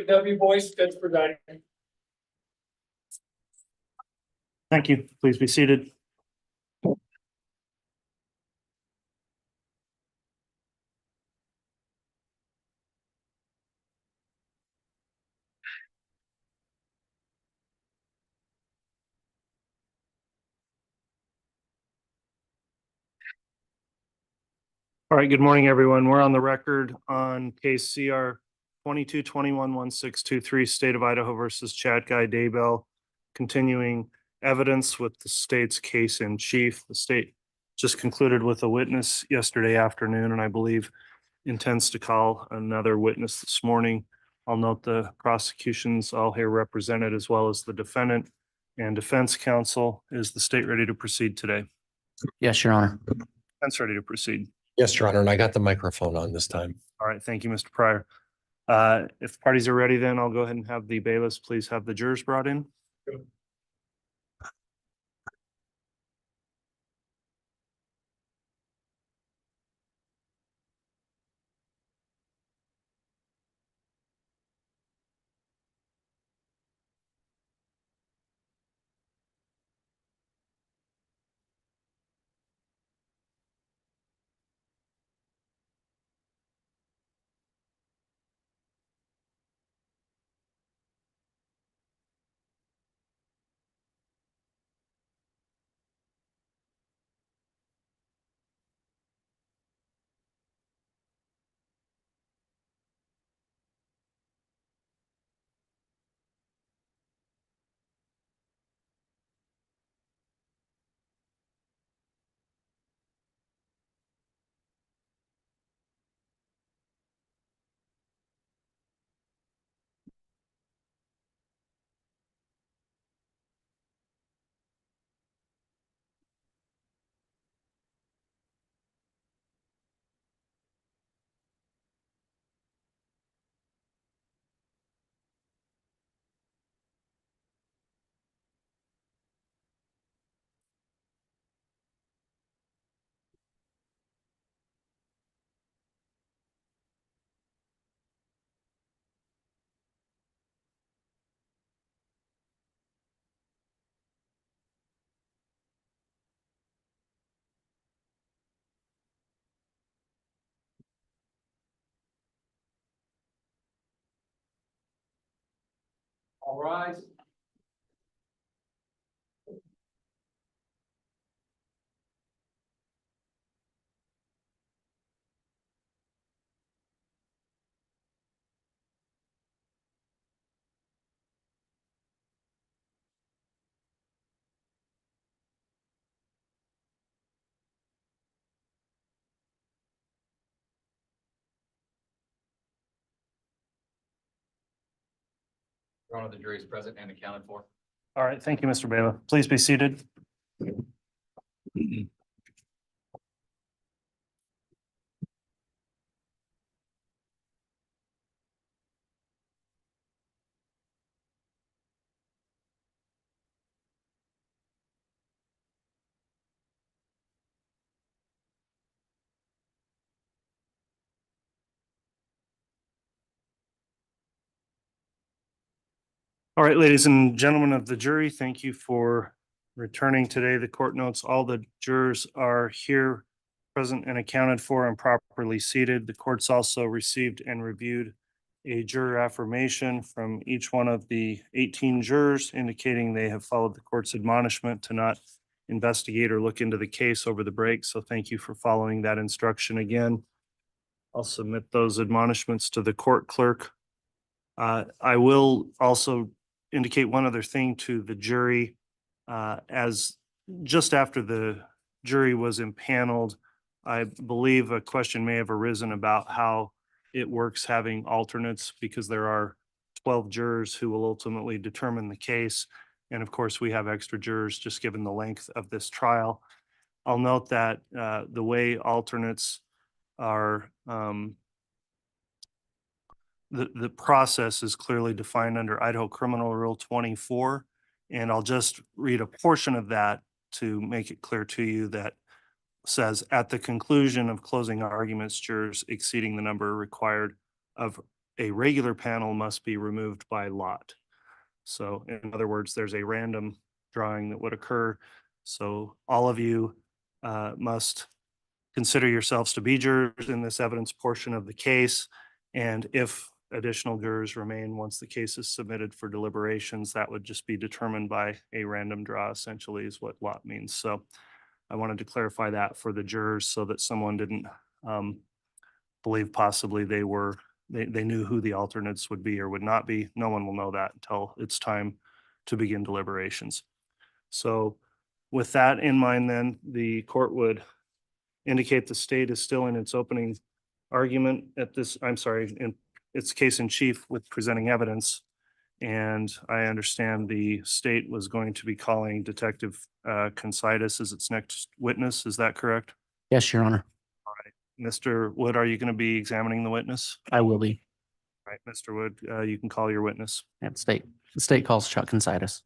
W. Boyce, that's presiding. Thank you. Please be seated. All right, good morning, everyone. We're on the record on case CR 22211623, State of Idaho versus Chad Guy Daybell, continuing evidence with the state's case in chief. The state just concluded with a witness yesterday afternoon, and I believe intends to call another witness this morning. I'll note the prosecution's all here represented, as well as the defendant and defense counsel. Is the state ready to proceed today? Yes, Your Honor. Defense ready to proceed. Yes, Your Honor, and I got the microphone on this time. All right, thank you, Mr. Pryor. If parties are ready, then I'll go ahead and have the bailiffs please have the jurors brought in. All rise. Your Honor, the jury is present and accounted for. All right, thank you, Mr. Bailiff. Please be seated. All right, ladies and gentlemen of the jury, thank you for returning today. The court notes all the jurors are here, present and accounted for and properly seated. The court's also received and reviewed a juror affirmation from each one of the 18 jurors indicating they have followed the court's admonishment to not investigate or look into the case over the break. So thank you for following that instruction again. I'll submit those admonishments to the court clerk. I will also indicate one other thing to the jury. As just after the jury was impaneled, I believe a question may have arisen about how it works having alternates, because there are 12 jurors who will ultimately determine the case. And of course, we have extra jurors just given the length of this trial. I'll note that the way alternates are the process is clearly defined under Idaho Criminal Rule 24. And I'll just read a portion of that to make it clear to you. That says, at the conclusion of closing arguments, jurors exceeding the number required of a regular panel must be removed by lot. So in other words, there's a random drawing that would occur. So all of you must consider yourselves to be jurors in this evidence portion of the case. And if additional jurors remain once the case is submitted for deliberations, that would just be determined by a random draw, essentially, is what lot means. So I wanted to clarify that for the jurors so that someone didn't believe possibly they knew who the alternates would be or would not be. No one will know that until it's time to begin deliberations. So with that in mind, then the court would indicate the state is still in its opening argument at this, I'm sorry, in its case in chief with presenting evidence. And I understand the state was going to be calling Detective Considus as its next witness. Is that correct? Yes, Your Honor, Mr. Wood, are you going to be examining the witness? I will be. All right, Mr. Wood, you can call your witness. At the state calls Chuck Considus.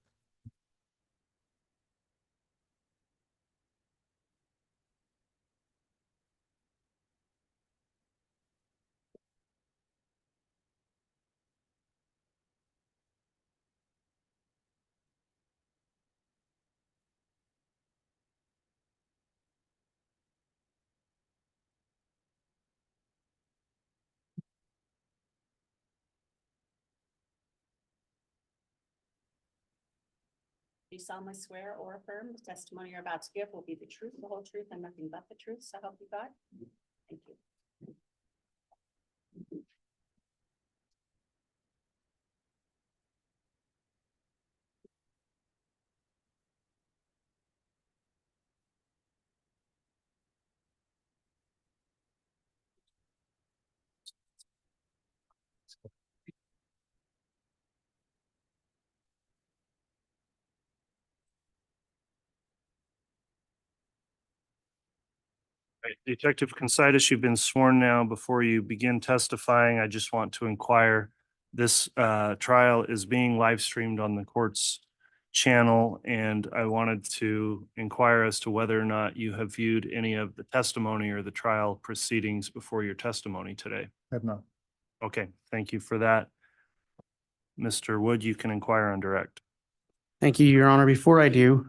Do you solemnly swear or affirm the testimony you're about to give will be the truth, the whole truth, and nothing but the truth, so help you God? Thank you. Right, Detective Considus, you've been sworn now. Before you begin testifying, I just want to inquire, this trial is being live streamed on the court's channel, and I wanted to inquire as to whether or not you have viewed any of the testimony or the trial proceedings before your testimony today. Have not. Okay, thank you for that. Mr. Wood, you can inquire on direct. Thank you, Your Honor. Before I do,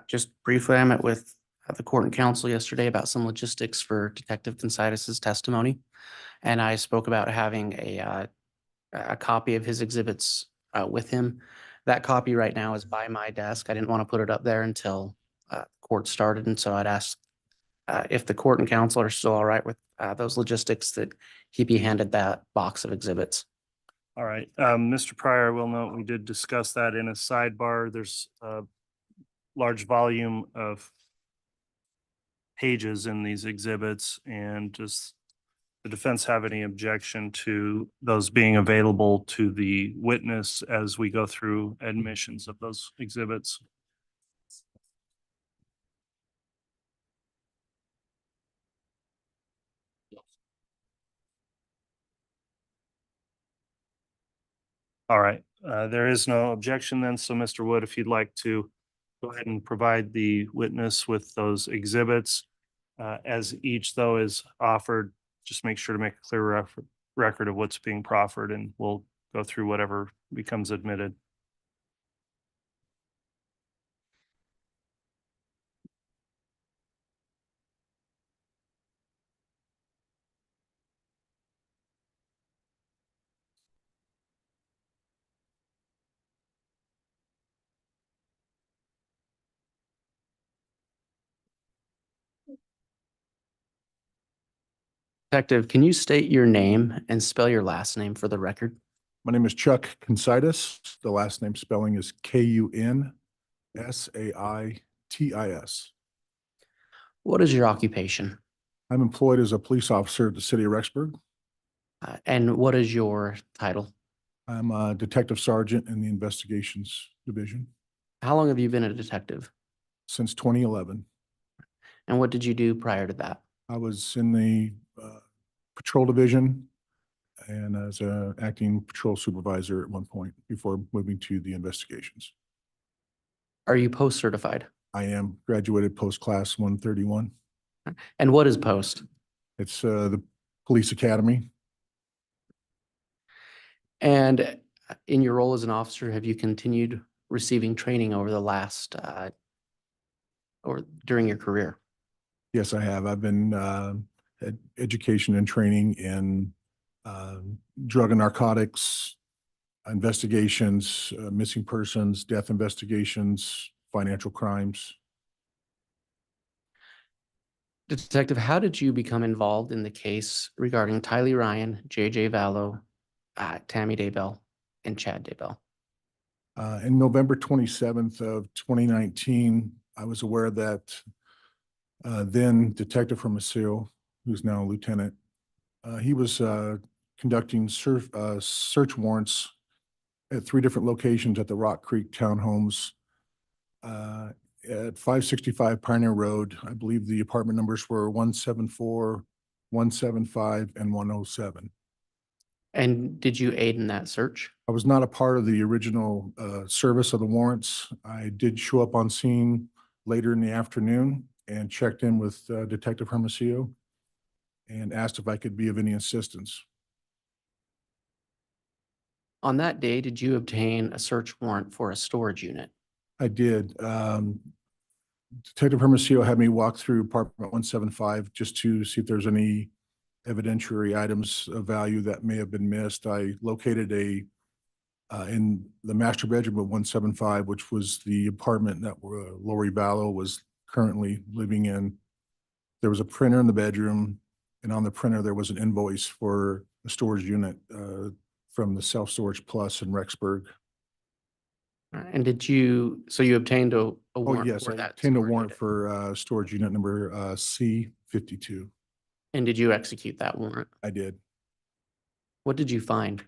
just briefly, I met with the court and counsel yesterday about some logistics for Detective Considus's testimony. And I spoke about having a copy of his exhibits with him. That copy right now is by my desk. I didn't want to put it up there until court started. And so I'd ask if the court and counsel are still all right with those logistics, that he be handed that box of exhibits. All right, Mr. Pryor, I will note, we did discuss that in a sidebar. There's a large volume of pages in these exhibits, and does the defense have any objection to those being available to the witness as we go through admissions of those exhibits? All right, there is no objection then. So Mr. Wood, if you'd like to go ahead and provide the witness with those exhibits. As each though is offered, just make sure to make a clear record of what's being proffered, and we'll go through whatever becomes admitted. Detective, can you state your name and spell your last name for the record? My name is Chuck Considus. The last name spelling is Kunsidais. What is your occupation? I'm employed as a police officer at the city of Rexburg. And what is your title? I'm a detective sergeant in the investigations division How long have you been a detective? since 2011. And what did you do prior to that? I was in the patrol division and as an acting patrol supervisor at one point before moving to the investigations. Are you post certified? I am graduated post-class 131. And what is post? It's the police academy. And in your role as an officer, have you continued receiving training over the last, or during your career? Yes, I have. I've been education and training in drug and narcotics investigations, missing persons, death investigations, financial crimes. Detective, how did you become involved in the case regarding Tylee Ryan, JJ Vallow, Tammy Daybell, and Chad Daybell? In November 27th of 2019, I was aware that then Detective Hermosillo, who's now a lieutenant, he was conducting search warrants at 3 different locations at the Rock Creek Townhomes. At 565 Pioneer Road, I believe the apartment numbers were 174, 175, and 107. And did you aid in that search? I was not a part of the original service of the warrants. I did show up on scene later in the afternoon and checked in with Detective Hermosillo and asked if I could be of any assistance. On that day, did you obtain a search warrant for a storage unit? I did. Detective Hermosillo had me walk through apartment 175 just to see if there's any evidentiary items of value that may have been missed. I located in the master bedroom of 175, which was the apartment that Lori Vallow was currently living in. There was a printer in the bedroom, and on the printer, there was an invoice for a storage unit from the Self Storage Plus in Rexburg. And so you obtained a Oh, warrant yes, for I that obtained a storage warrant unit? for storage unit number C52. And did you execute that warrant? I did. What did you find?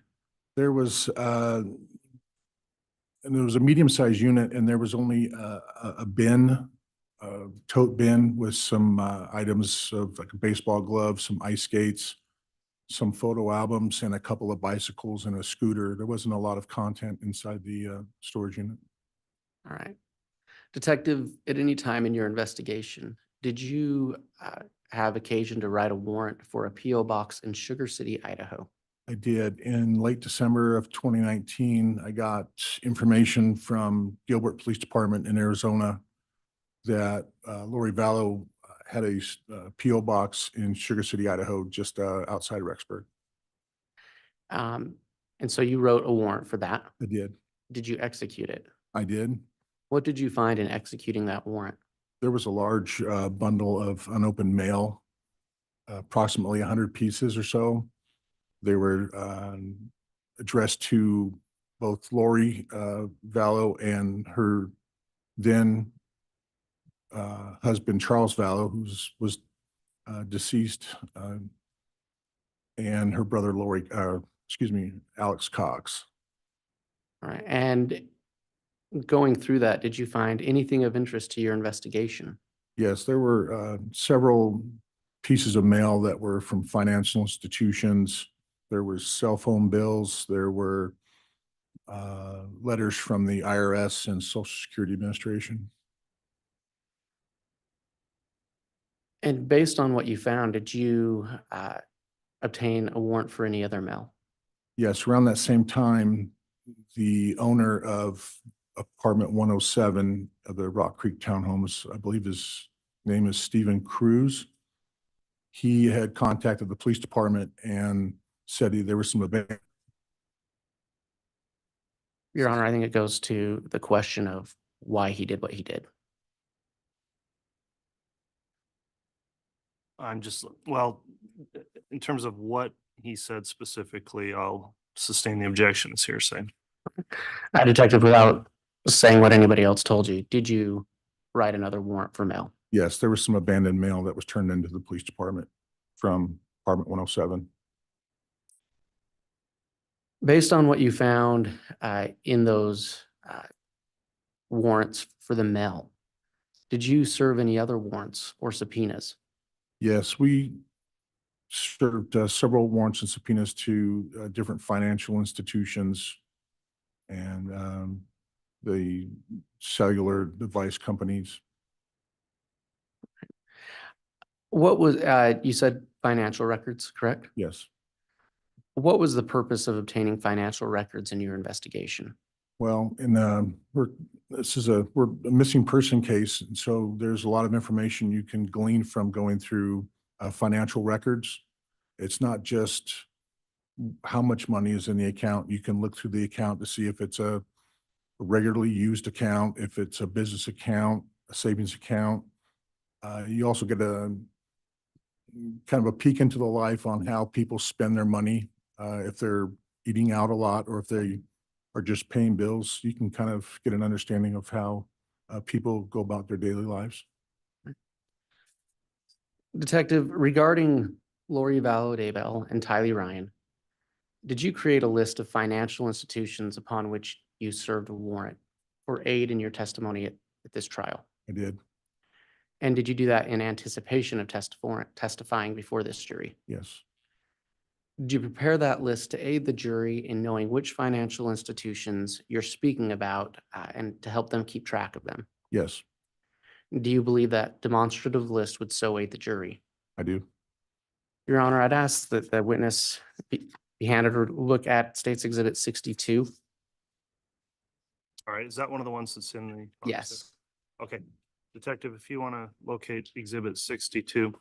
There was and there was a medium-sized unit, and there was only a bin, a tote bin with some items of like a baseball glove, some ice skates, some photo albums, and a couple of bicycles and a scooter. There wasn't a lot of content inside the storage unit. All right. Detective, at any time in your investigation, did you have occasion to write a warrant for a PO box in Sugar City, Idaho? I did. In late December of 2019, I got information from Gilbert Police Department in Arizona that Lori Vallow had a PO box in Sugar City, Idaho, just outside Rexburg. And so you wrote a warrant for that. I did. Did you execute it? I did. What did you find in executing that warrant? There was a large bundle of unopened mail, approximately 100 pieces or so. They were addressed to both Lori Vallow and her then husband, Charles Vallow, who was deceased, and her brother, Alex Cox. All right. And going through that, did you find anything of interest to your investigation? Yes, there were several pieces of mail that were from financial institutions. There were cell phone bills. There were letters from the IRS and Social Security Administration. And based on what you found, did you obtain a warrant for any other mail? Yes, around that same time, the owner of apartment 107 of the Rock Creek Townhomes, I believe his name is Stephen Cruz. He had contacted the police department and said there was some abandoned. Your Honor, I think it goes to the question of why he did what he did. Well, in terms of what he said specifically, I'll sustain the objection as hearsay. Detective, without saying what anybody else told you, did you write another warrant for mail? Yes, there was some abandoned mail that was turned into the police department from apartment 107. Based on what you found in those warrants for the mail, did you serve any other warrants or subpoenas? Yes, we served several warrants and subpoenas to different financial institutions and the cellular device companies. What was, you said financial records, correct? Yes, What was the purpose of obtaining financial records in your investigation? Well, we're a missing person case, and so there's a lot of information you can glean from going through financial records. It's not just how much money is in the account. You can look through the account to see if it's a regularly used account, if it's a business account, a savings account. You also get a kind of a peek into the life on how people spend their money. If they're eating out a lot or if they are just paying bills, you can kind of get an understanding of how people go about their daily lives. Detective, regarding Lori Vallow Daybell and Tylee Ryan, did you create a list of financial institutions upon which you served a warrant for aid in your testimony at this trial? I did, And did you do that in anticipation of testifying before this jury? yes, Did you prepare that list to aid the jury in knowing which financial institutions you're speaking about and to help them keep track of them? yes, Do you believe that demonstrative list would so aid the jury? I do. Your Honor, I'd ask that the witness be handed her look at State's Exhibit 62. All right, is that one of the ones that's in the? Yes. Okay, Detective, if you want to locate Exhibit 62.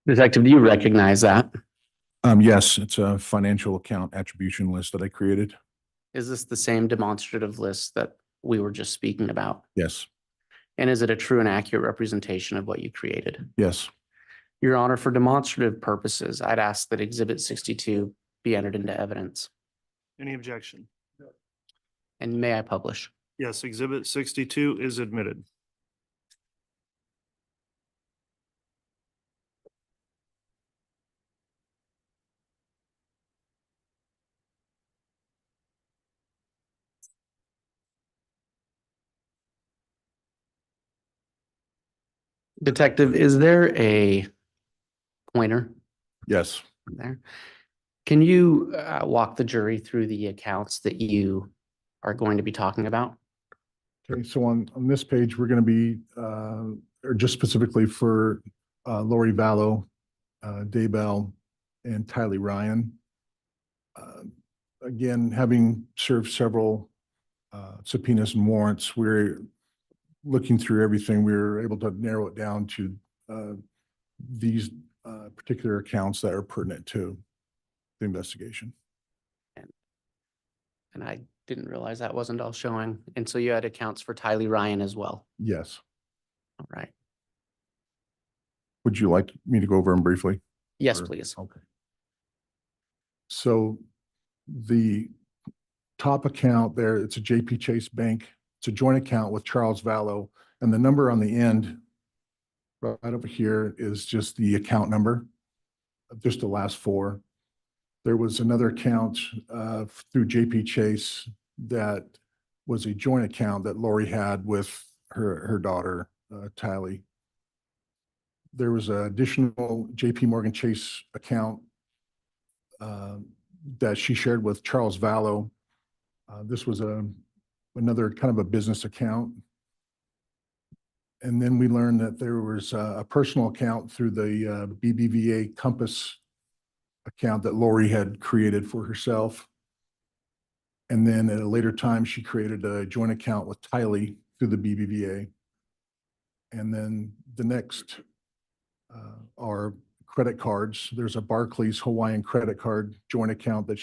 Detective, do you recognize that? Yes, it's a financial account attribution list that I created. Is this the same demonstrative list that we were just speaking about? Yes, And is it a true and accurate representation of what you created? yes, Your Honor, for demonstrative purposes, I'd ask that Exhibit 62 be entered into evidence. Any objection? And may I publish? Yes, Exhibit 62 is admitted. Detective, is there a pointer yes. there? Can you walk the jury through the accounts that you are going to be talking about? Okay, so on this page, we're going to be, or just specifically for Lori Vallow, Daybell, and Tylee Ryan. Again, having served several subpoenas and warrants, we're looking through everything. We were able to narrow it down to these particular accounts that are pertinent to the investigation. And I didn't realize that wasn't all showing. And so you had accounts for Tylee Ryan as well. Yes. All right. Would you like me to go over them briefly? Yes, Or- please. Okay. So the top account there, it's a JP Chase Bank. It's a joint account with Charles Vallow, and the number on the end right over here is just the account number, just the last four. There was another account through JP Chase that was a joint account that Lori had with her daughter, Tylee. There was an additional JP Morgan Chase account that she shared with Charles Vallow. This was another kind of a business account. And then we learned that there was a personal account through the BBVA Compass account that Lori had created for herself. And then at a later time, she created a joint account with Tylee through the BBVA. And then the next are credit cards. There's a Barclays Hawaiian credit card joint account that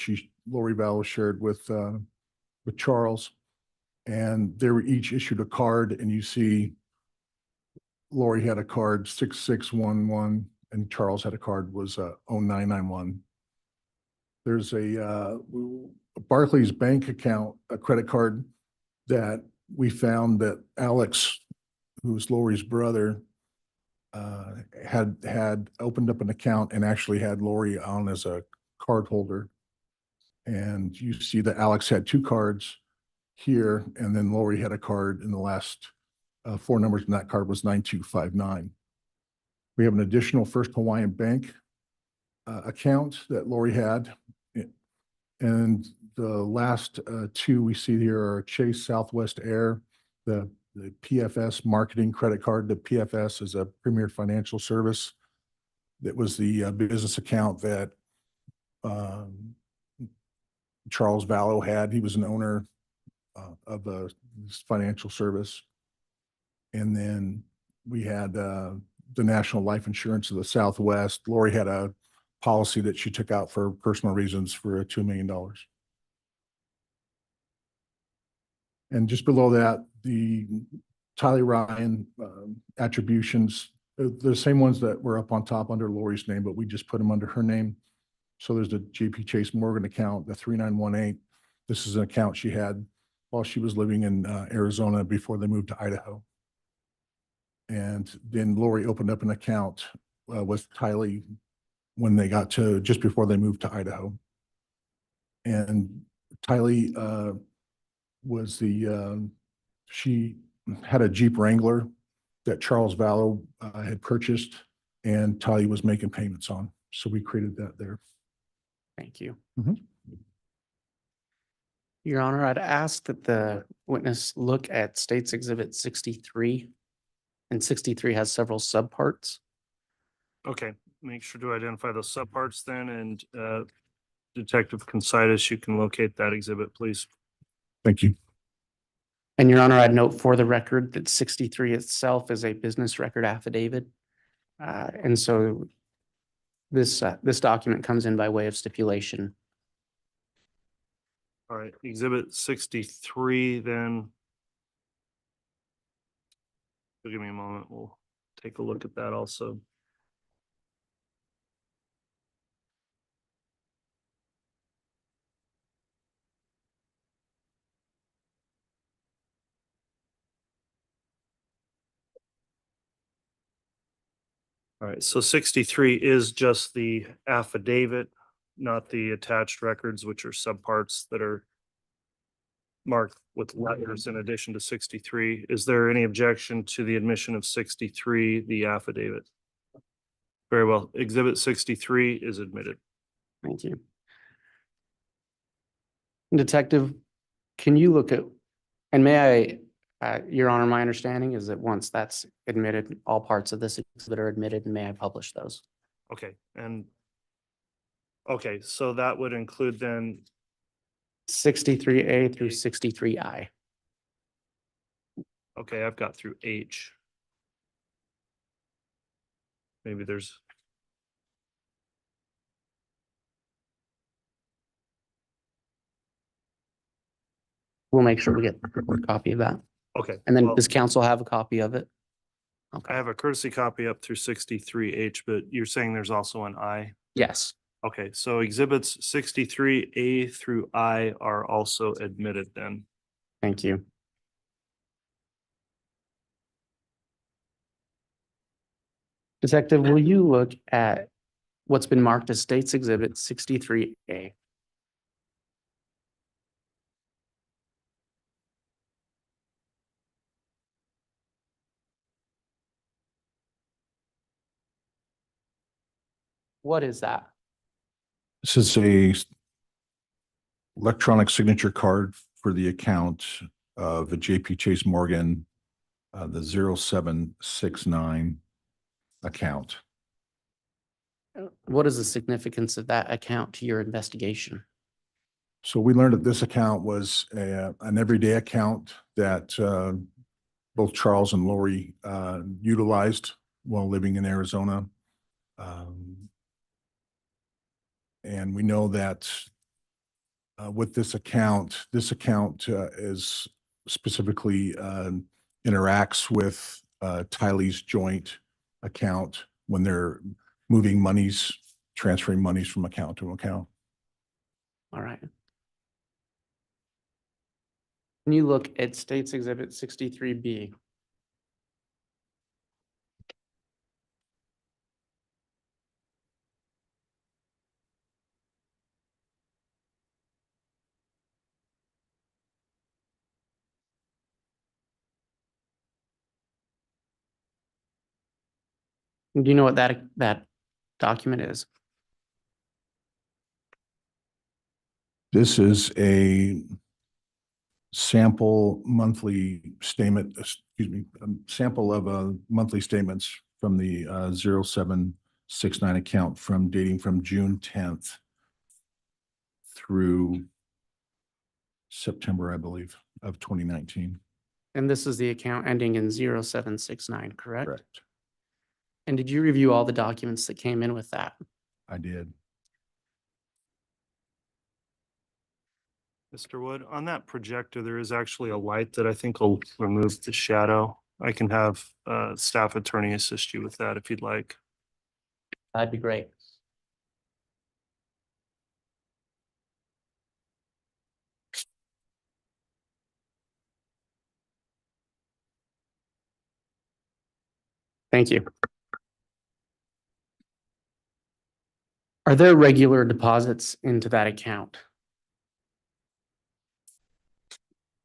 Lori Vallow shared with Charles. And they were each issued a card, and you see Lori had a card 6611 and Charles had a card was 0991. There's a Barclays bank account, a credit card that we found that Alex, who's Lori's brother, had opened up an account and actually had Lori on as a card holder. And you see that Alex had two cards here, and then Lori had a card in the last four numbers in that card was 9259. We have an additional First Hawaiian Bank account that Lori had. And the last two we see here are Chase Southwest Air, the PFS marketing credit card. The PFS is a premier financial service. That was the business account that Charles Vallow had. He was an owner of this financial service. And then we had the National Life Insurance of the Southwest. Lori had a policy that she took out for personal reasons for $2 million. And just below that, the Tyler Ryan attributions, the same ones that were up on top under Lori's name, but we just put them under her name. So there's the JP Chase Morgan account, the 3918. This is an account she had while she was living in Arizona before they moved to Idaho. And then Lori opened up an account with Tyler when they got to just before they moved to Idaho. And Tyler was she had a Jeep Wrangler that Charles Vallow had purchased and Tyler was making payments on. So we created that there. Thank you. Mhm. Your Honor, I'd ask that the witness look at State's Exhibit 63. And 63 has several subparts. Okay, make sure to identify those subparts then, and Detective Considas, you can locate that exhibit, please. Thank you. And Your Honor, I'd note for the record that 63 itself is a business record affidavit. And so this document comes in by way of stipulation. All right, exhibit 63 then. Give me a moment, we'll take a look at that also. All right, so 63 is just the affidavit, not the attached records, which are subparts that are marked with letters in addition to 63. Is there any objection to the admission of 63, the affidavit? Very well, exhibit 63 is admitted. Thank you. Detective, can you look at, and may I, Your Honor, my understanding is that once that's admitted, all parts of this exhibit are admitted, and may I publish those? Okay, and okay, so that would include then, 63A through 63I. okay, I've got through H. Maybe there's. We'll make sure we get a copy of that. Okay. And then well, does council have a copy of it? I Okay, have a courtesy copy up through 63H, but you're saying there's also an I? yes, Okay, so exhibits 63A through I are also admitted then. thank you. Detective, will you look at what's been marked as State's Exhibit 63A? What is that? This is a electronic signature card for the account of the JP Chase Morgan, the 0769 account. What is the significance of that account to your investigation? So we learned that this account was an everyday account that both Charles and Lori utilized while living in Arizona. And we know that with this account is specifically interacts with Tylee's joint account when they're moving monies, transferring monies from account to account. All right. Can you look at State's Exhibit 63B? Do you know what that document is? This is a sample monthly statement, excuse me, sample of monthly statements from the 0769 account from dating from June 10th through September, I believe, of 2019. And this is the account ending in 0769, correct? Correct. And did you review all the documents that came in with that? I did. Mr. Wood, on that projector, there is actually a light that I think will remove the shadow. I can have staff attorney assist you with that if you'd like. That'd be great. Thank you. Are there regular deposits into that account?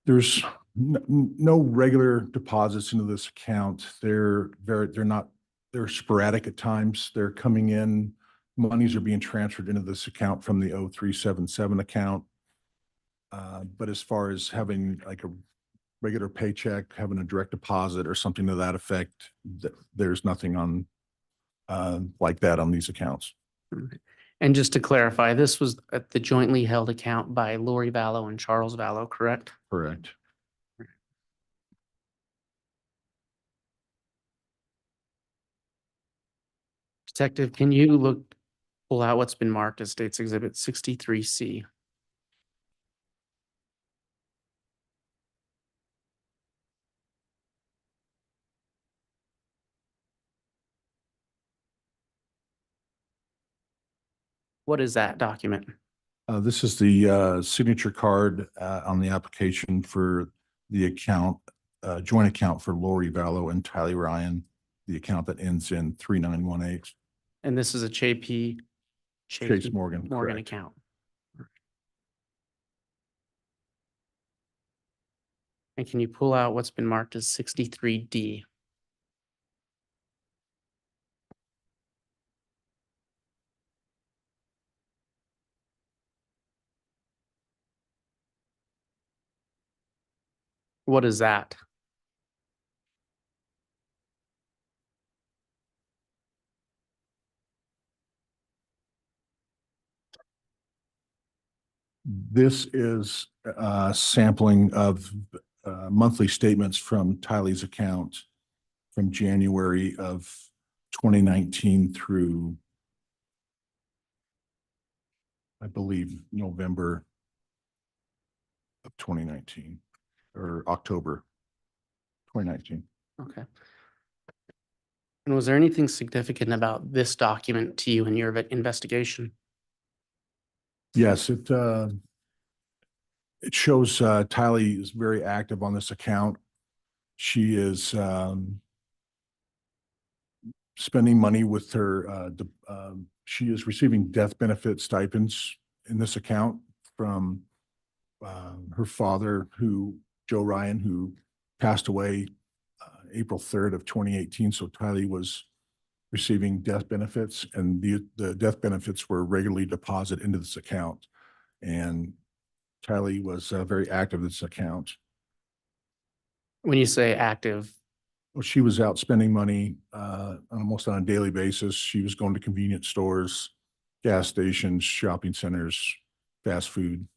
There's no regular deposits into this account. They're sporadic at times. They're coming in, monies are being transferred into this account from the 0377 account. But as far as having like a regular paycheck, having a direct deposit or something to that effect, there's nothing on like that on these accounts. And just to clarify, this was at the jointly held account by Lori Vallow and Charles Vallow, correct? Correct. Detective, can you pull out what's been marked as State's Exhibit 63C? What is that document? This is the signature card on the application for the account, joint account for Lori Vallow and Tylee Ryan, the account that ends in 3918. And this is a JP Chase Morgan. Morgan correct. account. And can you pull out what's been marked as 63D? What is that? This is sampling of monthly statements from Tylee's account from January of 2019 through, I believe, November of 2019 or October 2019. Okay. And was there anything significant about this document to you in your investigation? Yes, it shows Tylee is very active on this account. She is spending money with her, she is receiving death benefit stipends in this account from her father, Joe Ryan, who passed away April 3rd of 2018. So Tylee was receiving death benefits, and the death benefits were regularly deposited into this account. And Tylee was very active in this account. When you say active, Well, she was out spending money almost on a daily basis. She was going to convenience stores, gas stations, shopping centers, fast food.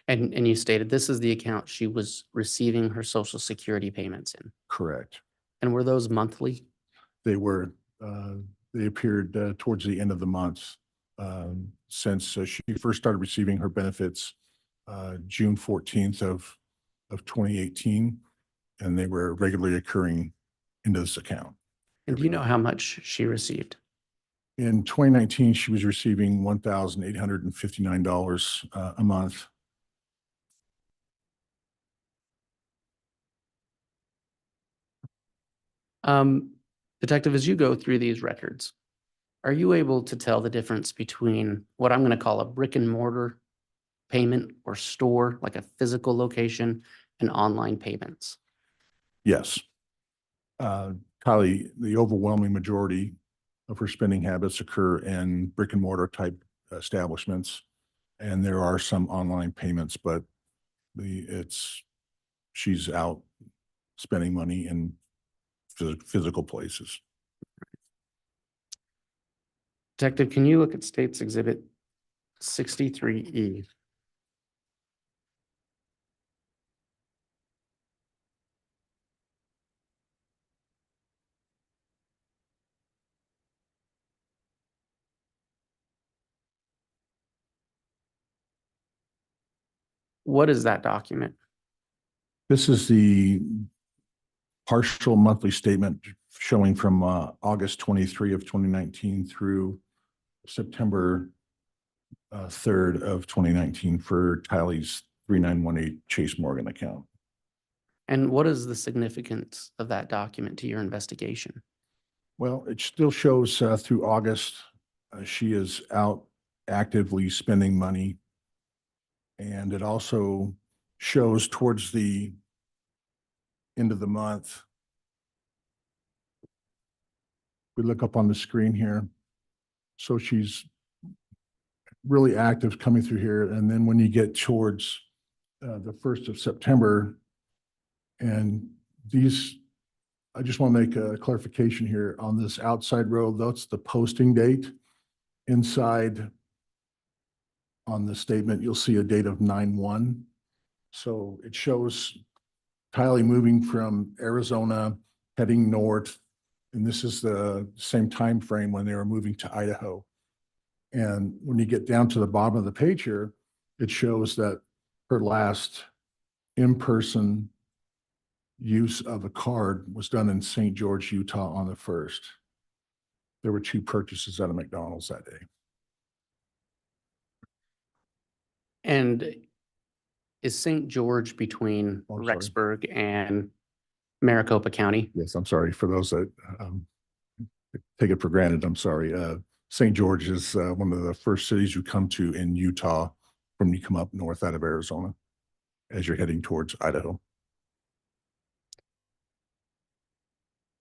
and you stated this is the account she was receiving her Social Security payments in. Correct. And were those monthly? They were, they appeared towards the end of the month. Since she first started receiving her benefits June 14th of 2018, and they were regularly occurring into this account. And do you know how much she received? In 2019, she was receiving $1,859 a month. Detective, as you go through these records, are you able to tell the difference between what I'm going to call a brick and mortar payment or store, like a physical location, and online payments? Yes. Kylie, the overwhelming majority of her spending habits occur in brick and mortar type establishments. And there are some online payments, but she's out spending money in physical places. Detective, can you look at State's Exhibit 63E? What is that document? This is the partial monthly statement showing from August 23 of 2019 through September 3rd of 2019 for Tylee's 3918 Chase Morgan account. And what is the significance of that document to your investigation? Well, it still shows through August, she is out actively spending money. And it also shows towards the end of the month. We look up on the screen here. So she's really active coming through here. And then when you get towards the 1st of September, and these, I just want to make a clarification here on this outside row. That's the posting date. Inside on the statement, you'll see a date of 9/1. So it shows Tylee moving from Arizona, heading north. And this is the same time frame when they were moving to Idaho. And when you get down to the bottom of the page here, it shows that her last in-person use of a card was done in St. George, Utah on the 1st. There were 2 purchases at a McDonald's that day. And is St. George between Oh, sorry. Rexburg and Maricopa County? Yes, I'm sorry for those that take it for granted. I'm sorry. St. George is one of the first cities you come to in Utah when you come up north out of Arizona as you're heading towards Idaho.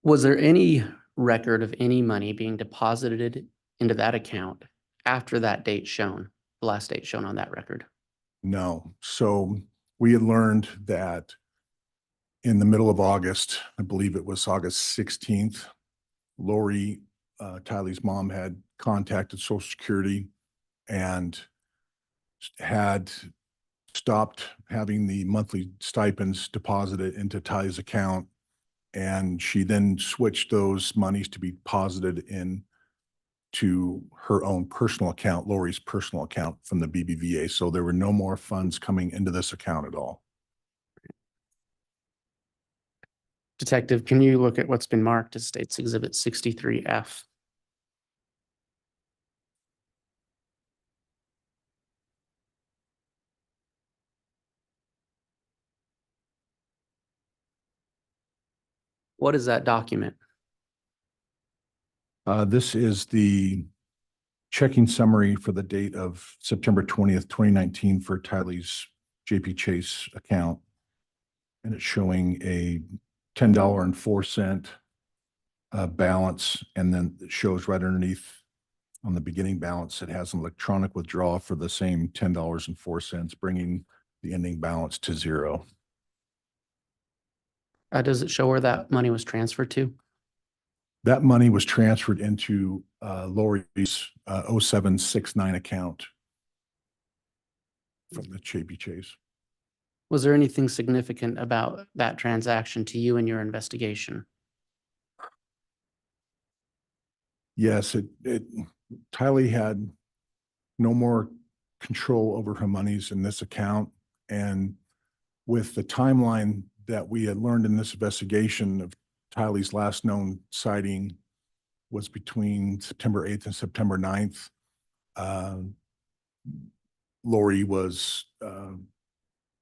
Was there any record of any money being deposited into that account after that date shown, the last date shown on that record? No. So we had learned that in the middle of August, I believe it was August 16th, Lori, Tylee's mom, had contacted Social Security and had stopped having the monthly stipends deposited into Tylee's account. And she then switched those monies to be deposited in to her own personal account, Lori's personal account from the BBVA. So there were no more funds coming into this account at all. Detective, can you look at what's been marked as State's Exhibit 63F? What is that document? This is the checking summary for the date of September 20th, 2019 for Tylee's JP Chase account. And it's showing a $10.04 balance. And then it shows right underneath on the beginning balance, it has an electronic withdrawal for the same $10.04, bringing the ending balance to 0. Does it show where that money was transferred to? That money was transferred into Lori's 0769 account from the JP Chase. Was there anything significant about that transaction to you in your investigation? Yes, Tylee had no more control over her monies in this account. And with the timeline that we had learned in this investigation of Tylee's last known sighting was between September 8th and September 9th. Lori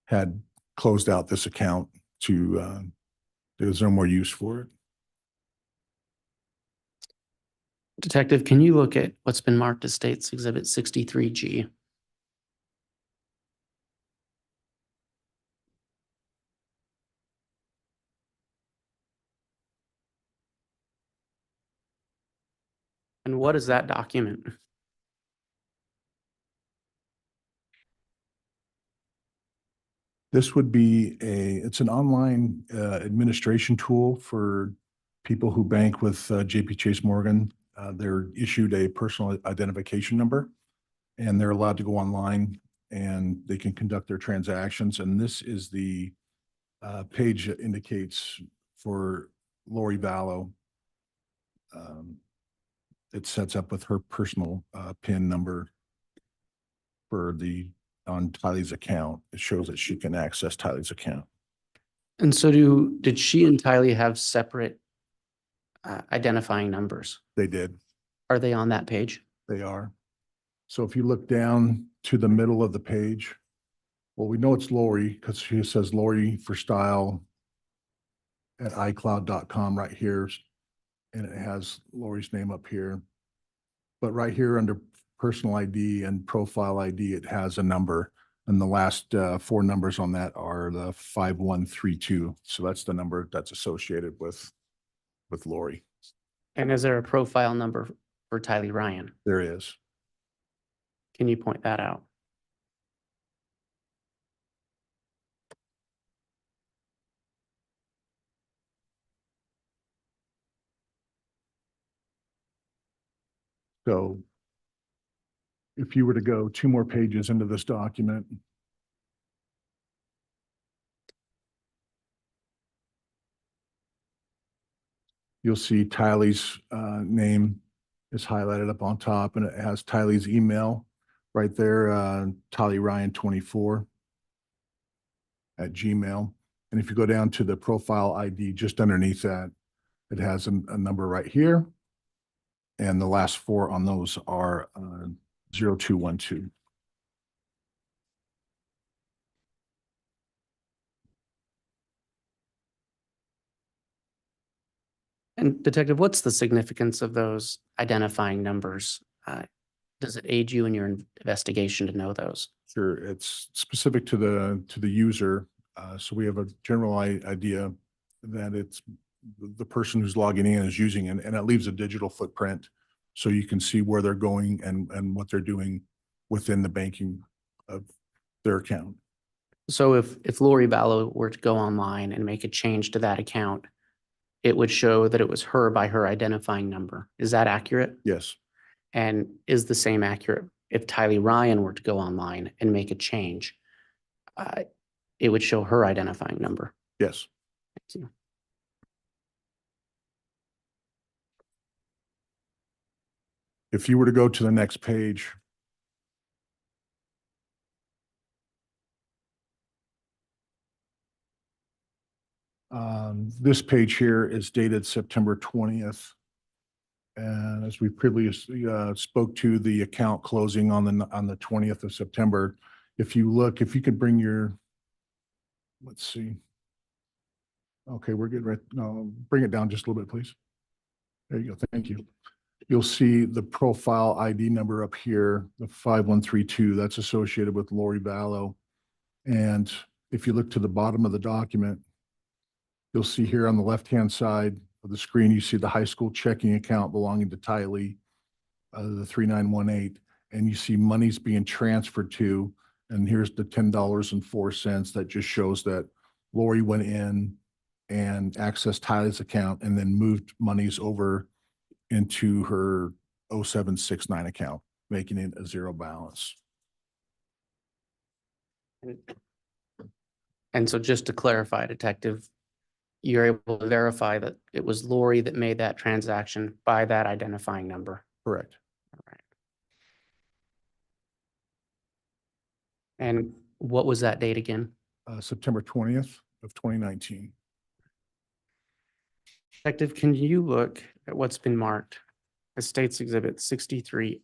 had closed out this account there was no more use for it. Detective, can you look at what's been marked as State's Exhibit 63G? And what is that document? This would be it's an online administration tool for people who bank with JP Chase Morgan. They're issued a personal identification number, and they're allowed to go online and they can conduct their transactions. And this is the page that indicates for Lori Vallow. It sets up with her personal PIN number on Tylee's account. It shows that she can access Tylee's account. And so did she and Tylee have separate identifying numbers? They did. Are they on that page? They are. So if you look down to the middle of the page, well, we know it's Lori because she says Lori for style at iCloud.com right here. And it has Lori's name up here. But right here under personal ID and profile ID, it has a number. And the last four numbers on that are the 5132. So that's the number that's associated with Lori. And is there a profile number for Tylee Ryan? There is. Can you point that out? So if you were to go two more pages into this document, you'll see Tylee's name is highlighted up on top, and it has Tylee's email right there, TylieRyan24 at Gmail. And if you go down to the profile ID just underneath that, it has a number right here. And the last four on those are 0212. And Detective, what's the significance of those identifying numbers? Does it aid you in your investigation to know those? Sure, it's specific to the user. So we have a general idea that it's the person who's logging in is using it, and it leaves a digital footprint. So you can see where they're going and what they're doing within the banking of their account. So if Lori Vallow were to go online and make a change to that account, it would show that it was her by her identifying number. Is that accurate? Yes, And is the same accurate if Tylee Ryan were to go online and make a change? It would show her identifying number. yes. Thank you. If you were to go to the next page, this page here is dated September 20th. And as we previously spoke to the account closing on the 20th of September, if you could bring your, let's see. Okay, we're good. Right. No, bring it down just a little bit, please. There you go. Thank you. You'll see the profile ID number up here, the 5132, that's associated with Lori Vallow. And if you look to the bottom of the document, you'll see here on the left-hand side of the screen, you see the high school checking account belonging to Tylee, the 3918, and you see monies being transferred to, and here's the $10.04 that just shows that Lori went in and accessed Tylee's account and then moved monies over into her 0769 account, making it a zero balance. And so just to clarify, Detective, you're able to verify that it was Lori that made that transaction by that identifying number. Correct. All right. And what was that date again? September 20th of 2019. Detective, can you look at what's been marked as States Exhibit 63H?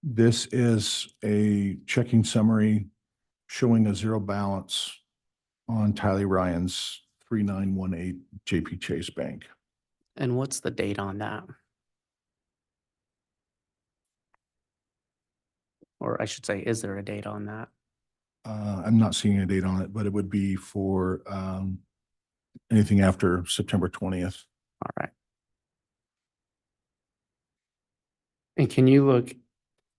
This is a checking summary showing a zero balance on Tylee Ryan's 3918 JP Chase Bank. And what's the date on that? Or I should say, is there a date on that? I'm not seeing a date on it, but it would be for anything after September 20th. All right. And can you look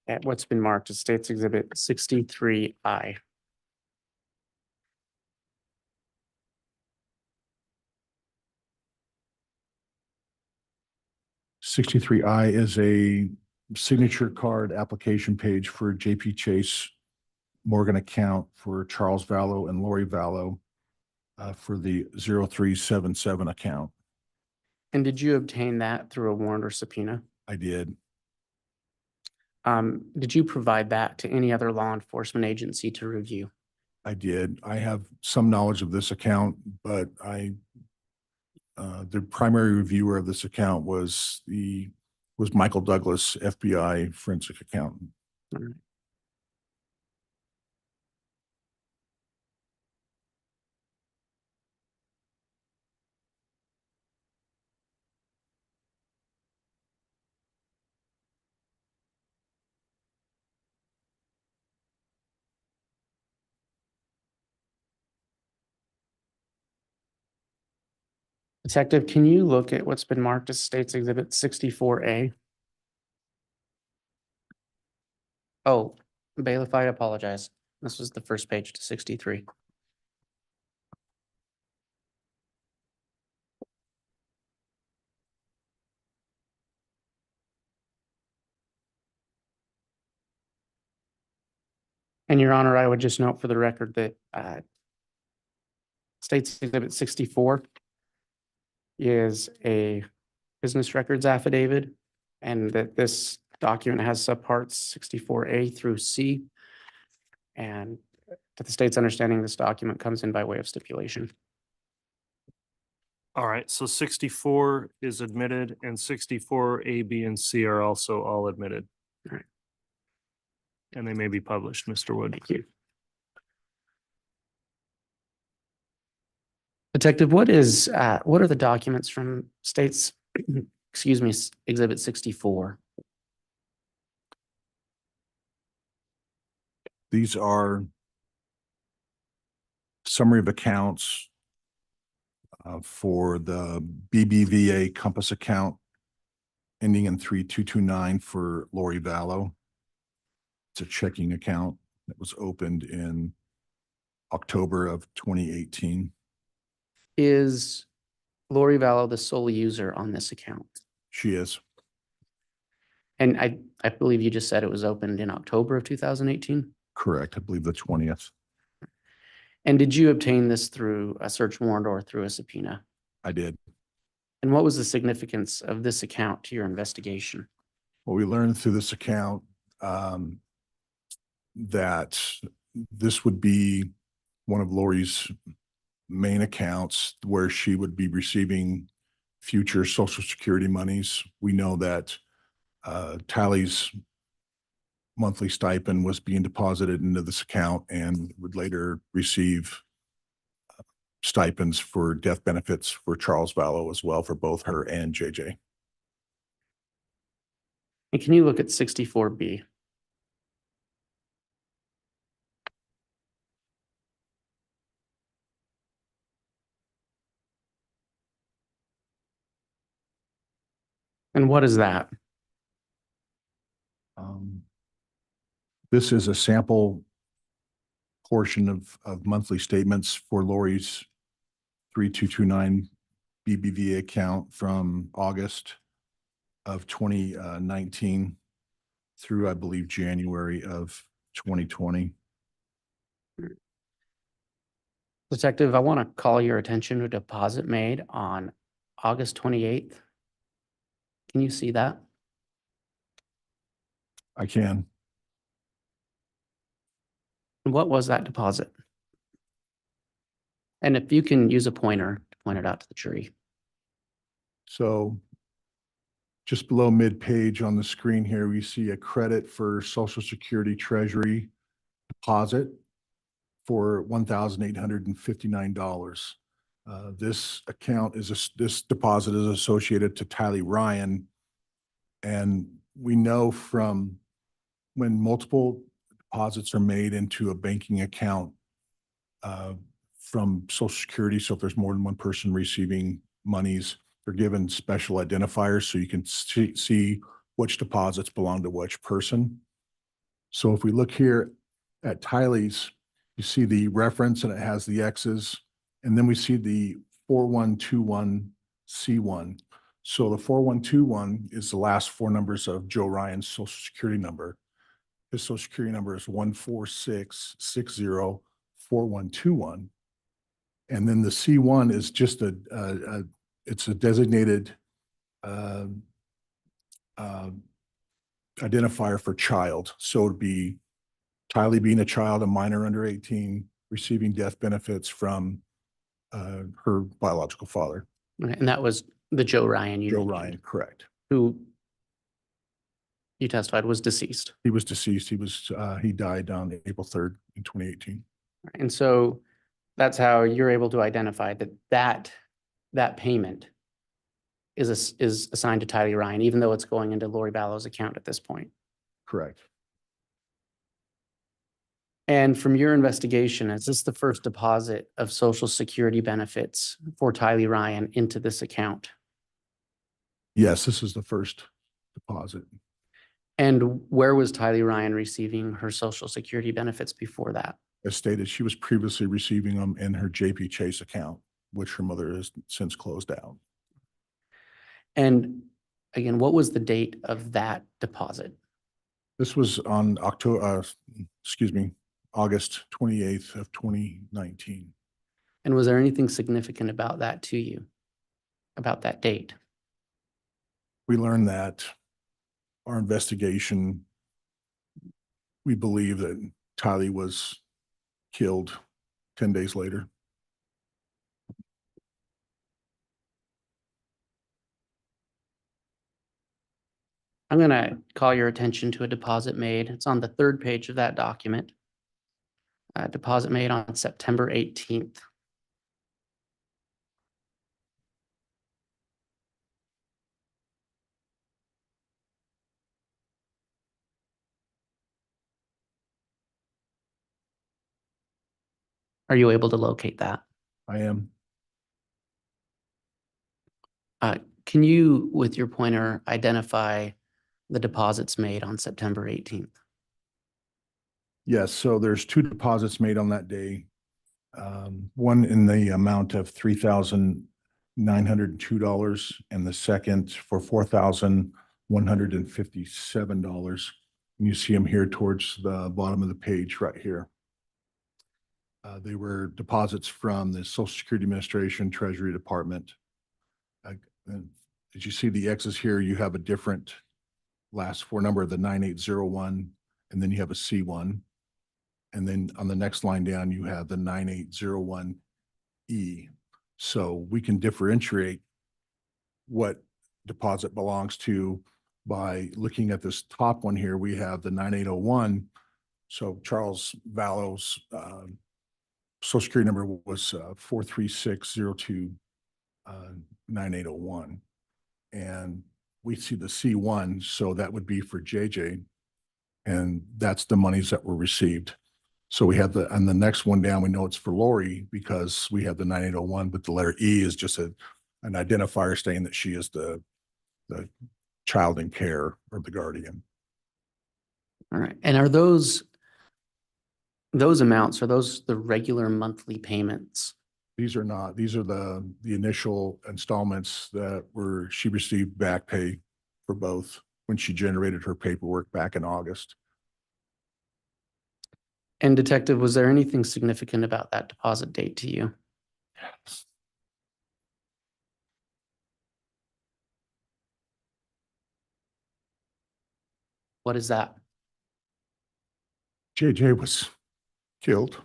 at what's been marked as States Exhibit 63I? 63I is a signature card application page for JP Chase Morgan account for Charles Vallow and Lori Vallow for the 0377 account. And did you obtain that through a warrant or subpoena? I did. Did you provide that to any other law enforcement agency to review? I did. I have some knowledge of this account, but the primary reviewer of this account was Michael Douglas, FBI forensic accountant. All right. Detective, can you look at what's been marked as States Exhibit 64A? Oh, bailiff, I apologize. This was the first page to 63. And Your Honor, I would just note for the record that States Exhibit 64 is a business records affidavit, and that this document has subparts 64A through C. And to the state's understanding, this document comes in by way of stipulation. All right, so 64 is admitted and 64 A, B, and C are also all admitted. All right. And they may be published, Mr. Wood. Thank you. Detective, what are the documents from states, excuse me, Exhibit 64? These are summary of accounts for the BBVA Compass account ending in 3229 for Lori Vallow. It's a checking account that was opened in October of 2018. Is Lori Vallow the sole user on this account? She is And I believe you just said it was opened in October of 2018? correct. I believe the 20th. And did you obtain this through a search warrant or through a subpoena? I did. And what was the significance of this account to your investigation? Well, we learned through this account that this would be one of Lori's main accounts where she would be receiving future Social Security monies. We know that Tally's monthly stipend was being deposited into this account and would later receive stipends for death benefits for Charles Vallow as well for both her and JJ. And can you look at 64B? And what is that? This is a sample portion of monthly statements for Lori's 3229 BBVA account from August of 2019 through, I believe, January of 2020. Detective, I want to call your attention to a deposit made on August 28th. Can you see that? I can. And what was that deposit? And if you can use a pointer to point it out to the jury. So just below mid-page on the screen here, we see a credit for Social Security Treasury deposit for $1,859. This account this deposit is associated to Tylee Ryan. And we know from when multiple deposits are made into a banking account from Social Security. So if there's more than one person receiving monies, they're given special identifiers so you can see which deposits belong to which person. So if we look here at Tylee's, you see the reference and it has the X's, and then we see the 4121C1. So the 4121 is the last four numbers of Joe Ryan's Social Security number. His Social Security number is 146604121. And then the C1 is just it's a designated identifier for child. So it'd be Tylee being a child, a minor under 18, receiving death benefits from her biological father, And that was the Joe Ryan you Joe mentioned, Ryan, correct. who you testified was deceased. He was deceased. He died on April 3rd in 2018. And so that's how you're able to identify that payment is assigned to Tylee Ryan, even though it's going into Lori Ballow's account at this point. Correct. And from your investigation, is this the first deposit of Social Security benefits for Tylee Ryan into this account? Yes, this is the first deposit. And where was Tylee Ryan receiving her Social Security benefits before that? As stated, she was previously receiving them in her JP Chase account, which her mother has since closed out. And again, what was the date of that deposit? This was on August 28th of 2019. And was there anything significant about that to you, about that date? We learned that our investigation, we believe that Tylee was killed 10 days later. I'm going to call your attention to a deposit made. It's on the third page of that document. A deposit made on September 18th. Are you able to locate that? I am. Can you, with your pointer, identify the deposits made on September 18th? Yes, so there's two deposits made on that day. One in the amount of $3,902 and the second for $4,157. And you see them here towards the bottom of the page right here. They were deposits from the Social Security Administration, Treasury Department. As you see the X's here, you have a different last four number of the 9801, and then you have a C1. And then on the next line down, you have the 9801E. So we can differentiate what deposit belongs to by looking at this top one here. We have the 9801. So Charles Vallow's Social Security number was 436029801. And we see the C1, so that would be for JJ. And that's the monies that were received. So we have on the next one down, we know it's for Lori because we have the 9801, but the letter E is just an identifier saying that she is the child in care or the guardian. All right. And are those amounts, are those the regular monthly payments? These are not. These are the initial installments that she received back pay for both when she generated her paperwork back in August. And Detective, was there anything significant about that deposit date to you? Yes. What is that? JJ was killed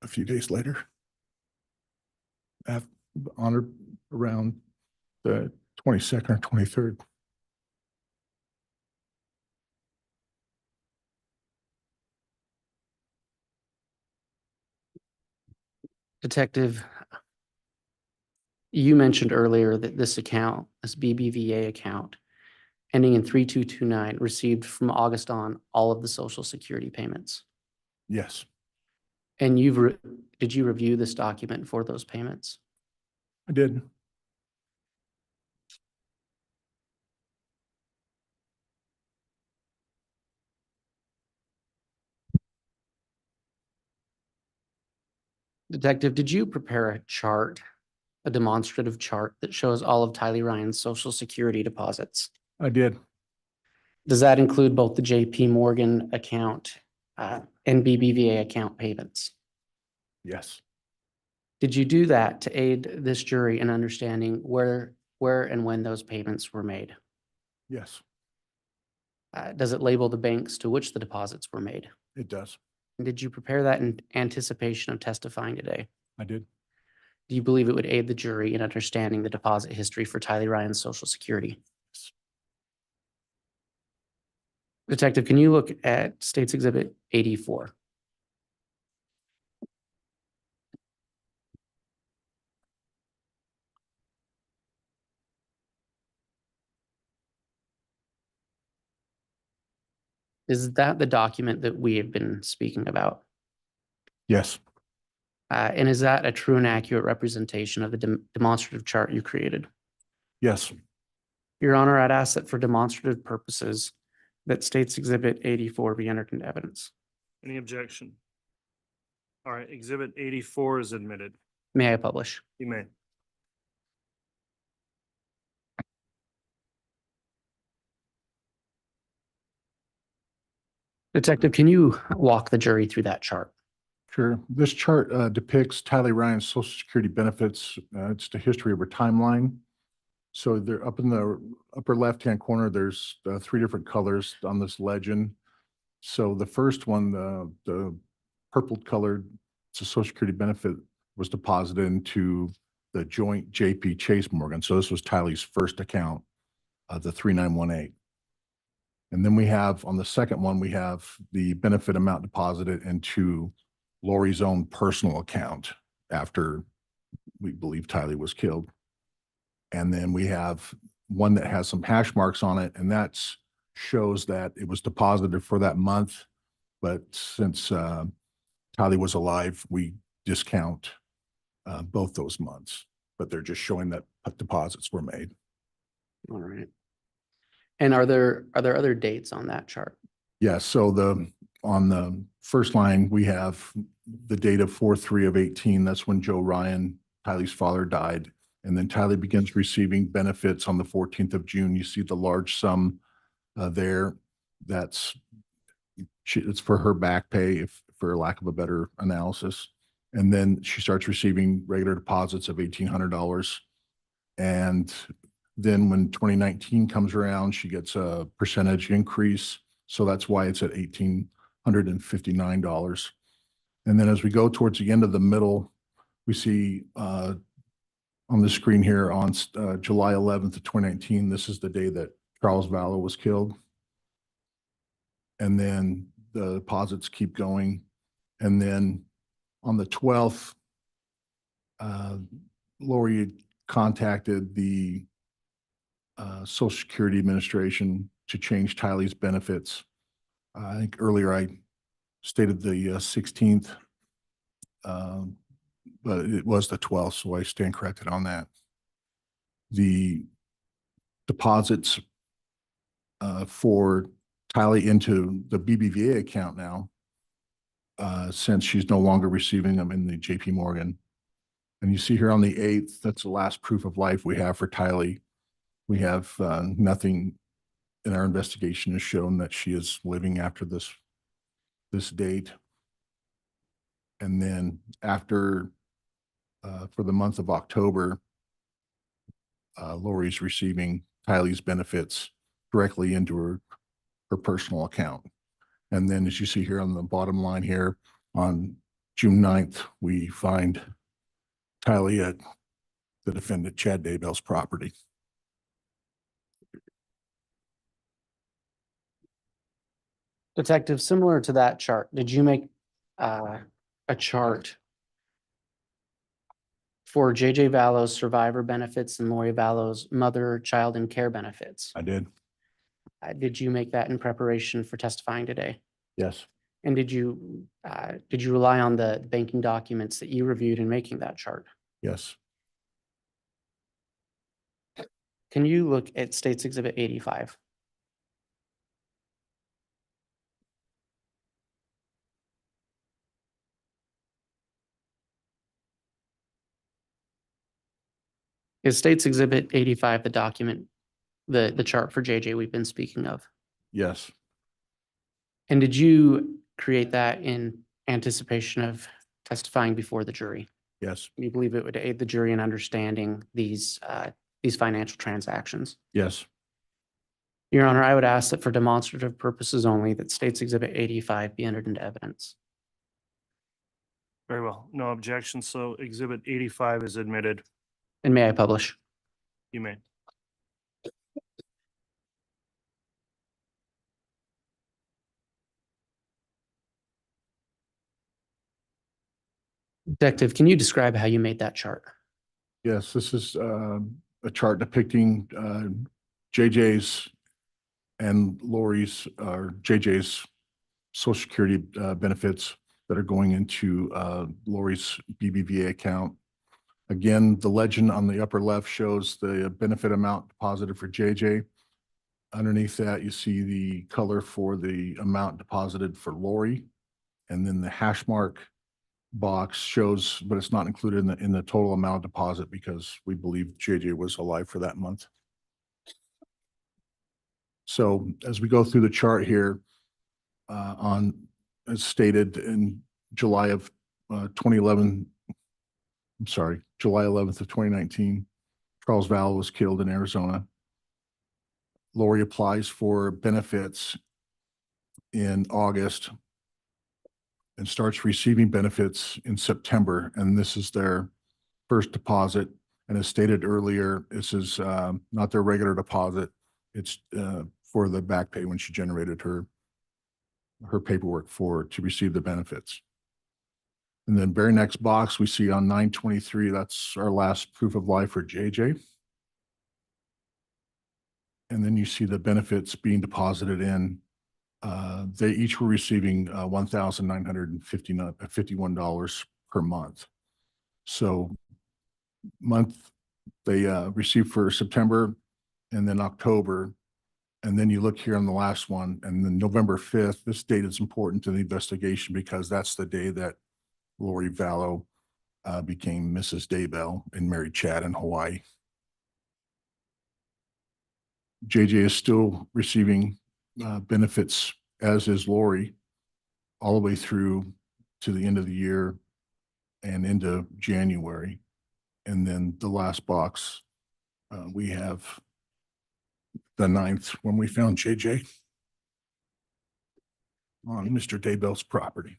a few days later. On around the 22nd or 23rd. Detective, you mentioned earlier that this account, this BBVA account, ending in 3229 received from August on all of the Social Security payments? Yes, And did you review this document for those payments? I did. Detective, did you prepare a chart, a demonstrative chart that shows all of Tylee Ryan's Social Security deposits? I did. Does that include both the JP Morgan account and BBVA account payments? Yes, Did you do that to aid this jury in understanding where and when those payments were made? yes, Does it label the banks to which the deposits were made? it does. And did you prepare that in anticipation of testifying today? I did. Do you believe it would aid the jury in understanding the deposit history for Tylee Ryan's Social Security? Detective, can you look at State's Exhibit 84? Is that the document that we have been speaking about? Yes, And is that a true and accurate representation of the demonstrative chart you created? yes, Your Honor, I'd ask that for demonstrative purposes that State's Exhibit 84 be entered into evidence. Any objection? All right, Exhibit 84 is admitted. May I publish? You may. Detective, can you walk the jury through that chart? sure. This chart depicts Tylee Ryan's Social Security benefits. It's the history of her timeline. So they're up in the upper left-hand corner, there's three different colors on this legend. So the first one, the purple colored, it's a Social Security benefit, was deposited into the joint JP Chase Morgan. So this was Tylee's first account, the 3918. And then we have, on the second one, we have the benefit amount deposited into Lori's own personal account after we believe Tylee was killed. And then we have one that has some hash marks on it, and that's shows that it was deposited for that month. But since Tylee was alive, we discount both those months, but they're just showing that deposits were made. All right. And are there other dates on that chart? Yeah, so on the first line, we have the date of 4/3/18. That's when Joe Ryan, Tylee's father, died. And then Tylee begins receiving benefits on the 14th of June. You see the large sum there. It's for her back pay, for lack of a better analysis. And then she starts receiving regular deposits of $1,800. And then when 2019 comes around, she gets a percentage increase. So that's why it's at $1,859. And then as we go towards the end of the middle, we see on the screen here on July 11th of 2019, this is the day that Charles Vallow was killed. And then the deposits keep going. And then on the 12th, Lori contacted the Social Security Administration to change Tylee's benefits. I think earlier I stated the 16th, but it was the 12th, so I stand corrected on that. The deposits for Tylee into the BBVA account now, since she's no longer receiving them in the JP Morgan. And you see here on the 8th, that's the last proof of life we have for Tylee. We have nothing in our investigation has shown that she is living after this date. And then after, for the month of October, Lori's receiving Tylee's benefits directly into her personal account. And then as you see here on the bottom line here, on June 9th, we find Tylee at the defendant Chad Daybell's property. Detective, similar to that chart, did you make a chart for JJ Vallow's survivor benefits and Lori Vallow's mother, child, and care benefits? I did. Did you make that in preparation for testifying today? Yes. And did you rely on the banking documents that you reviewed in making that chart? Yes. Can you look at States Exhibit 85? Is States Exhibit 85 the document, the chart for JJ we've been speaking of? Yes. And did you create that in anticipation of testifying before the jury? Yes. You believe it would aid the jury in understanding these financial transactions? Yes. Your Honor, I would ask that for demonstrative purposes only, that States Exhibit 85 be entered into evidence. Very well. No objection. So Exhibit 85 is admitted. And may I publish? You may. Detective, can you describe how you made that chart? Yes, this is a chart depicting JJ's and Lori's, or JJ's social security benefits that are going into Lori's BBVA account. Again, the legend on the upper left shows the benefit amount deposited for JJ. Underneath that, you see the color for the amount deposited for Lori. And then the hash mark box shows, but it's not included in the total amount of deposit because we believe JJ was alive for that month. So as we go through the chart here, as stated in July of 2011, I'm sorry, July 11th of 2019, Charles Val was killed in Arizona. Lori applies for benefits in August and starts receiving benefits in September. And this is their first deposit. And as stated earlier, this is not their regular deposit. It's for the back pay when she generated her paperwork to receive the benefits. And then very next box we see on 9/23, that's our last proof of life for JJ. And then you see the benefits being deposited in. They each were receiving $1,951 per month. So they received for September and then October. And then you look here on the last one, and then November 5th, this date is important to the investigation because that's the day that Lori Vallow became Mrs. Daybell and married Chad in Hawaii. JJ is still receiving benefits, as is Lori, all the way through to the end of the year and into January. And then the last box, we have the 9th when we found JJ on Mr. Daybell's property.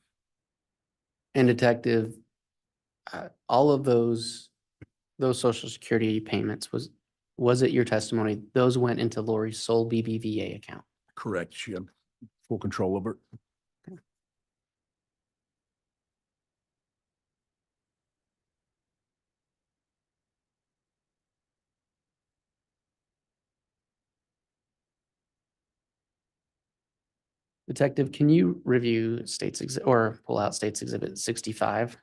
And Detective, all of those Social Security payments, was it your testimony, those went into Lori's sole BBVA account? Correct. She had full control over it. Detective, can you review or pull out States Exhibit 65?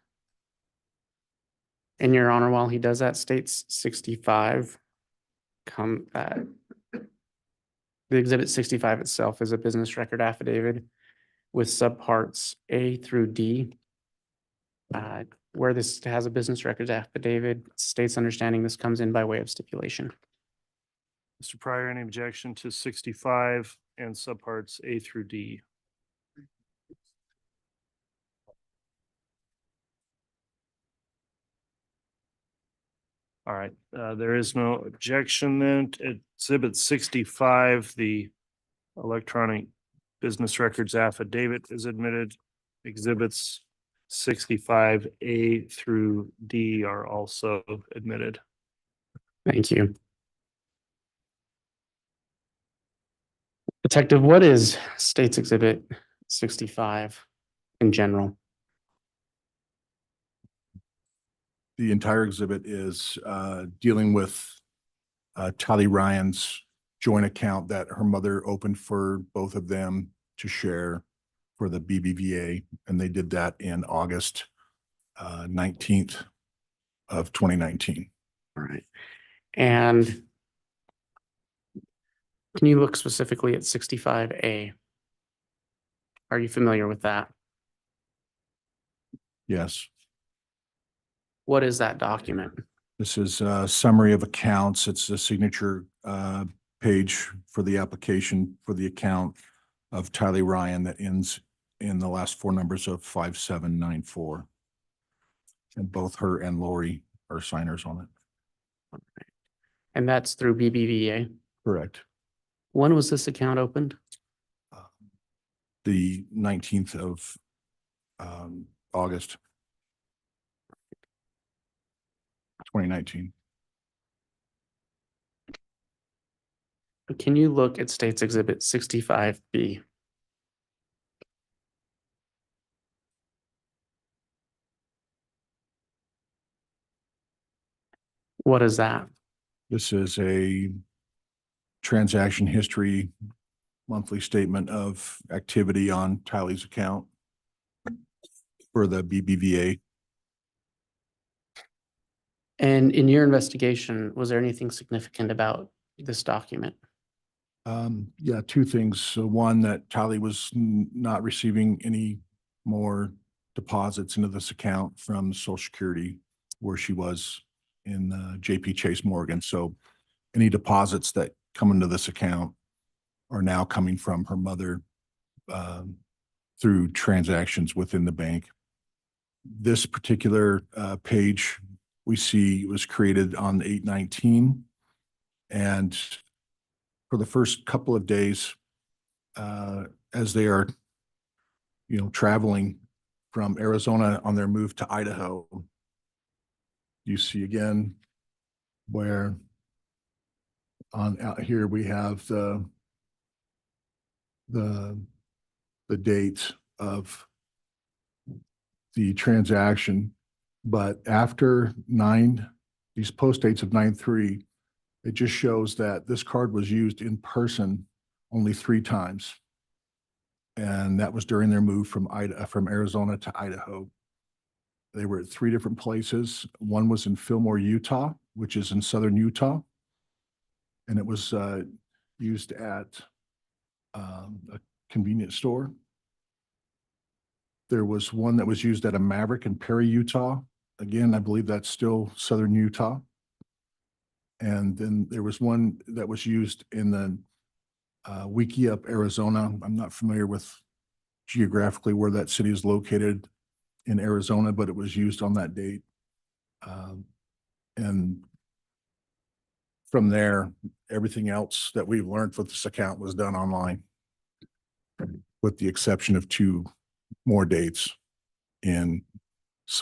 And Your Honor, while he does that, States 65, the Exhibit 65 itself is a business record affidavit with subparts A through D. Where this has a business records affidavit, states understanding this comes in by way of stipulation. Mr. Pryor, any objection to 65 and subparts A through D? All right, there is no objection then. Exhibit 65, the electronic business records affidavit is admitted. Exhibits 65A through D are also admitted. Thank you. Detective, what is States Exhibit 65 in general? The entire exhibit is dealing with Tally Ryan's joint account that her mother opened for both of them to share for the BBVA, and they did that in August 19th of 2019. All right. And can you look specifically at 65A? Are you familiar with that? Yes, What is that document? this is a summary of accounts. It's a signature page for the application for the account of Tylee Ryan that ends in the last four numbers of 5794. And both her and Lori are signers on it. And that's through BBVA. Correct. When was this account opened? The 19th of August 2019. Can you look at State's Exhibit 65B? What is that? This is a transaction history monthly statement of activity on Tylee's account for the BBVA. And in your investigation, was there anything significant about this document? Yeah, two things. So one, that Tylee was not receiving any more deposits into this account from Social Security where she was in JP Chase Morgan. So any deposits that come into this account are now coming from her mother through transactions within the bank. This particular page we see was created on 8/19, and for the first couple of days, as they are, traveling from Arizona on their move to Idaho, you see again where on out here we have the date of the transaction, but after these post dates of 9/3, it just shows that this card was used in person only 3 times. And that was during their move from Arizona to Idaho. They were at 3 different places. One was in Fillmore, Utah, which is in southern Utah. And it was used at a convenience store. There was one that was used at a Maverick in Perry, Utah. Again, I believe that's still southern Utah. And then there was one that was used in the Wickiup, Arizona. I'm not familiar with geographically where that city is located in Arizona, but it was used on that date. And from there, everything else that we've learned with this account was done online, with the exception of 2 more dates,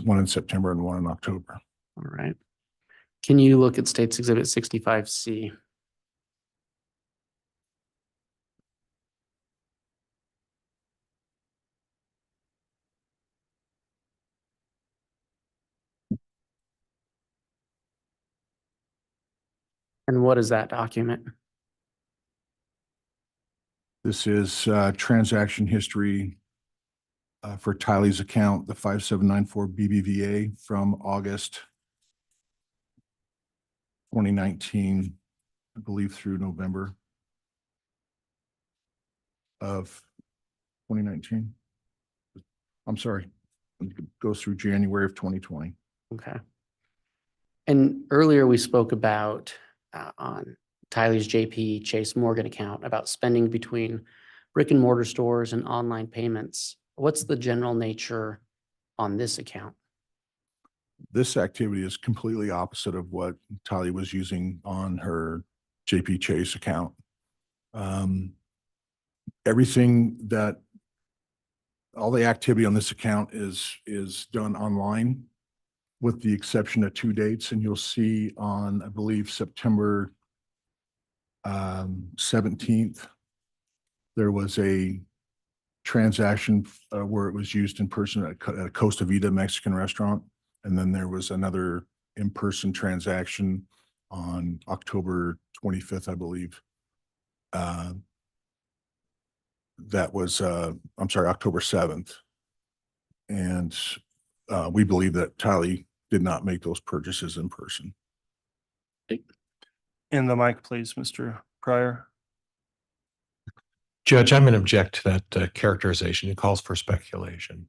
one in September and one in October. All right. Can you look at State's Exhibit 65C? And what is that document? This is transaction history for Tylee's account, the 5794 BBVA from August 2019, I believe, through November of 2019. I'm sorry, it goes through January of 2020. Okay. And earlier we spoke about on Tylee's JP Chase Morgan account about spending between brick and mortar stores and online payments. What's the general nature on this account? This activity is completely opposite of what Tylee was using on her JP Chase account. All the activity on this account is done online, with the exception of 2 dates. And you'll see on, I believe, September 17th, there was a transaction where it was used in person at a Costa Vida Mexican restaurant. And then there was another in-person transaction on October 25th, I believe, Uh, That was, I'm sorry, October 7th. And we believe that Tylee did not make those purchases in person. In the mic, please, Mr. Pryor. Judge, I'm going to object to that characterization. It calls for speculation.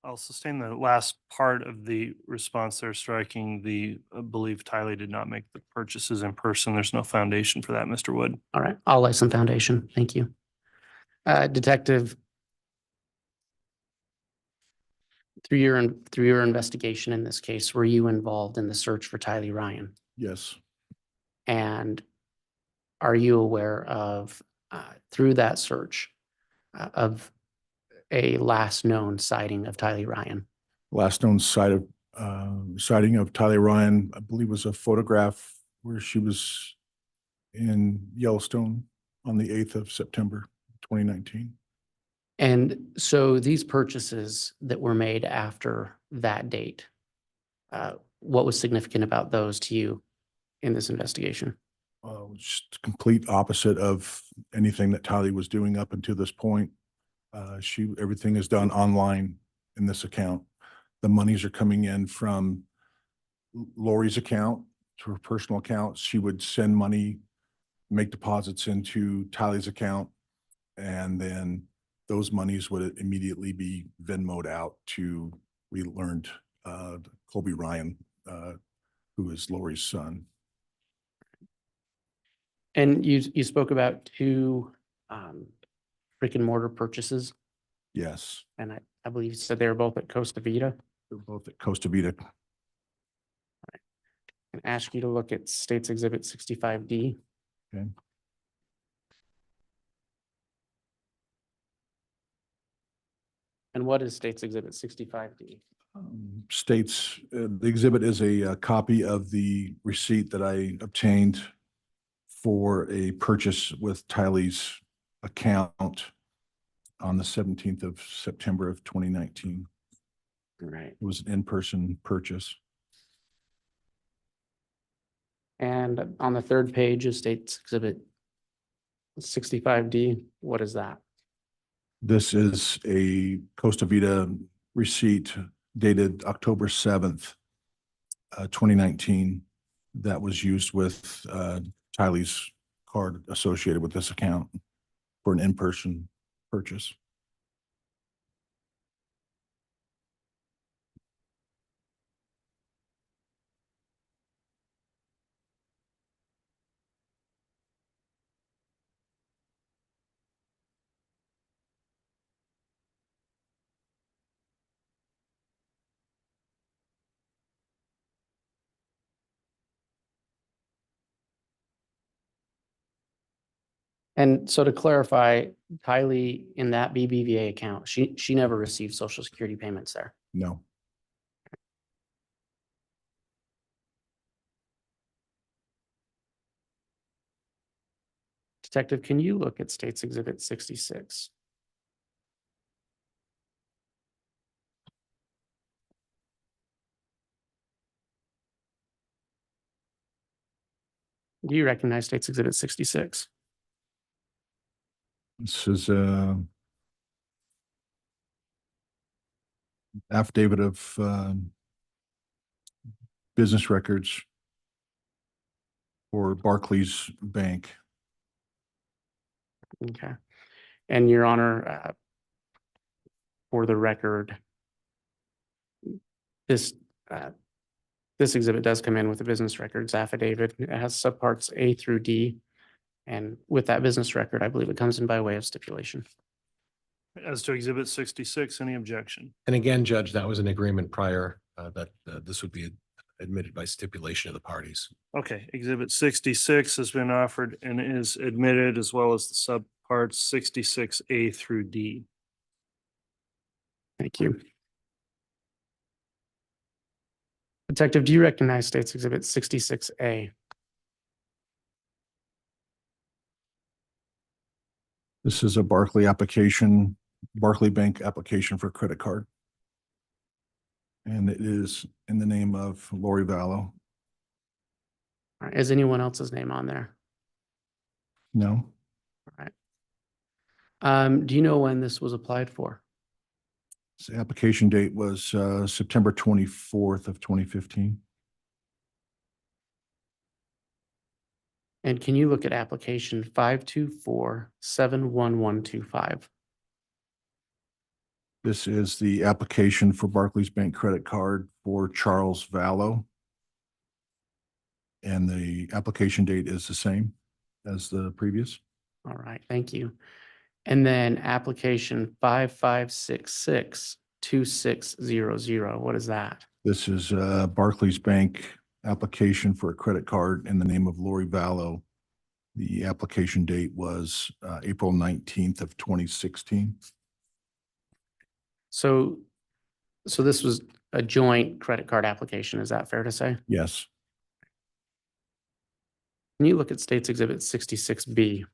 I'll sustain the last part of the response there, striking the belief Tylee did not make the purchases in person. There's no foundation for that, Mr. Wood. All right, I'll lay some foundation. Thank you. Detective, through your investigation in this case, were you involved in the search for Tylee Ryan? Yes, And are you aware of, through that search, of a last known sighting of Tylee Ryan? last known sighting of Tylee Ryan, I believe, was a photograph where she was in Yellowstone on the 8th of September, 2019. And so these purchases that were made after that date, what was significant about those to you in this investigation? Just complete opposite of anything that Tylee was doing up until this point. Everything is done online in this account. The monies are coming in from Lori's account to her personal account. She would send money, make deposits into Tylee's account, and then those monies would immediately be Venmoed out to, we learned, Colby Ryan, who is Lori's son. And you spoke about two brick and mortar purchases, Yes, and I believe you said they were both at Costa Vida. they're both at Costa Vida. And ask you to look at States Exhibit 65D. Okay. And what is States Exhibit 65D? States, the exhibit is a copy of the receipt that I obtained for a purchase with Tylee's account on the 17th of September of 2019. Right. It was an in-person purchase. And on the third page of States Exhibit 65D, what is that? This is a Costa Vida receipt dated October 7th, 2019, that was used with Tylee's card associated with this account for an in-person purchase. And so to clarify, Tylee in that BBVA account, she never received Social Security payments there. No. Detective, can you look at States Exhibit 66? Do you recognize States Exhibit 66? This is a affidavit of business records for Barclays Bank. Okay. And Your Honor, for the record, this exhibit does come in with a business records affidavit. It has subparts A through D. And with that business record, I believe it comes in by way of stipulation. As to Exhibit 66, any objection? And again, Judge, that was an agreement prior that this would be admitted by stipulation of the parties. Okay, Exhibit 66 has been offered and is admitted, as well as the subparts 66A through D. Thank you. Detective, do you recognize States Exhibit 66A? This is a Barclay Bank application for credit card. And it is in the name of Lori Vallow. All right, is anyone else's name on there? No, Do you know when this was applied for? The application date was September 24th of 2015. And can you look at application 524-71125? This is the application for Barclays Bank credit card for Charles Vallow. And the application date is the same as the previous. All right, thank you. And then application 5566-2600, what is that? This is Barclays Bank application for a credit card in the name of Lori Vallow. The application date was April 19th of 2016. So this was a joint credit card application, is that fair to say? Yes. Can you look at States Exhibit 66B?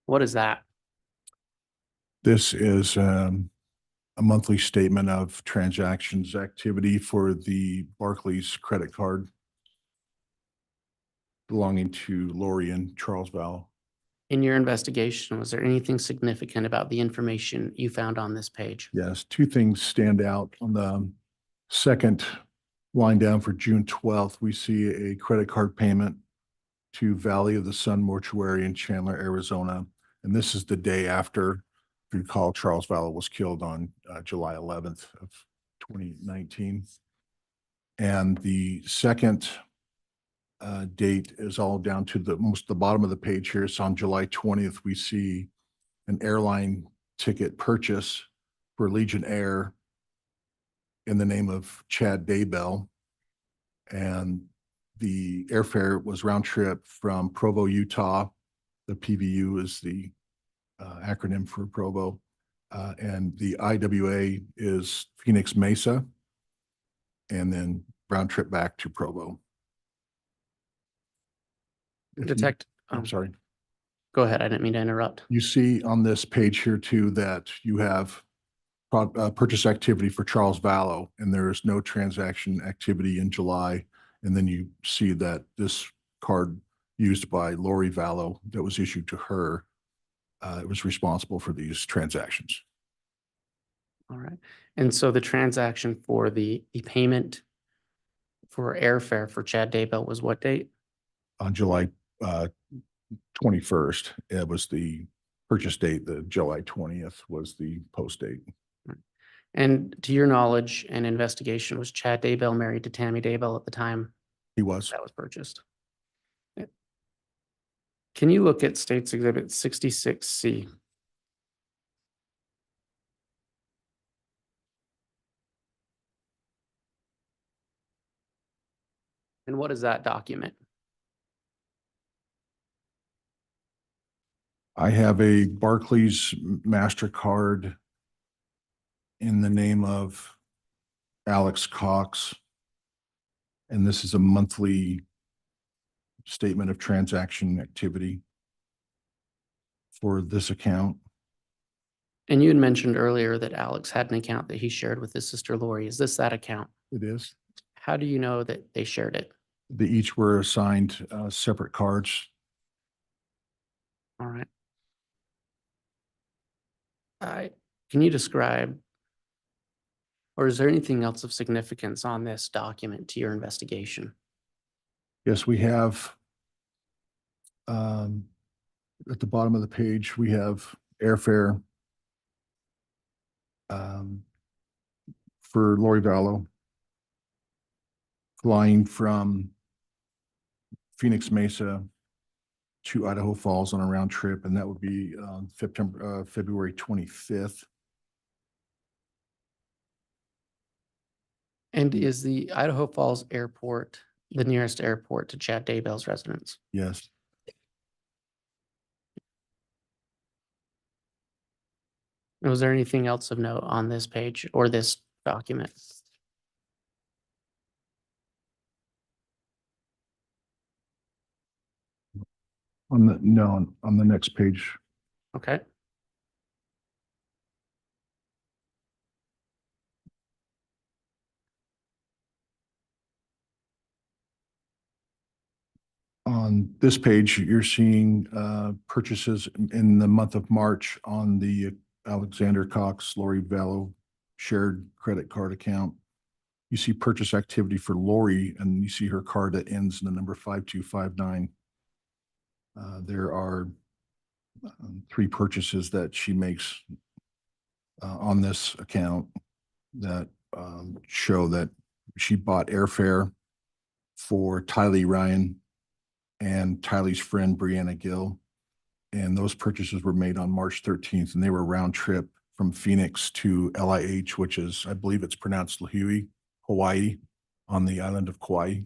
What is that? This is a monthly statement of transactions activity for the Barclays credit card belonging to Lori and Charles Vallow. In your investigation, was there anything significant about the information you found on this page? Yes, two things stand out. On the second line down for June 12th, we see a credit card payment to Valley of the Sun Mortuary in Chandler, Arizona. And this is the day after, if you recall, Charles Vallow was killed on July 11th of 2019. And the second date is all down to the bottom of the page here. So on July 20th, we see an airline ticket purchase for Legion Air in the name of Chad Daybell. And the airfare was round trip from Provo, Utah. The PVU is the acronym for Provo. And the IWA is Phoenix Mesa. And then round trip back to Provo. I'm sorry. Go ahead, I didn't mean to interrupt. You see on this page here too, that you have purchase activity for Charles Vallow, and there is no transaction activity in July. And then you see that this card used by Lori Vallow that was issued to her, it was responsible for these transactions. All right. And so the transaction for the payment for airfare for Chad Daybell was what date? On July 21st, it was the purchase date. The July 20th was the post date. And to your knowledge and investigation, was Chad Daybell married to Tammy Daybell at the time He was. that was purchased? Yeah. Can you look at States Exhibit 66C? And what is that document? I have a Barclays MasterCard in the name of Alex Cox. And this is a monthly statement of transaction activity for this account. And you had mentioned earlier that Alex had an account that he shared with his sister Lori. Is this that account? It is. How do you know that they shared it? They each were assigned separate cards. All right. Can you describe, or is there anything else of significance on this document to your investigation? Yes, we have at the bottom of the page, we have airfare for Lori Vallow flying from Phoenix Mesa to Idaho Falls on a round trip, and that would be February 25th. And is the Idaho Falls Airport the nearest airport to Chad Daybell's residence? Yes. Was there anything else of note on this page or this document? On the next page. Okay. On this page, you're seeing purchases in the month of March on the Alexander Cox, Lori Vallow shared credit card account. You see purchase activity for Lori, and you see her card that ends in the number 5259. There are 3 purchases that she makes on this account that show that she bought airfare for Tylee Ryan and Tylee's friend Brianna Gill. And those purchases were made on March 13th, and they were round trip from Phoenix to LIH, which is, I believe it's pronounced Lahui, Hawaii, on the island of Kauai.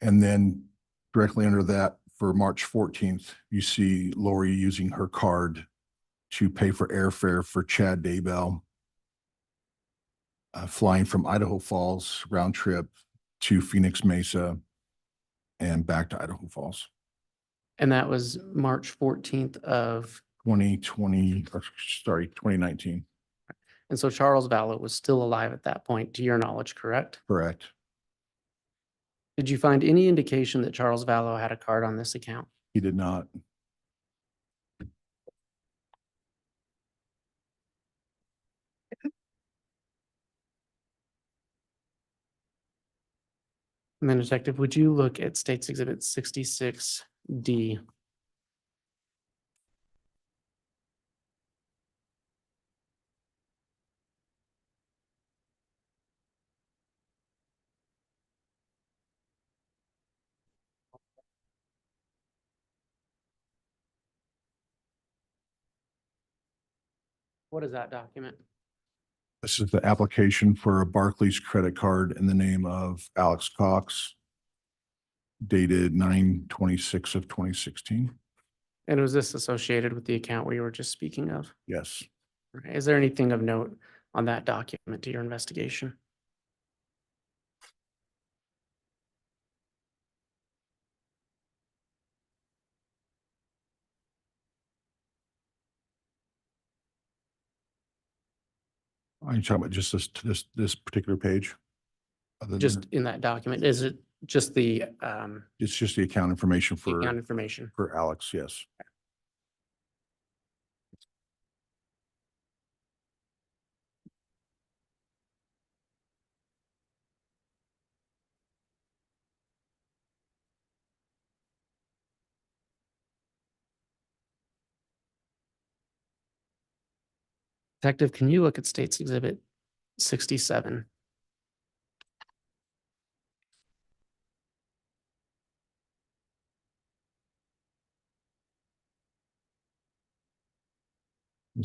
And then directly under that, for March 14th, you see Lori using her card to pay for airfare for Chad Daybell, flying from Idaho Falls round trip to Phoenix Mesa and back to Idaho Falls. And that was March 14th of, 2019, and so Charles Vallow was still alive at that point, to your knowledge, correct? correct? Did you find any indication that Charles Vallow had a card on this account? He did not. And then Detective, would you look at State's Exhibit 66D? What is that document? This is the application for a Barclays credit card in the name of Alex Cox, dated 9/26 of 2016. And was this associated with the account we were just speaking of? Yes. Is there anything of note on that document to your investigation? Are you talking about just this particular page? Other than- Just in that document, is it just the It's just the account information account for information? Alex, yes. Detective, can you look at State's Exhibit 67?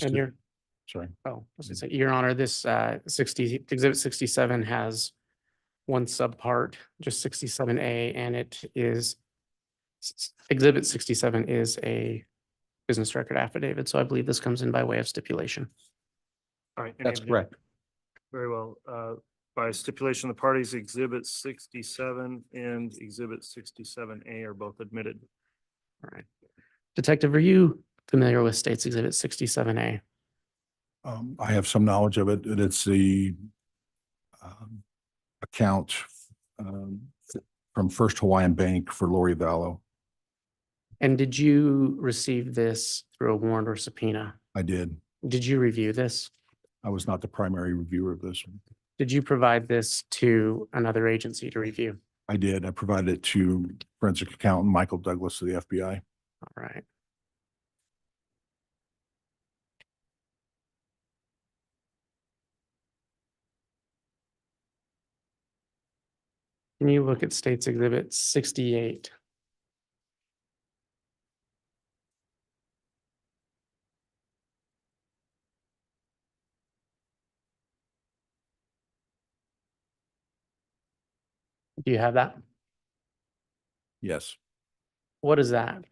And your, Sorry. oh, I was gonna say, Your Honor, this Exhibit 67 has one subpart, just 67A, and it is Exhibit 67 is a business record affidavit, so I believe this comes in by way of stipulation. All right. That's correct. Very well. By stipulation, the parties Exhibit 67 and Exhibit 67A are both admitted. All right. Detective, are you familiar with State's Exhibit 67A? I have some knowledge of it, and it's the account from First Hawaiian Bank for Lori Vallow. And did you receive this through a warrant or subpoena? I did. Did you review this? I was not the primary reviewer of this one. Did you provide this to another agency to review? I did. I provided it to forensic accountant Michael Douglas of the FBI. All right. Can you look at State's Exhibit 68? Do you have that? Yes. What is that?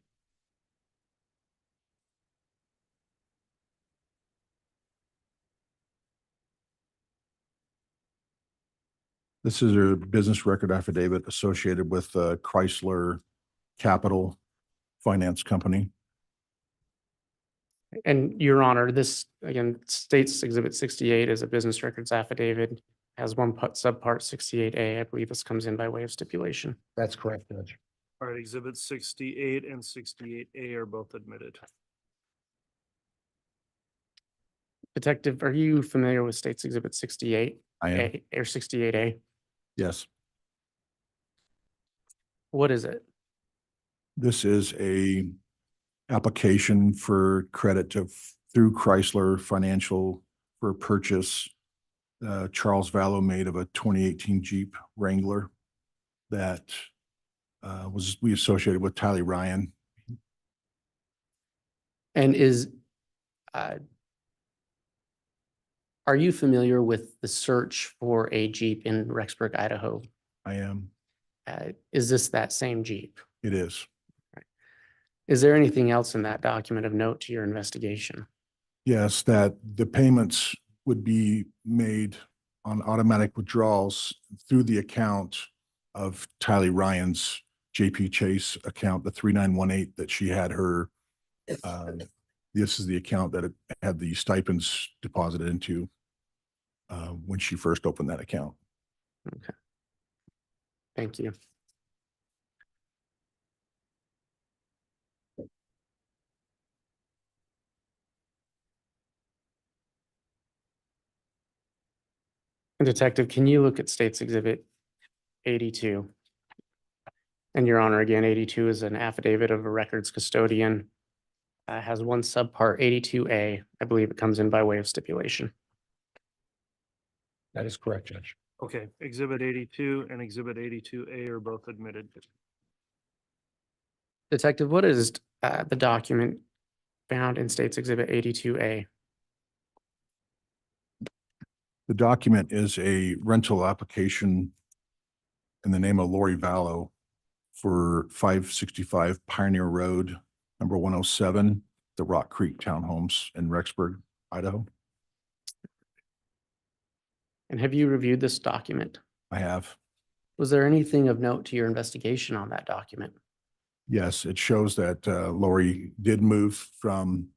This is a business record affidavit associated with Chrysler Capital Finance Company. And Your Honor, this, again, State's Exhibit 68 is a business records affidavit, has one subpart 68A. I believe this comes in by way of stipulation. That's correct, Judge. All right, Exhibit 68 and 68A are both admitted. Detective, are you familiar with State's Exhibit 68? I am. Or 68A? Yes. What is it? This is a application for credit through Chrysler Financial for a purchase. Charles Vallow made of a 2018 Jeep Wrangler that we associated with Tylee Ryan. And are you familiar with the search for a Jeep in Rexburg, Idaho? I am. Is this that same Jeep? It is. Is there anything else in that document of note to your investigation? Yes, that the payments would be made on automatic withdrawals through the account of Tylee Ryan's JP Chase account, the 3918 that she had her. This is the account that it had the stipends deposited into when she first opened that account. Okay. Thank you. And Detective, can you look at State's Exhibit 82? And Your Honor, again, 82 is an affidavit of a records custodian. Has one subpart 82A. I believe it comes in by way of stipulation. That is correct, Judge. Okay, Exhibit 82 and Exhibit 82A are both admitted. Detective, what is the document found in State's Exhibit 82A? The document is a rental application in the name of Lori Vallow for 565 Pioneer Road, number 107, the Rock Creek Townhomes in Rexburg, Idaho. And have you reviewed this document? I have. Was there anything of note to your investigation on that document? Yes, it shows that Lori did move from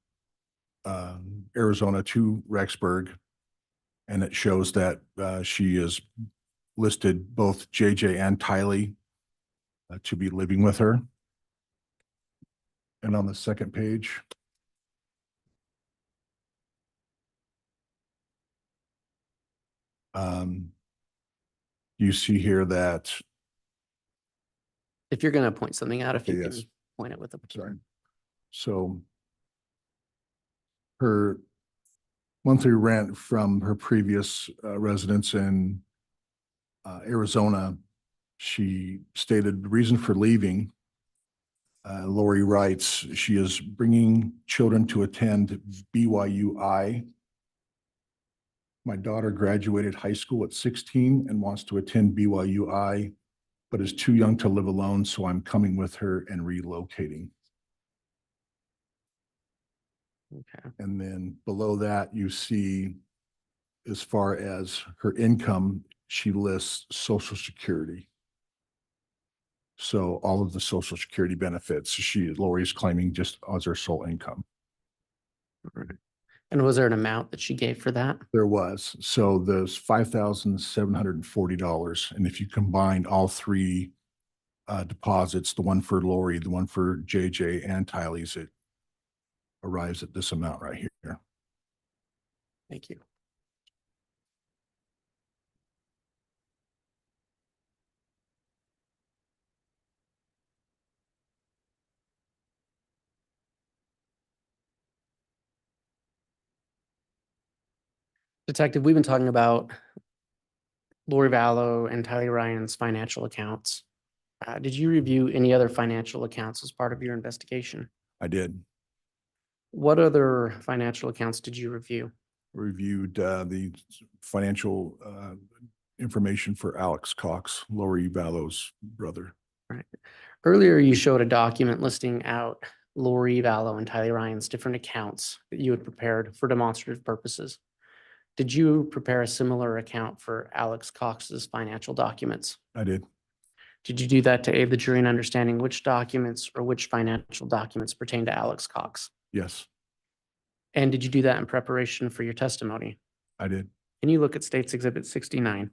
Arizona to Rexburg. And it shows that she is listed both JJ and Tylee to be living with her. And on the second page, you see here that, If you're going to point something out, if you can Yes. point it with a. sorry, so her monthly rent from her previous residence in Arizona, she stated the reason for leaving. Lori writes, she is bringing children to attend BYUI. My daughter graduated high school at 16 and wants to attend BYUI, but is too young to live alone, so I'm coming with her and relocating. Okay. And then below that, you see, as far as her income, she lists Social Security. So all of the Social Security benefits, Lori's claiming just as her sole income. And was there an amount that she gave for that? There was. So there's $5,740. And if you combine all three deposits, the one for Lori, the one for JJ and Tylee's, it arrives at this amount right here. Thank you. Detective, we've been talking about Lori Vallow and Tylee Ryan's financial accounts. Did you review any other financial accounts as part of your investigation? I did. What other financial accounts did you review? Reviewed the financial information for Alex Cox, Lori Vallow's brother. Right. Earlier, you showed a document listing out Lori Vallow and Tylee Ryan's different accounts that you had prepared for demonstrative purposes. Did you prepare a similar account for Alex Cox's financial documents? I did. Did you do that to aid the jury in understanding which documents or which financial documents pertain to Alex Cox? Yes, And did you do that in preparation for your testimony? I did. Can you look at State's Exhibit 69?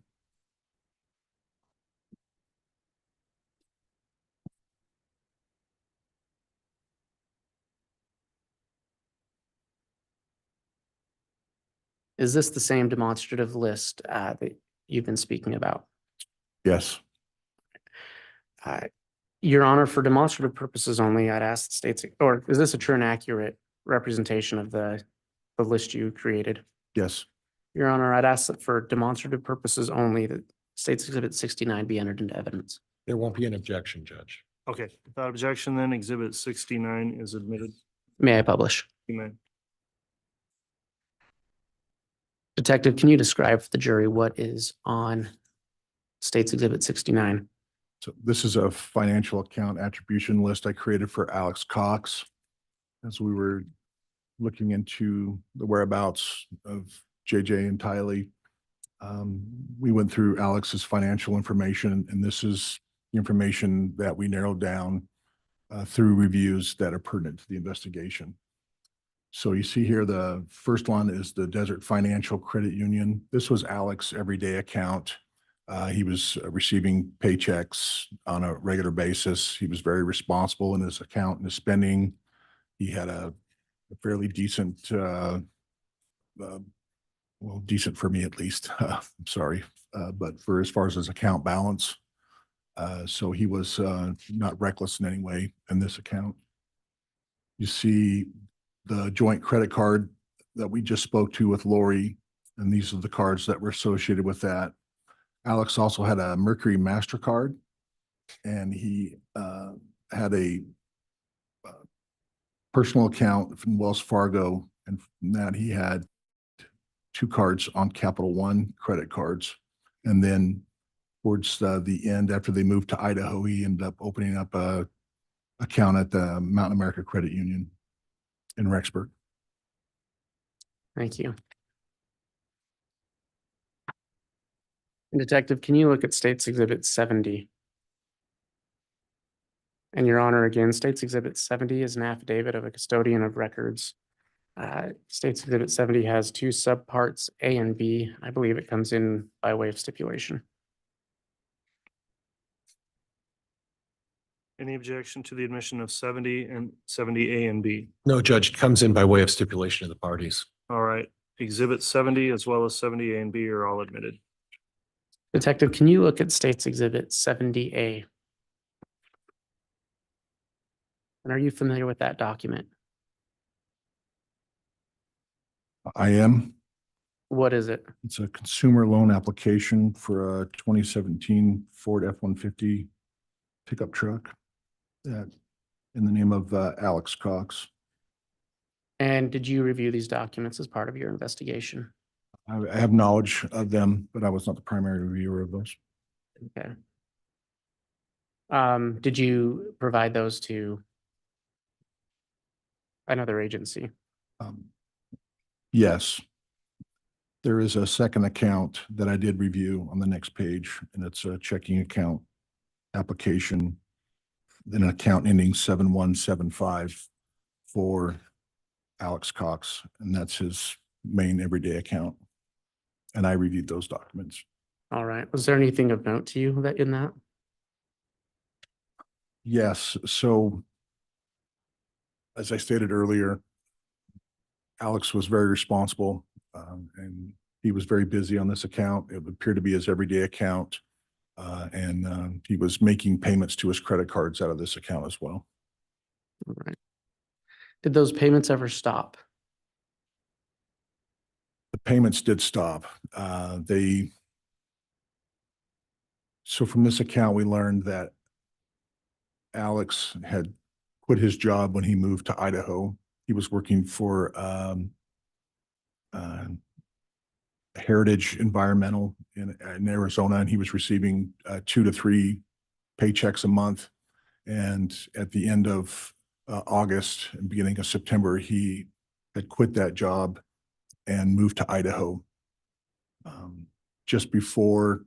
Is this the same demonstrative list that you've been speaking about? Yes. Uh, Your Honor, for demonstrative purposes only, I'd ask the states, or is this a true and accurate representation of the list you created? Yes. Your Honor, I'd ask that for demonstrative purposes only, that States Exhibit 69 be entered into evidence. There won't be an objection, Judge. Okay, without objection, then Exhibit 69 is admitted. May I publish? You may. Detective, can you describe for the jury what is on States Exhibit 69? So this is a financial account attribution list I created for Alex Cox. As we were looking into the whereabouts of JJ and Tylee, we went through Alex's financial information, and this is the information that we narrowed down through reviews that are pertinent to the investigation. So you see here, the first one is the Desert Financial Credit Union. This was Alex's everyday account. He was receiving paychecks on a regular basis. He was very responsible in his account and his spending. He had a fairly decent, well, decent for me at least, I'm sorry, but for as far as his account balance. So he was not reckless in any way in this account. You see the joint credit card that we just spoke to with Lori, and these are the cards that were associated with that. Alex also had a Mercury MasterCard, and he had a personal account from Wells Fargo, and from that he had 2 cards on Capital One credit cards. And then towards the end, after they moved to Idaho, he ended up opening up a account at the Mountain America Credit Union in Rexburg. Thank you. Detective, can you look at States Exhibit 70? And Your Honor, again, States Exhibit 70 is an affidavit of a custodian of records. States Exhibit 70 has 2 subparts, A and B. I believe it comes in by way of stipulation. Any objection to the admission of 70 and 70A and B? No, Judge, comes in by way of stipulation of the parties. All right, Exhibit 70 as well as 70A and B are all admitted. Detective, can you look at States Exhibit 70A? And are you familiar with that document? I am. What is it? It's a consumer loan application for a 2017 Ford F-150 pickup truck that in the name of Alex Cox. And did you review these documents as part of your investigation? I have knowledge of them, but I was not the primary reviewer of those. Okay. Did you provide those to another agency? Yes. There is a second account that I did review on the next page, and it's a checking account application, then an account ending 7175 for Alex Cox, and that's his main everyday account. And I reviewed those documents. All right. Was there anything of note to you that in that? Yes, so as I stated earlier, Alex was very responsible, and he was very busy on this account. It would appear to be his everyday account. And he was making payments to his credit cards out of this account as well. All right. Did those payments ever stop? The payments did stop. So from this account, we learned that Alex had quit his job when he moved to Idaho. He was working for Heritage Environmental in Arizona, and he was receiving 2 to 3 paychecks a month. And at the end of August and beginning of September, he had quit that job and moved to Idaho. Just before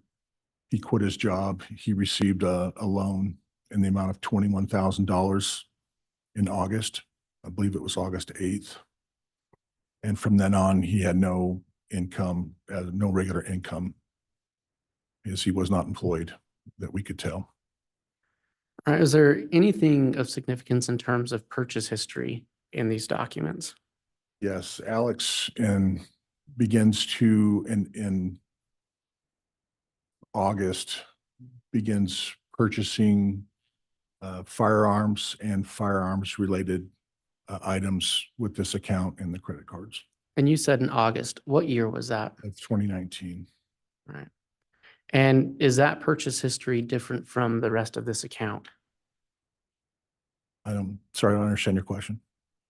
he quit his job, he received a loan in the amount of $21,000 in August. I believe it was August 8th. And from then on, he had no income, no regular income, as he was not employed that we could tell. All right. Is there anything of significance in terms of purchase history in these documents? Yes, Alex in begins to, in August, begins purchasing firearms and firearms related items with this account and the credit cards And you said in August, what year was that? of 2019. Right. And is that purchase history different from the rest of this account? Sorry, I don't understand your question.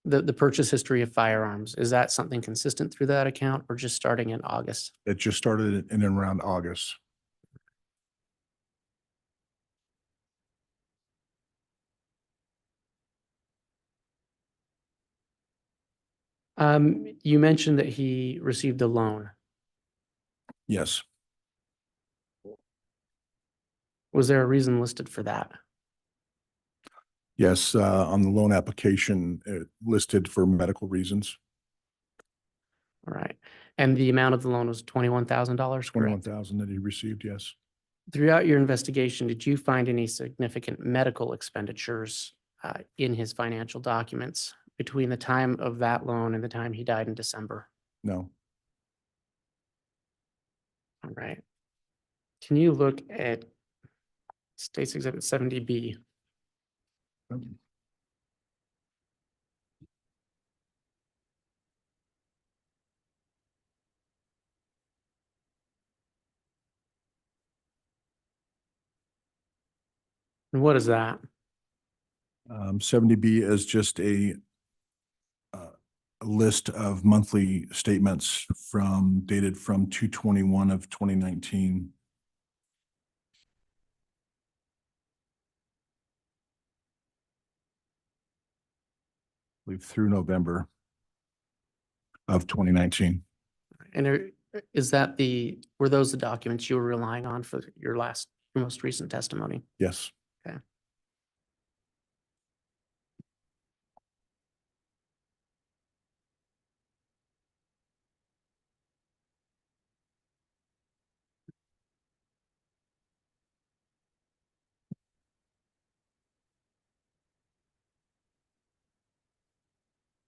The purchase history of firearms, is that something consistent through that account or just starting in August? It just started in and around August. You mentioned that he received a loan. Yes, Was there a reason listed for that? yes, on the loan application, it listed for medical reasons, All right. And the amount of the loan was $21,000, correct? 21,000 that he received, yes. Throughout your investigation, did you find any significant medical expenditures in his financial documents between the time of that loan and the time he died in December? No, All right. Can you look at State's Exhibit 70B? And what is that? 70B is just a list of monthly statements dated from 2/21 of 2019. I believe through November of 2019. And is that were those the documents you were relying on for your most recent testimony? Yes. Okay.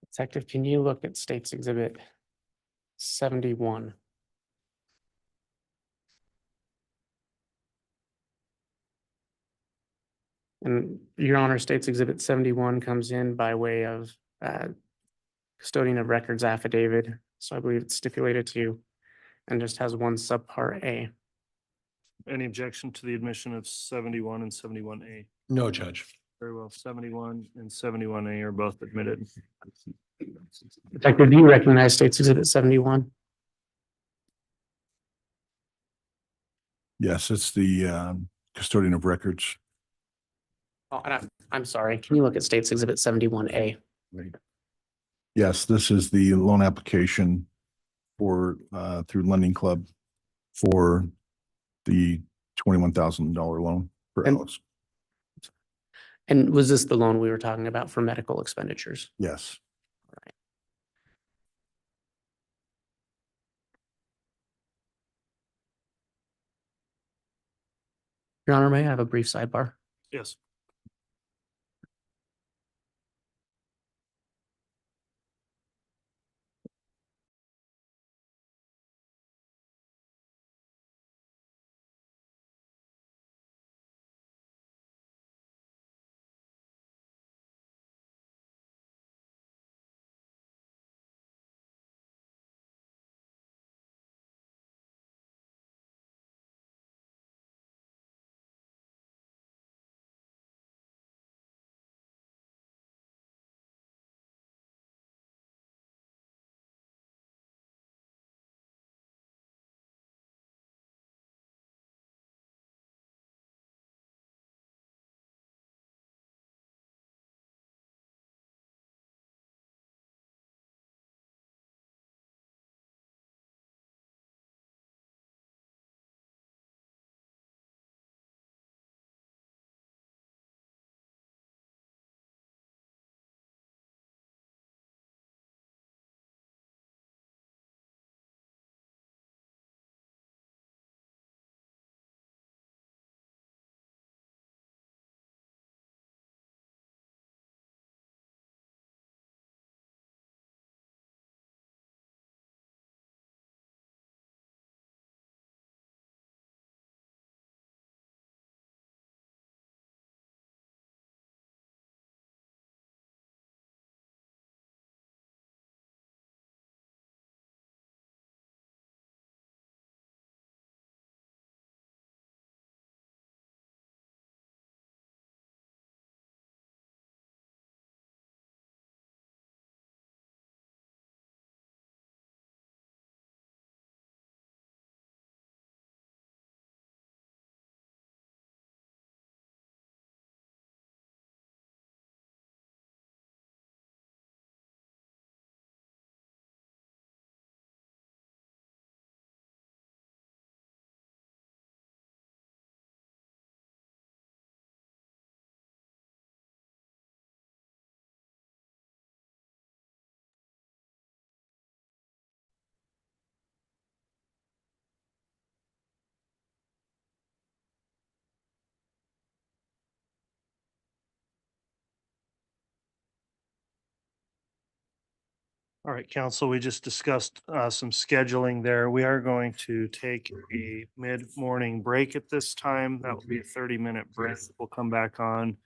Detective, can you look at State's Exhibit 71? And Your Honor, State's Exhibit 71 comes in by way of custodian of records affidavit. So I believe it's stipulated to, and just has one subpart A. Any objection to the admission of 71 and 71A? No, Judge. Very well, 71 and 71A are both admitted. Detective, do you recognize State's Exhibit 71? Yes, it's the custodian of records. Oh, and I'm sorry. Can you look at State's Exhibit 71A? Yes, this is the loan application for through Lending Club for the $21,000 loan for And- Alex. And was this the loan we were talking about for medical expenditures? Yes. Your Honor, may I have a brief sidebar? Yes. All right, council, we just discussed some scheduling there. We are going to take a mid-morning break at this time. That will be a 30-minute break. We'll come back on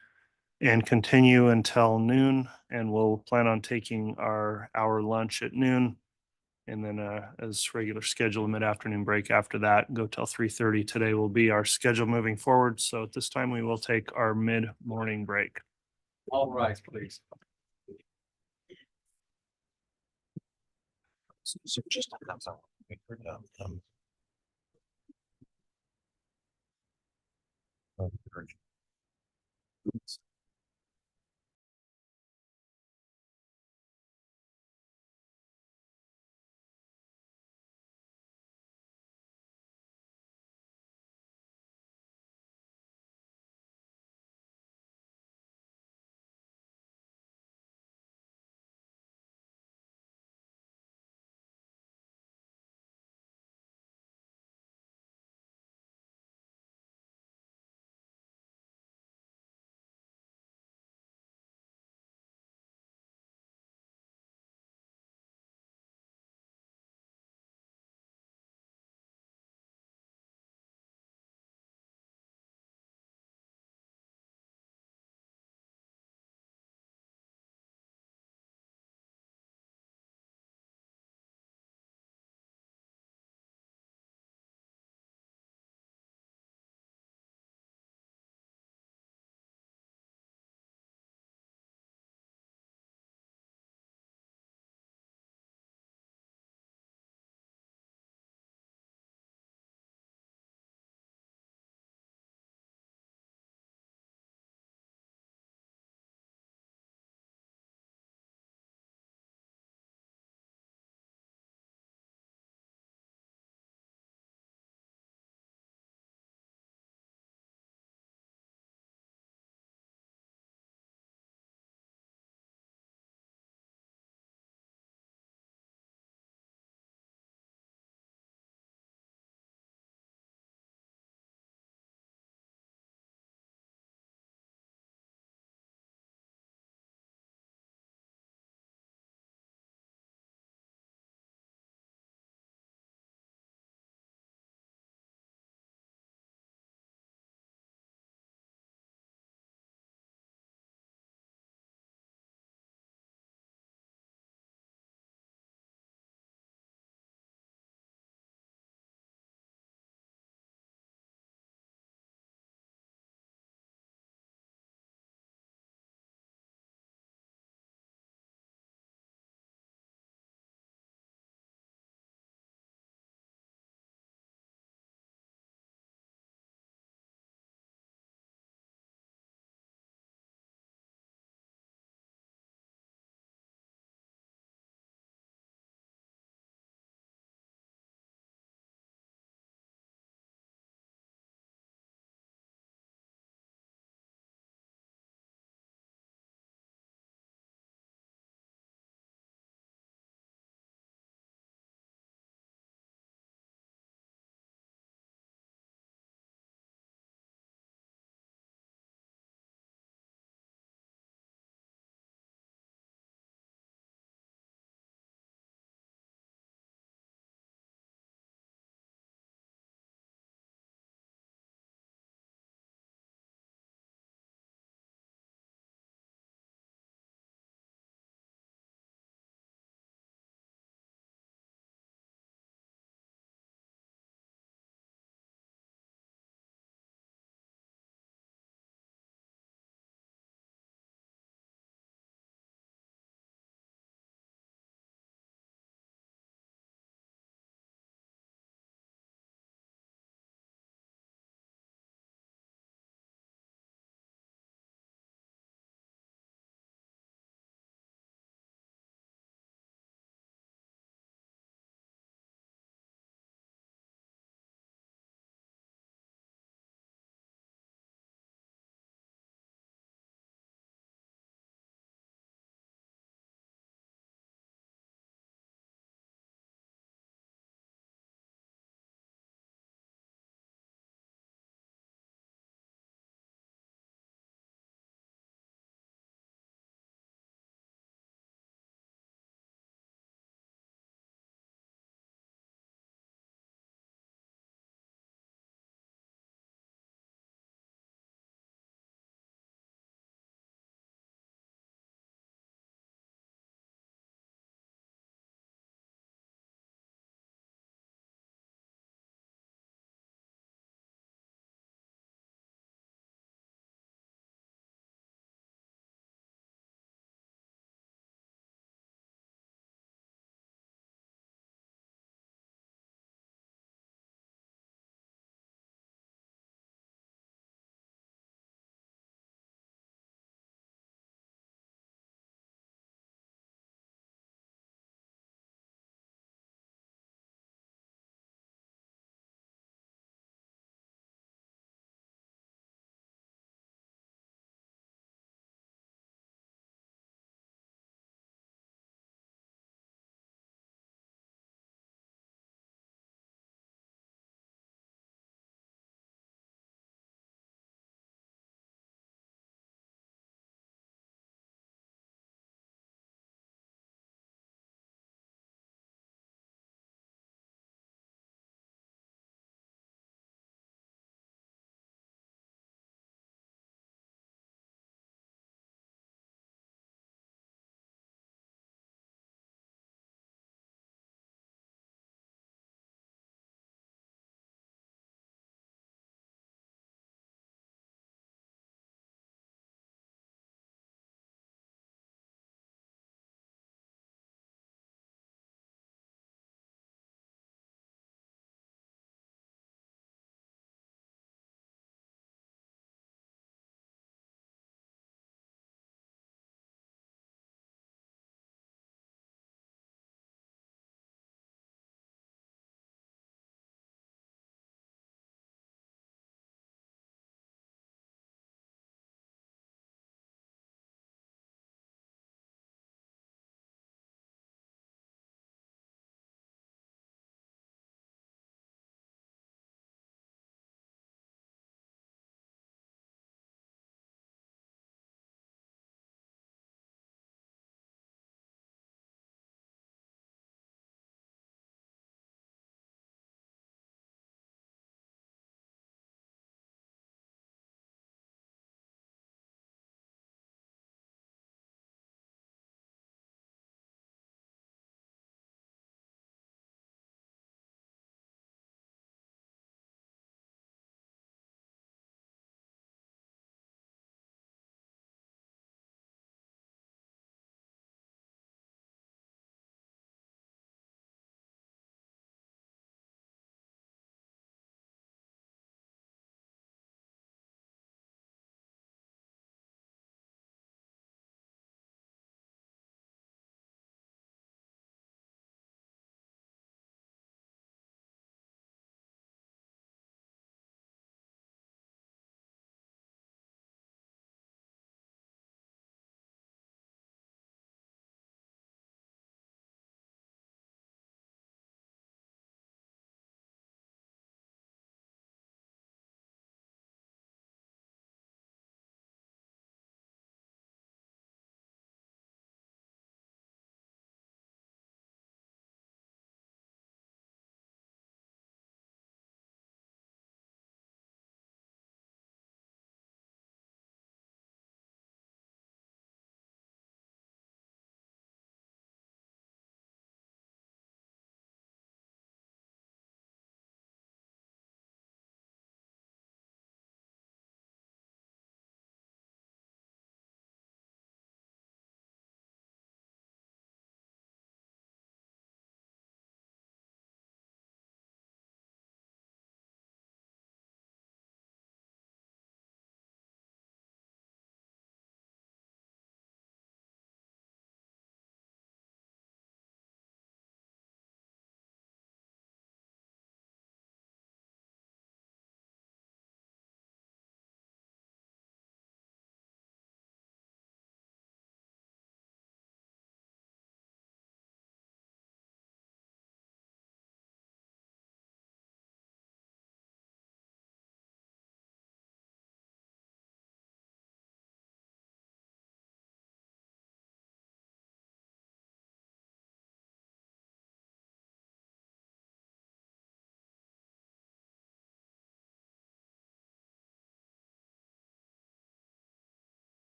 and continue until noon, and we'll plan on taking our hour lunch at noon. And then as regular schedule, a mid-afternoon break after that, go till 3:30. Today will be our schedule moving forward. So at this time, we will take our mid-morning break. All rise, please. So just.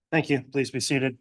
Thank you. Please be seated.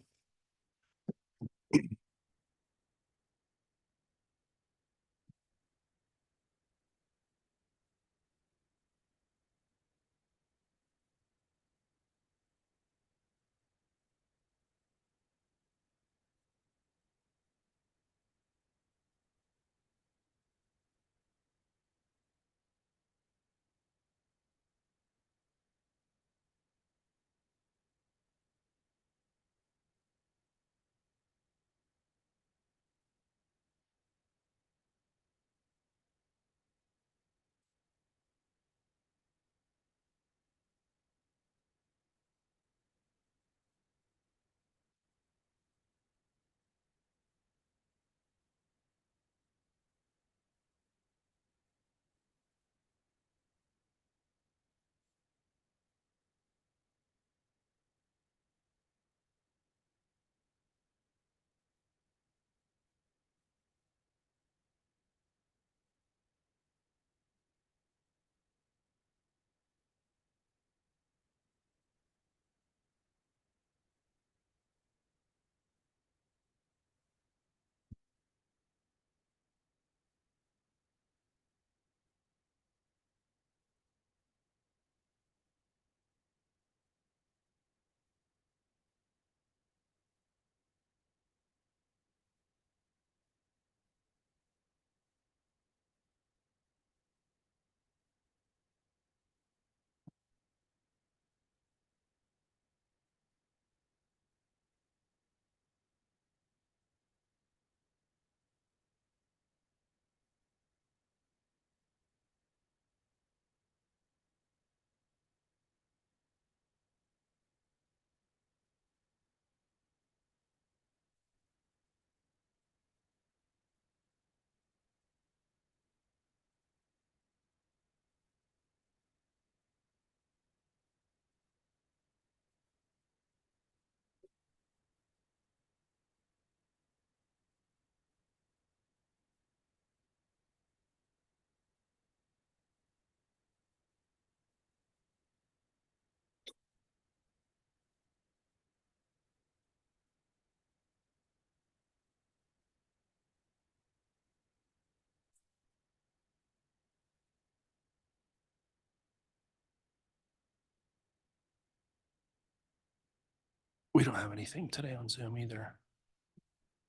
We don't have anything today on Zoom either.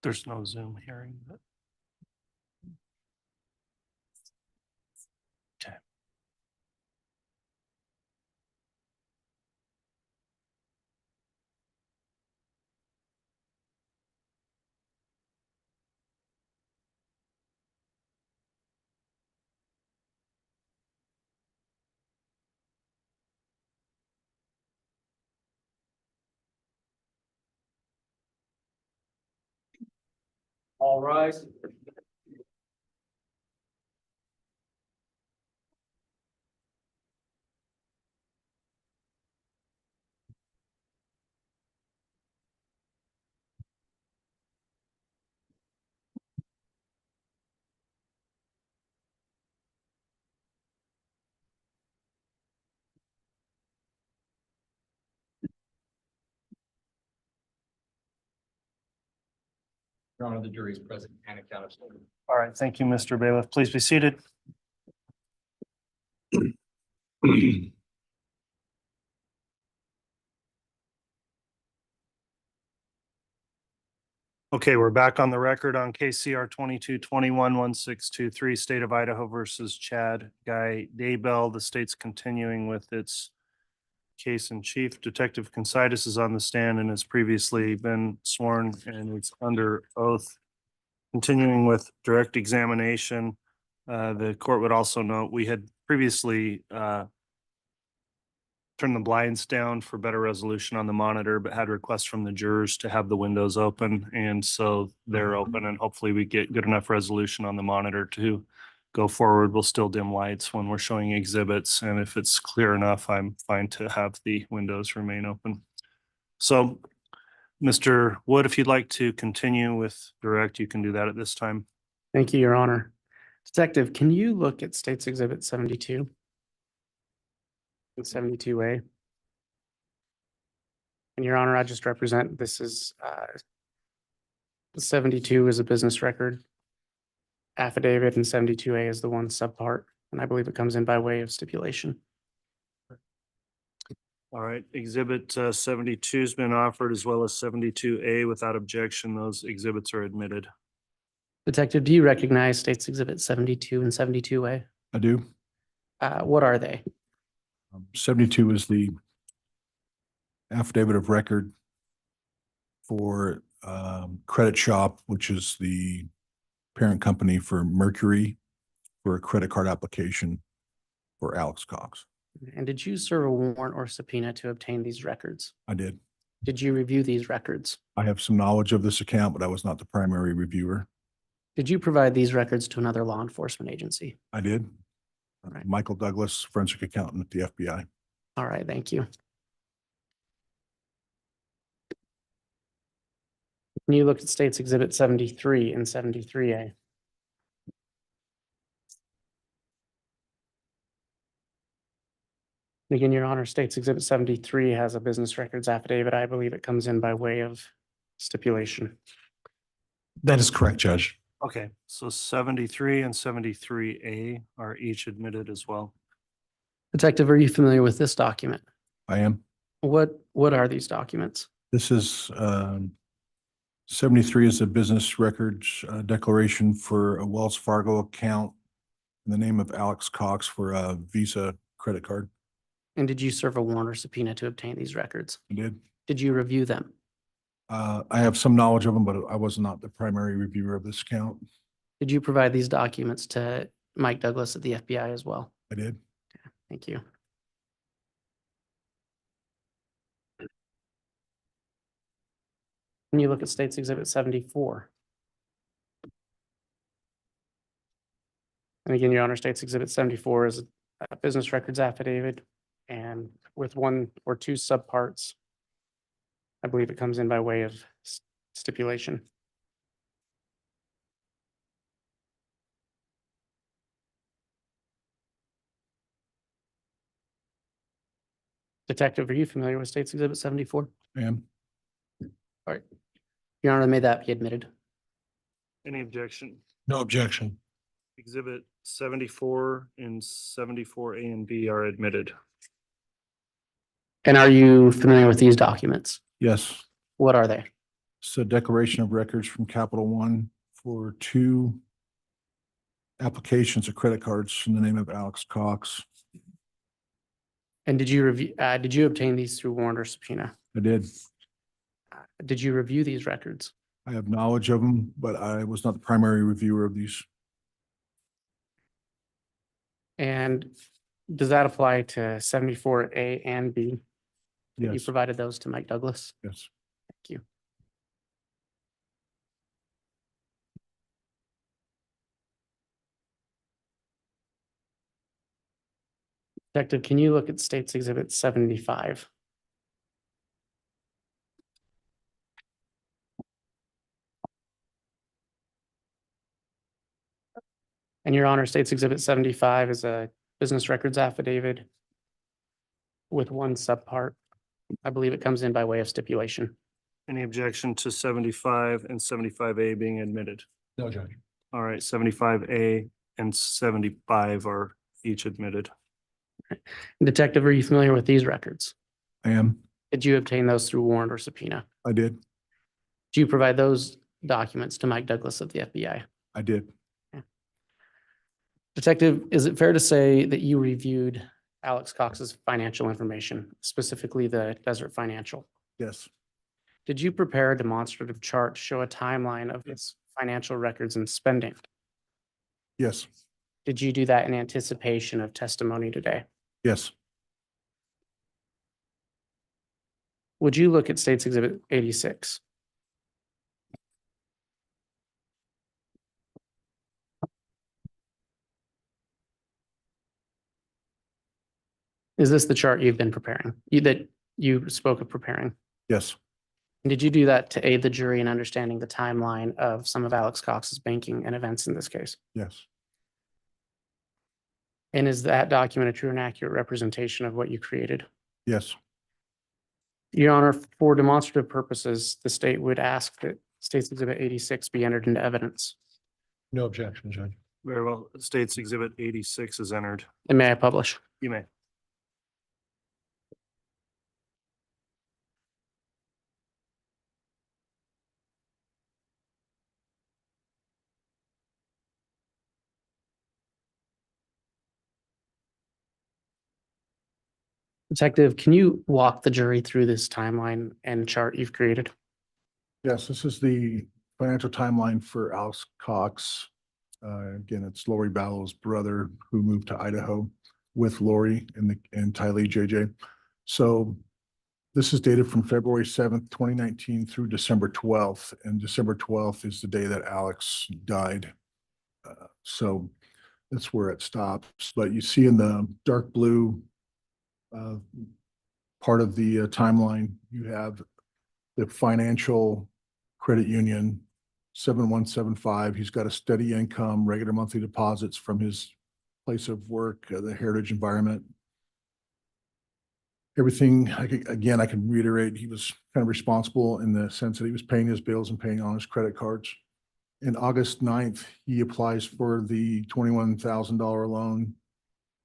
There's no Zoom hearing, but. Okay. All rise. Your Honor, the jury is present and accounted for. All right, thank you, Mr. Bailiff. Please be seated. Okay, we're back on the record on KCR 22211623, State of Idaho versus Chad Guy Daybell. The state's continuing with its case in chief. Detective Considis is on the stand and has previously been sworn and is under oath. Continuing with direct examination, the court would also note we had previously turned the blinds down for better resolution on the monitor, but had requests from the jurors to have the windows open. And so they're open and hopefully we get good enough resolution on the monitor to go forward. We'll still dim lights when we're showing exhibits. And if it's clear enough, I'm fine to have the windows remain open. So Mr. Wood, if you'd like to continue with direct, you can do that at this time. Thank you, Your Honor. Detective, can you look at State's Exhibit 72? And 72A? And Your Honor, I just represent, this is 72 is a business record affidavit and 72A is the one subpart. And I believe it comes in by way of stipulation. All right, exhibit 72 has been offered as well as 72A. Without objection, those exhibits are admitted. Detective, do you recognize States Exhibit 72 and 72A? I do. What are they? 72 is the affidavit of record for Credit Shop, which is the parent company for Mercury for a credit card application for Alex Cox. And did you serve a warrant or subpoena to obtain these records? I did. Did you review these records? I have some knowledge of this account, but I was not the primary reviewer. Did you provide these records to another law enforcement agency? I did. Right. Michael Douglas, forensic accountant at the FBI. All right, thank you. Can you look at States Exhibit 73 and 73A? Again, Your Honor, States Exhibit 73 has a business records affidavit. I believe it comes in by way of stipulation. That is correct, Judge. Okay, so 73 and 73A are each admitted as well. Detective, are you familiar with this document? I am. What are these documents? This is 73 is a business records declaration for a Wells Fargo account in the name of Alex Cox for a Visa credit card. And did you serve a warrant or subpoena to obtain these records? I did. Did you review them? I have some knowledge of them, but I was not the primary reviewer of this account. Did you provide these documents to Mike Douglas at the FBI as well? I did. Thank you. Can you look at States Exhibit 74? And again, Your Honor, States Exhibit 74 is a business records affidavit and with one or two subparts. I believe it comes in by way of stipulation. Detective, are you familiar with States Exhibit 74? I am. Your Honor, may that be admitted? Any objection? No objection. Exhibit 74 and 74A and B are admitted. And are you familiar with these documents? Yes. What are they? It's a declaration of records from Capital One for two applications of credit cards in the name of Alex Cox. And did you review, did you obtain these through warrant or subpoena? I did. Did you review these records? I have knowledge of them, but I was not the primary reviewer of these. And does that apply to 74A and B? You Yes, provided those to Mike Douglas? yes. Thank you. Detective, can you look at States Exhibit 75? And Your Honor, States Exhibit 75 is a business records affidavit with one subpart. I believe it comes in by way of stipulation. Any objection to 75 and 75A being admitted? No, Judge. All right, 75A and 75 are each admitted. Detective, are you familiar with these records? I am. Did you obtain those through warrant or subpoena? I did. Do you provide those documents to Mike Douglas of the FBI? I did. Detective, is it fair to say that you reviewed Alex Cox's financial information, specifically the Desert Financial? Yes. Did you prepare a demonstrative chart to show a timeline of its financial records and spending? Yes. Did you do that in anticipation of testimony today? Yes. Would you look at States Exhibit 86? Is this the chart you've been preparing, that you spoke of preparing? Yes. And did you do that to aid the jury in understanding the timeline of some of Alex Cox's banking and events in this case? Yes. And is that document a true and accurate representation of what you created? Yes. Your Honor, for demonstrative purposes, the state would ask that State's Exhibit 86 be entered into evidence. No objection, Judge. Very well. State's Exhibit 86 is entered. And may I publish? You may. Detective, can you walk the jury through this timeline and chart you've created? Yes, this is the financial timeline for Alex Cox. Again, it's Lori Ballow's brother who moved to Idaho with Lori and Tylee JJ. So this is dated from February 7th, 2019 through December 12th, and December 12th is the day that Alex died. So that's where it stops. But you see in the dark blue part of the timeline, you have the financial credit union 7175. He's got a steady income, regular monthly deposits from his place of work, the Heritage Environment. Everything, I can reiterate, he was kind of responsible in the sense that he was paying his bills and paying on his credit cards. In August 9th, he applies for the $21,000 loan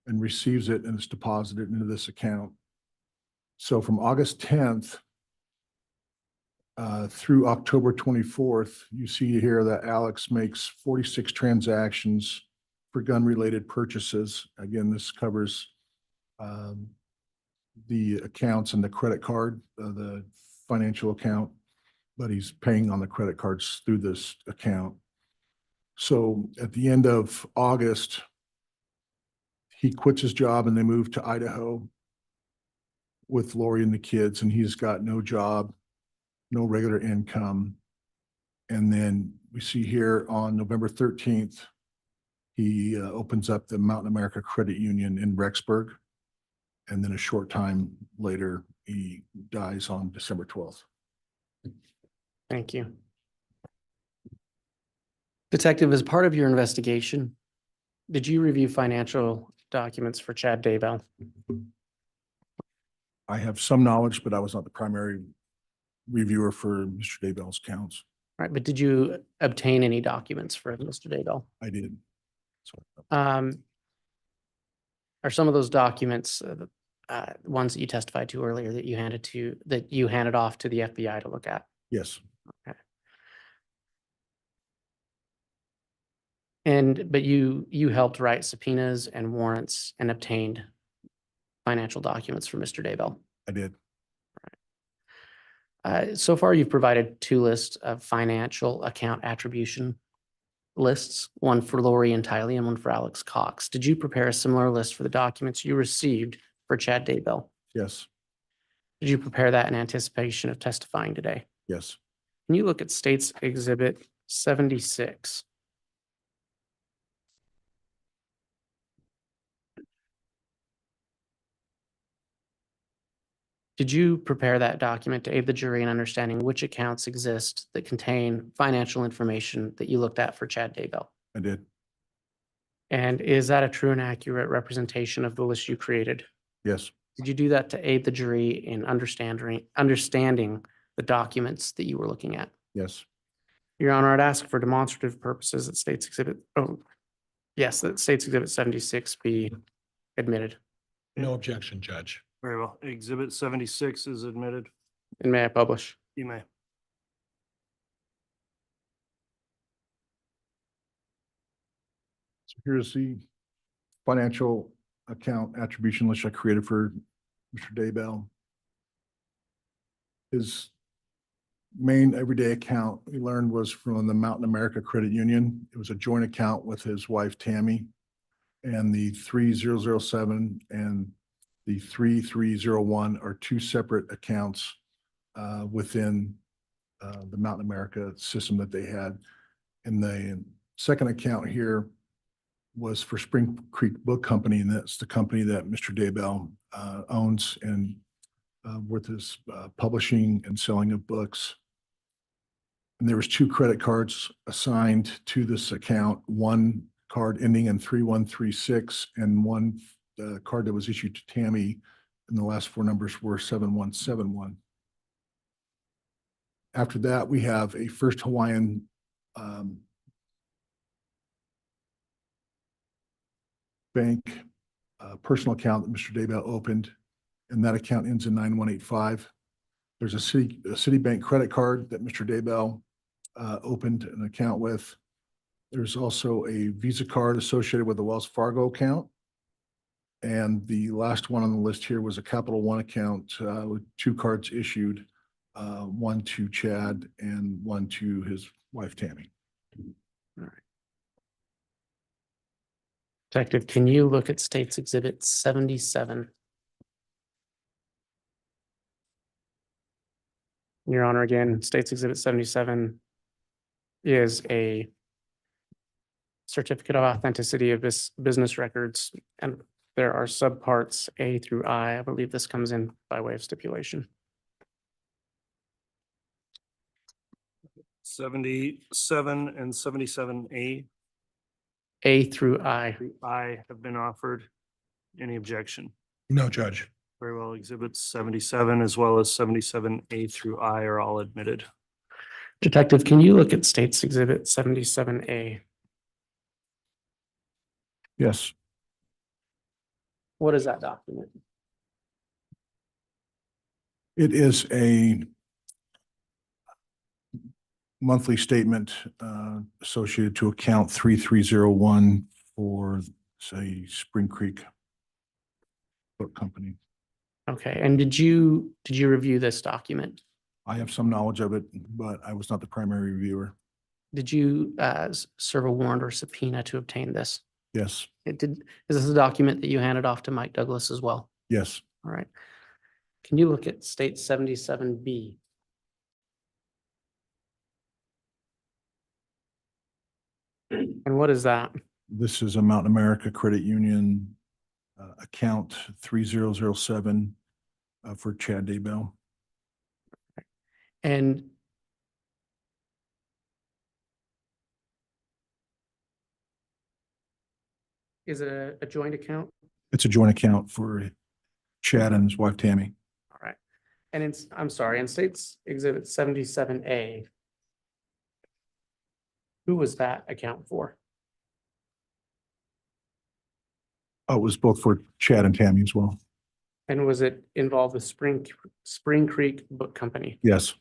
and receives it, and it's deposited into this account. So from August 10th through October 24th, you see here that Alex makes 46 transactions for gun-related purchases. Again, this covers the accounts and the credit card, the financial account, but he's paying on the credit cards through this account. So at the end of August, he quits his job and they move to Idaho with Lori and the kids, and he's got no job, no regular income. And then we see here on November 13th, he opens up the Mountain America Credit Union in Rexburg. And then a short time later, he dies on December 12th. Thank you. Detective, as part of your investigation, did you review financial documents for Chad Daybell? I have some knowledge, but I was not the primary reviewer for Mr. Daybell's accounts. All right, but did you obtain any documents for Mr. Daybell? I did. Are some of those documents ones that you testified to earlier that you handed off to the FBI to look at? Yes, But you helped write subpoenas and warrants and obtained financial documents for Mr. Daybell. I did. So far, you've provided 2 lists of financial account attribution lists, one for Lori and Tylee and one for Alex Cox. Did you prepare a similar list for the documents you received for Chad Daybell? Yes, Did you prepare that in anticipation of testifying today? yes. Can you look at State's Exhibit 76? Did you prepare that document to aid the jury in understanding which accounts exist that contain financial information that you looked at for Chad Daybell? I did. And is that a true and accurate representation of the list you created? Yes, Did you do that to aid the jury in understanding the documents that you were looking at? yes. Your Honor, I'd ask for demonstrative purposes that State's Exhibit, that State's Exhibit 76 be admitted. No objection, Judge. Very well. Exhibit 76 is admitted. And may I publish? You may. So here's the financial account attribution list I created for Mr. Daybell. His main everyday account we learned was from the Mountain America Credit Union. It was a joint account with his wife Tammy, and the 3007 and the 3301 are 2 separate accounts within the Mountain America system that they had. And the second account here was for Spring Creek Book Company, and that's the company that Mr. Daybell owns and with his publishing and selling of books. And there was 2 credit cards assigned to this account, one card ending in 3136 and one card that was issued to Tammy, and the last 4 numbers were 7171. After that, we have a First Hawaiian Bank personal account that Mr. Daybell opened, and that account ends in 9185. There's a Citibank credit card that Mr. Daybell opened an account with. There's also a Visa card associated with the Wells Fargo account. And the last one on the list here was a Capital One account with two cards issued, one to Chad and one to his wife Tammy. Detective, can you look at State's Exhibit 77? Your Honor, again, State's Exhibit 77 is a certificate of authenticity of this business records, and there are subparts A through I. I believe this comes in by way of stipulation. 77 and 77A. A through I. I have been offered. Any objection? No, Judge. Very well. Exhibits 77 as well as 77A through I are all admitted. Detective, can you look at State's Exhibit 77A? Yes, What is that document? it is a monthly statement associated to account 3301 for, say, Spring Creek Book Company. Okay, and did you review this document? I have some knowledge of it, but I was not the primary reviewer. Did you serve a warrant or subpoena to obtain this? Yes, Is this a document that you handed off to Mike Douglas as well? yes. All right. Can you look at State 77B? And what is that? This is a Mountain America Credit Union account 3007 for Chad Daybell. And is it a joint account? It's a joint account for Chad and his wife Tammy. All right. And I'm sorry, in State's Exhibit 77A, who was that account for? Oh, it was both for Chad and Tammy as well. And was it involved with Spring Creek Book Company? Yes,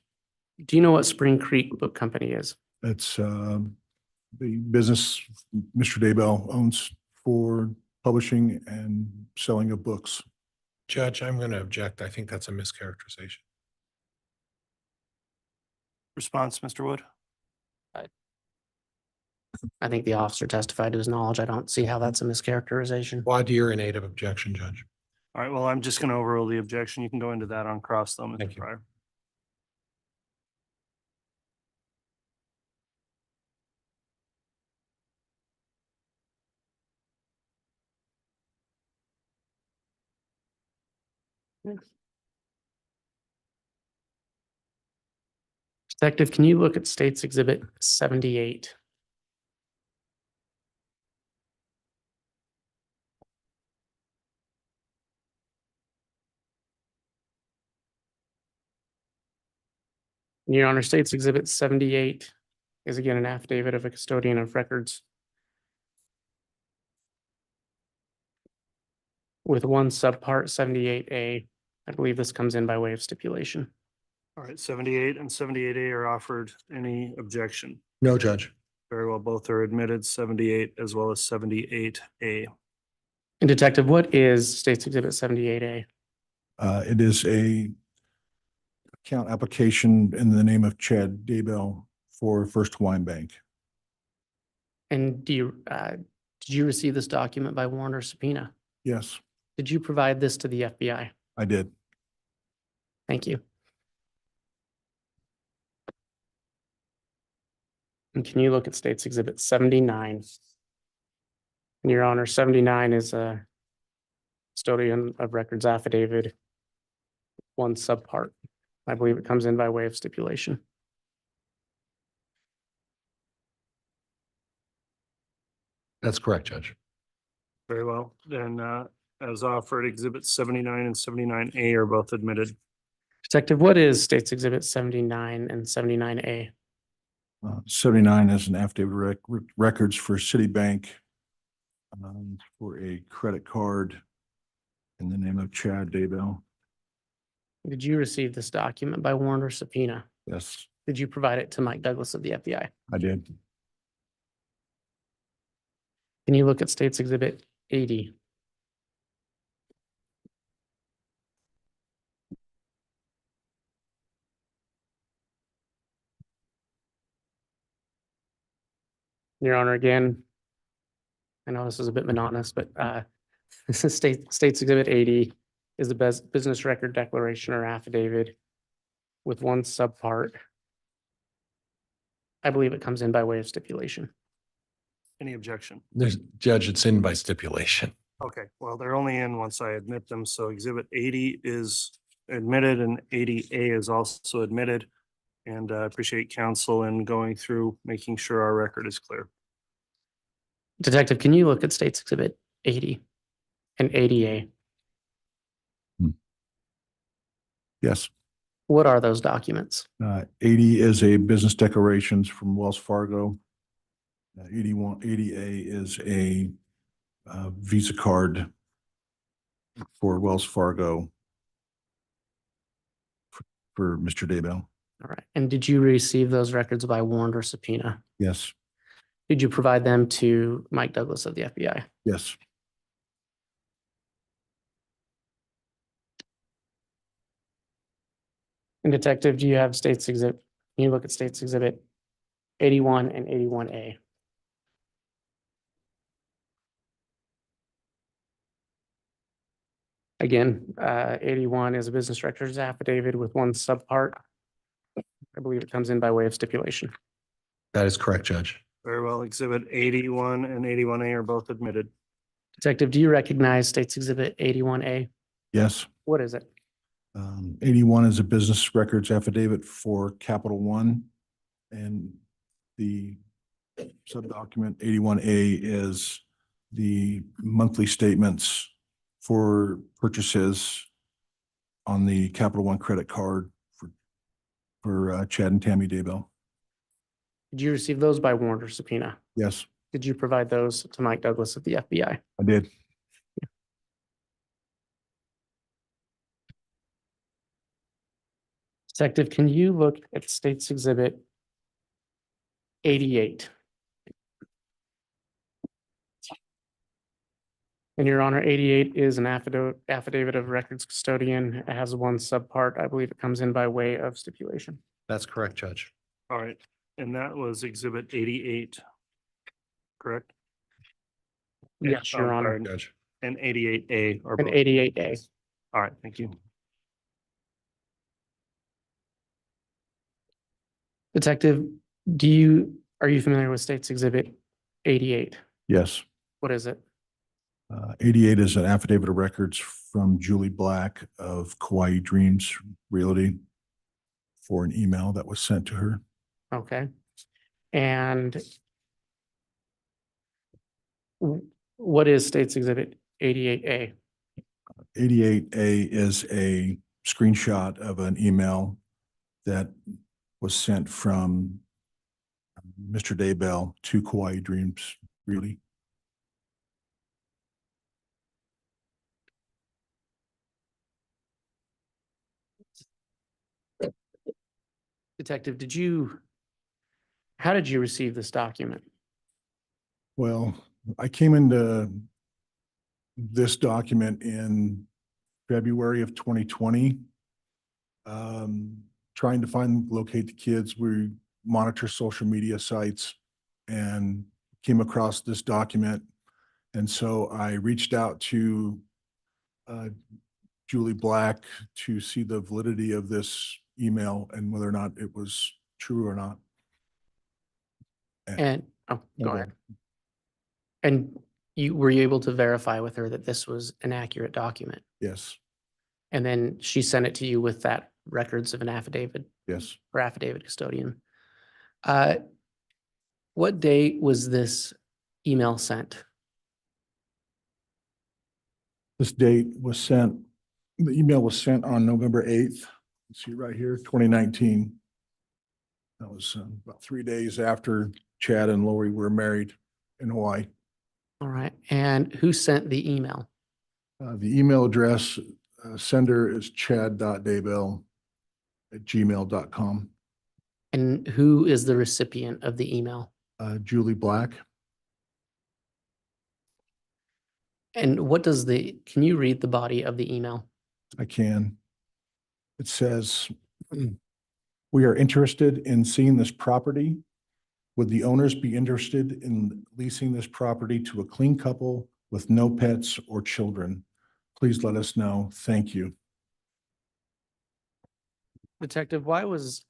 Do you know what Spring Creek Book Company is? it's the business Mr. Daybell owns for publishing and selling of books. Judge, I'm going to object. I think that's a mischaracterization. Response, Mr. Wood? I think the officer testified to his knowledge. I don't see how that's a mischaracterization. Why do your native objection, Judge? All right, well, I'm just going to overrule the objection. You can go into that on cross though, Thank Mr. you. Fryer. Detective, can you look at State's Exhibit 78? Your Honor, State's Exhibit 78 is again an affidavit of a custodian of records with one subpart 78A. I believe this comes in by way of stipulation. All right, 78 and 78A are offered. Any objection? No, Judge. Very well, both are admitted, 78 as well as 78A. And Detective, what is State's Exhibit 78A? It is a account application in the name of Chad Daybell for First Hawaiian Bank. And did you receive this document by warrant or subpoena? Yes, Did you provide this to the FBI? I did. Thank you. And can you look at State's Exhibit 79? And Your Honor, 79 is a custodian of records affidavit, one subpart. I believe it comes in by way of stipulation. That's correct, Judge. Very well, then as offered, exhibits 79 and 79A are both admitted. Detective, what is State's Exhibit 79 and 79A? 79 is an affidavit records for Citibank for a credit card in the name of Chad Daybell. Did you receive this document by warrant or subpoena? Yes, Did you provide it to Mike Douglas of the FBI? I did. Can you look at State's Exhibit 80? Your Honor, again, I know this is a bit monotonous, but this is State's Exhibit 80 is the business record declaration or affidavit with one subpart. I believe it comes in by way of stipulation. Any objection? There's, Judge, it's in by stipulation. Okay, well, they're only in once I admit them. So exhibit 80 is admitted and 80A is also admitted. And I appreciate counsel in going through, making sure our record is clear. Detective, can you look at State's Exhibit 80 and 80A? Yes. What are those documents? 80 is a business declarations from Wells Fargo. 80A is a Visa card for Wells Fargo for Mr. Daybell. All right. And did you receive those records by warrant or subpoena? Yes, Did you provide them to Mike Douglas of the FBI? yes. And Detective, do you have State's Exhibit? Can you look at State's Exhibit 81 and 81A? Again, 81 is a business records affidavit with one subpart. I believe it comes in by way of stipulation. That is correct, Judge. Very well, exhibit 81 and 81A are both admitted. Detective, do you recognize State's Exhibit 81A? Yes. What is it? 81 is a business records affidavit for Capital One. And the subdocument 81A is the monthly statements for purchases on the Capital One credit card for Chad and Tammy Daybell. Did you receive those by warrant or subpoena? Yes, Did you provide those to Mike Douglas of the FBI? I did. Detective, can you look at State's Exhibit 88? And Your Honor, 88 is an affidavit of records custodian. It has one subpart. I believe it comes in by way of stipulation. That's correct, Judge. All right, and that was exhibit 88, correct? Yes, Your I'm Honor. sorry, Judge. And 88A are And both. 88A. All right, thank you. Detective, are you familiar with State's Exhibit 88? Yes. What is it? 88 is an affidavit of records from Julie Black of Kauai Dreams Realty for an email that was sent to her. Okay. And what is State's Exhibit 88A? 88A is a screenshot of an email that was sent from Mr. Daybell to Kauai Dreams Realty. Detective, how did you receive this document? Well, I came into this document in February of 2020. Trying to locate the kids. We monitor social media sites and came across this document. And so I reached out to Julie Black to see the validity of this email and whether or not it was true or not. And, oh, go Okay. ahead. And were you able to verify with her that this was an accurate document? Yes, And then she sent it to you with that records of an affidavit yes. or affidavit custodian. What date was this email sent? This date was sent, the email was sent on November 8th. See right here, 2019. That was about 3 days after Chad and Lori were married in Hawaii. All right. And who sent the email? The email address, sender is chad.daybell@gmail.com. And who is the recipient of the email? Julie Black. And what does can you read the body of the email? I can. It says, we are interested in seeing this property. Would the owners be interested in leasing this property to a clean couple with no pets or children? Please let us know. Thank you. Detective, what was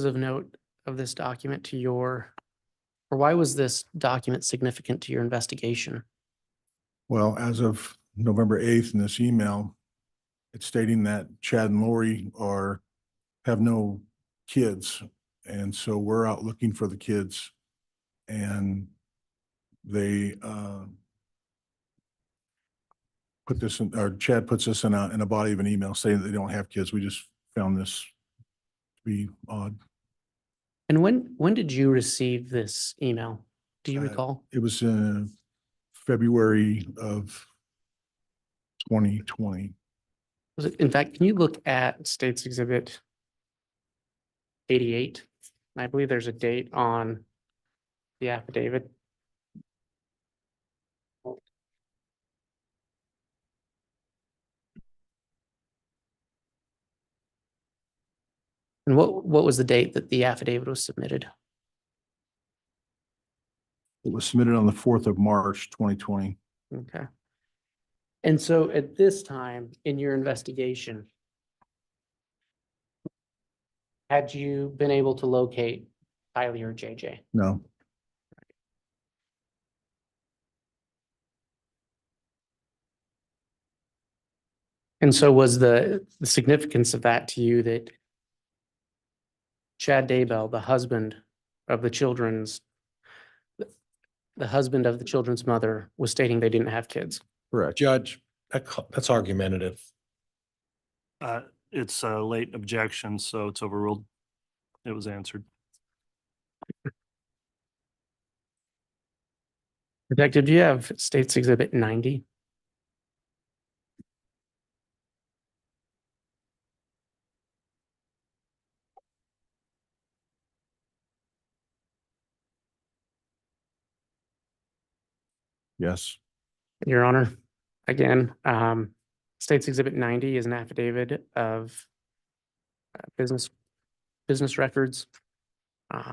of note of this document or why was this document significant to your investigation? Well, as of November 8th in this email, it's stating that Chad and Lori have no kids. And so we're out looking for the kids, and they put this in, or Chad puts this in a body of an email saying that they don't have kids. We just found this to be odd. And when did you receive this email? Do you recall? It was in February of 2020. Was it, in fact, can you look at State's Exhibit 88? I believe there's a date on the affidavit. And what was the date that the affidavit was submitted? It was submitted on the 4th of March, 2020. Okay. And so at this time in your investigation, had you been able to locate Kylie or JJ? No, And so was the significance of that to you that Chad Daybell, the husband of the children's mother, was stating they didn't have kids? correct. Judge, that's argumentative. It's a late objection, so it's overruled. It was answered. Detective, do you have State's Exhibit 90? Yes. Your Honor, again, State's Exhibit 90 is an affidavit of business records.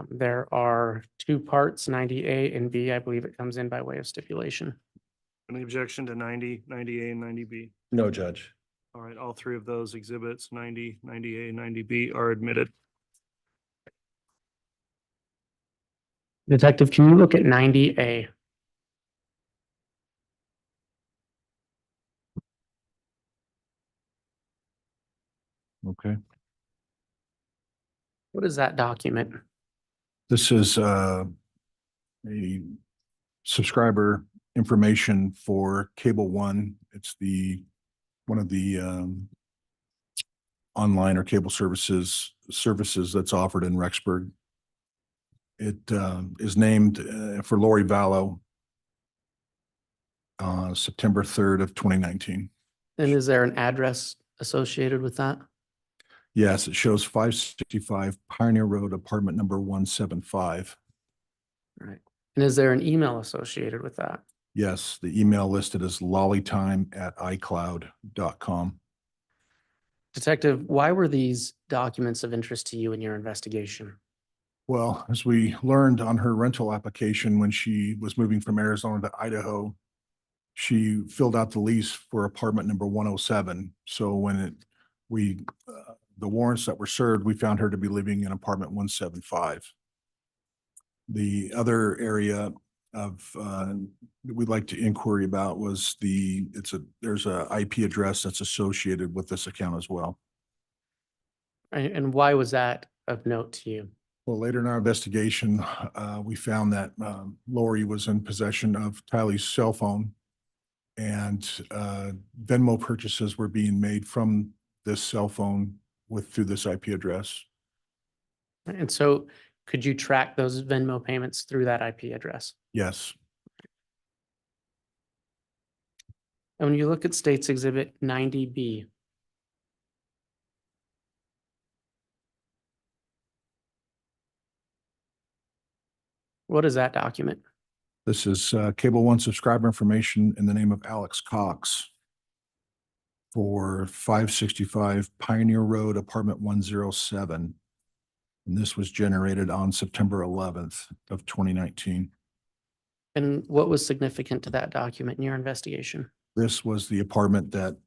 There are two parts, 90A and B. I believe it comes in by way of stipulation. Any objection to 90, 90A, and 90B? No, Judge. All right, all three of those exhibits, 90, 90A, 90B are admitted. Detective, can you look at 90A? Okay. What is that document? This is a subscriber information for Cable One. It's one of the online or cable services that's offered in Rexburg. It is named for Lori Vallow, September 3rd of 2019. And is there an address associated with that? Yes, it shows 565 Pioneer Road, apartment number 175. Right. And is there an email associated with that? Yes, the email listed is lollytime@icloud.com. Detective, why were these documents of interest to you in your investigation? Well, as we learned on her rental application when she was moving from Arizona to Idaho, she filled out the lease for apartment number 107. So when the warrants that were served, we found her to be living in apartment 175. The other area of we'd like to inquiry about was there's a IP address that's associated with this account as well. And why was that of note to you? Well, later in our investigation, we found that Lori was in possession of Tylee's cell phone, and Venmo purchases were being made from this cell phone through this IP address. And so could you track those Venmo payments through that IP address? Yes. And when you look at States Exhibit 90B, what is that document? This is Cable One subscriber information in the name of Alex Cox for 565 Pioneer Road, apartment 107. And this was generated on September 11th of 2019. And what was significant to that document in your investigation? This was the apartment that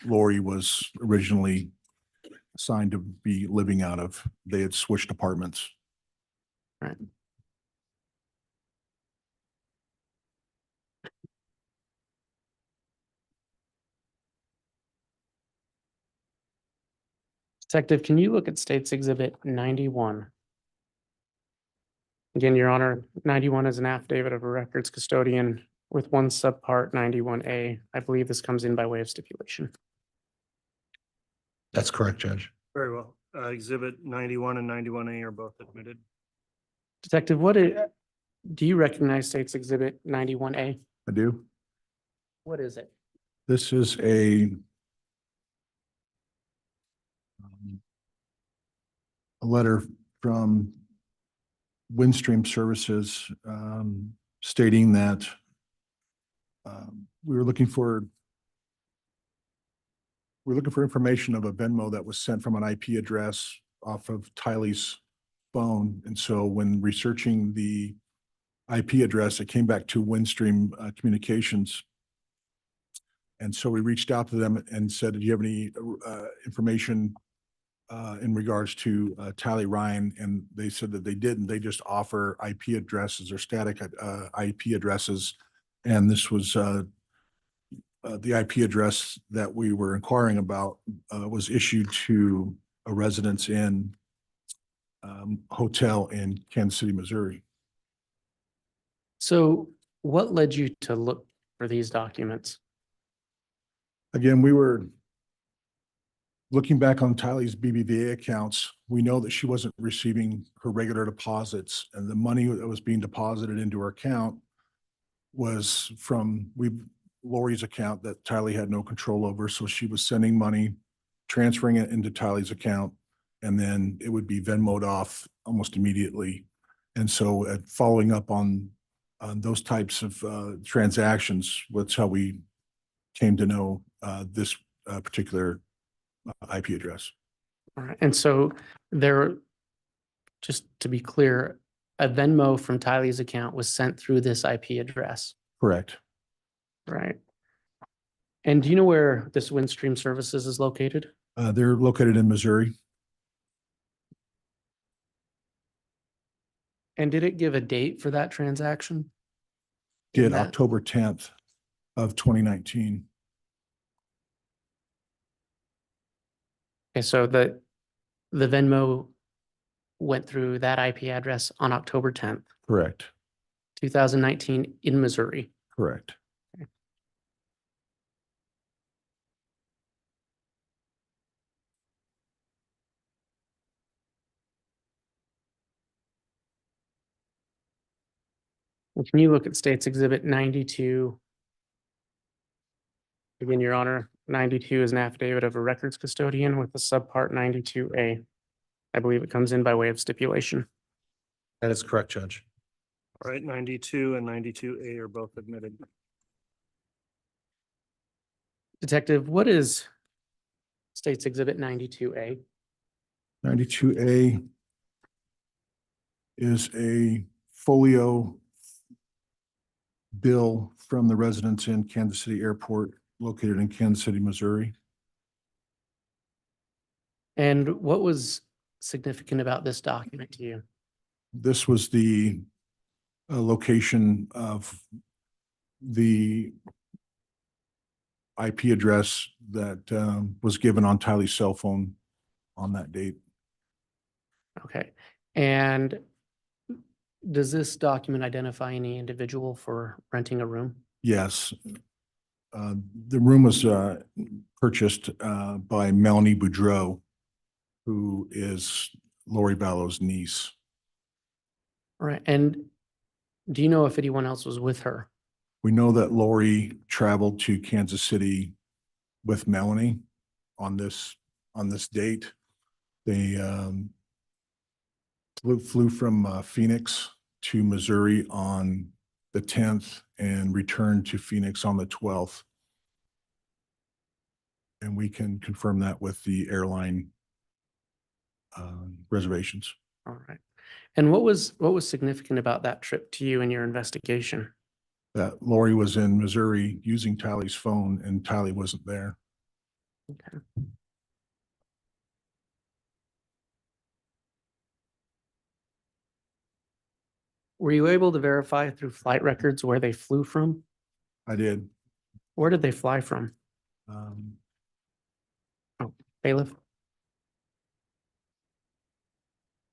Lori was originally assigned to be living out of. They had switched apartments. Right. Detective, can you look at States Exhibit 91? Again, Your Honor, 91 is an affidavit of a records custodian with one subpart 91A. I believe this comes in by way of stipulation. That's correct, Judge. Very well. Exhibit 91 and 91A are both admitted. Detective, do you recognize States Exhibit 91A? I do. What is it? This is a letter from Windstream Services stating that we were looking for information of a Venmo that was sent from an IP address off of Tylee's phone. And so when researching the IP address, it came back to Windstream Communications. And so we reached out to them and said, do you have any information in regards to Tylee Ryan? And they said that they didn't. They just offer IP addresses or static IP addresses. And this was the IP address that we were inquiring about was issued to a residence in hotel in Kansas City, Missouri. So what led you to look for these documents? Again, we were looking back on Tylee's BBVA accounts. We know that she wasn't receiving her regular deposits, and the money that was being deposited into her account was from Lori's account that Tylee had no control over. So she was sending money, transferring it into Tylee's account, and then it would be Venmoed off almost immediately. And so following up on those types of transactions, that's how we came to know this particular IP address. All right. And so just to be clear, a Venmo from Tylee's account was sent through this IP address, Correct. right? And do you know where this Windstream Services is located? They're located in Missouri. And did it give a date for that transaction? Did that- October 10th of 2019. Okay, so the Venmo went through that IP address on October 10th, Correct. 2019 in Missouri. Correct. And can you look at States Exhibit 92? Again, Your Honor, 92 is an affidavit of a records custodian with the subpart 92A. I believe it comes in by way of stipulation. That is correct, Judge. All right, 92 and 92A are both admitted. Detective, what is States Exhibit 92A? 92A is a folio bill from the residents in Kansas City Airport, located in Kansas City, Missouri. And what was significant about this document to you? This was the location of the IP address that was given on Tylee's cell phone on that date. Okay, and does this document identify any individual for renting a room? Yes. The room was purchased by Melanie Boudreau, who is Lori Ballow's niece. All right. And do you know if anyone else was with her? We know that Lori traveled to Kansas City with Melanie on this date. They flew from Phoenix to Missouri on the 10th and returned to Phoenix on the 12th. And we can confirm that with the airline reservations. All right. And what was significant about that trip to you in your investigation? That Lori was in Missouri using Tylee's phone and Tylee wasn't there. Okay. Were you able to verify through flight records where they flew from? I did. Where did they fly from? Um, Bailiff?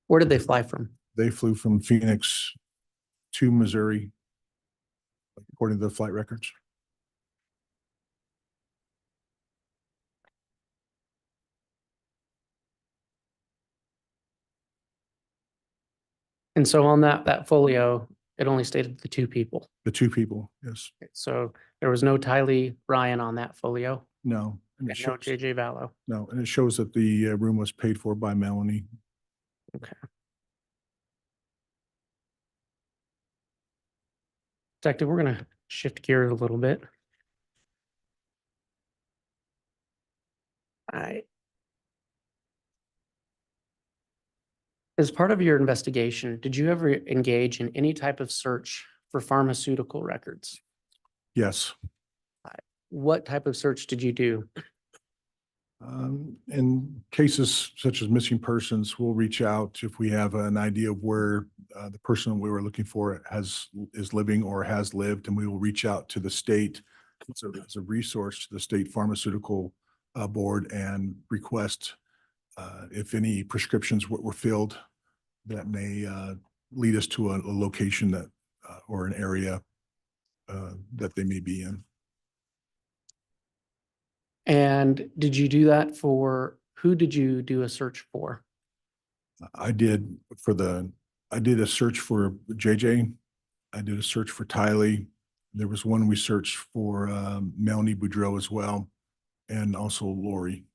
Where did they fly from? They flew from Phoenix to Missouri, according to the flight records. And so on that folio, it only stated the two people. The two people, yes. So there was no Tylee Ryan on that folio No. And and it no shows, JJ Vallow. no, and it shows that the room was paid for by Melanie. Okay. Detective, we're gonna shift gears a little bit. As part of your investigation, did you ever engage in any type of search for pharmaceutical records? Yes. What type of search did you do? In cases such as missing persons, we'll reach out if we have an idea of where the person we were looking for is living or has lived, and we will reach out to the state as a resource to the state pharmaceutical board and request if any prescriptions were filled that may lead us to a location that or an area that they may be in. And did you do that for, who did you do a search for? I did a search for JJ. I did a search for Tylee. There was one we searched for Melanie Boudreau as well, and also Lori.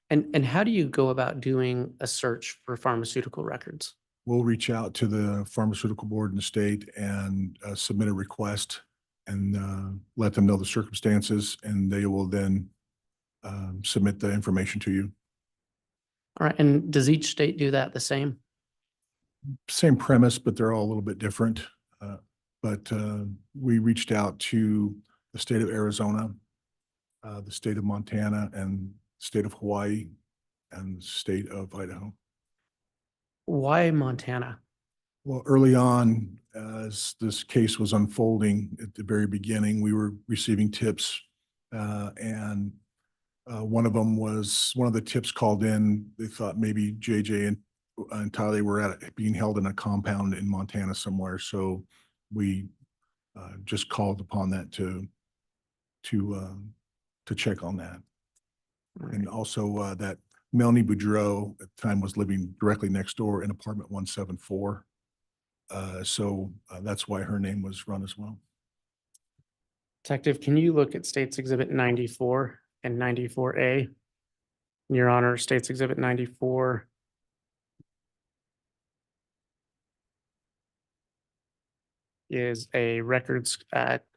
And how do you go about doing a search for pharmaceutical records? We'll reach out to the pharmaceutical board in the state and submit a request and let them know the circumstances, and they will then submit the information to you. All right, and does each state do that the same? Same premise, but they're all a little bit different. But we reached out to the state of Arizona, the state of Montana, and state of Hawaii, and the state of Idaho. Why Montana? Well, early on, as this case was unfolding at the very beginning, we were receiving tips, and one of the tips called in. They thought maybe JJ and Tylee were being held in a compound in Montana somewhere. So we just called upon that to check on that. And also that Melanie Boudreau at the time was living directly next door in apartment 174. So that's why her name was run as well. Detective, can you look at States Exhibit 94 and 94A? Your Honor, States Exhibit 94 is a records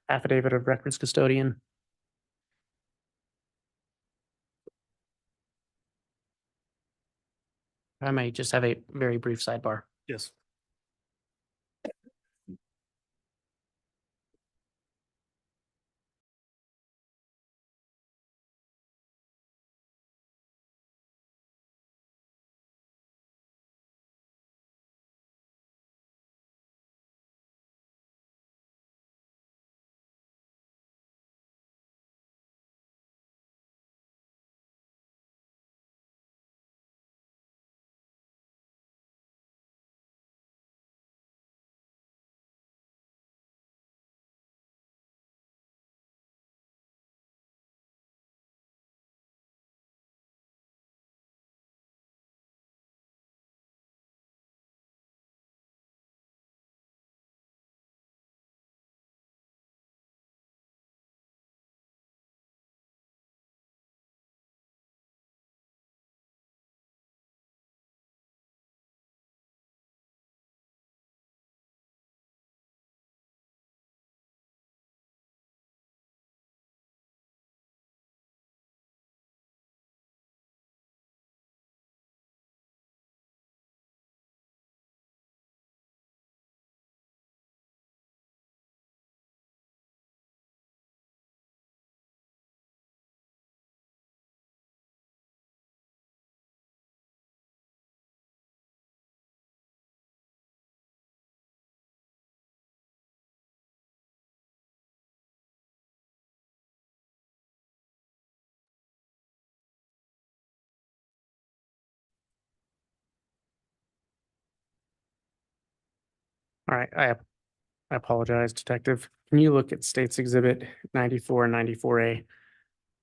affidavit of records custodian. I may just have a very brief sidebar. Yes. All right, I apologize, Detective. Can you look at States Exhibit 94 and 94A?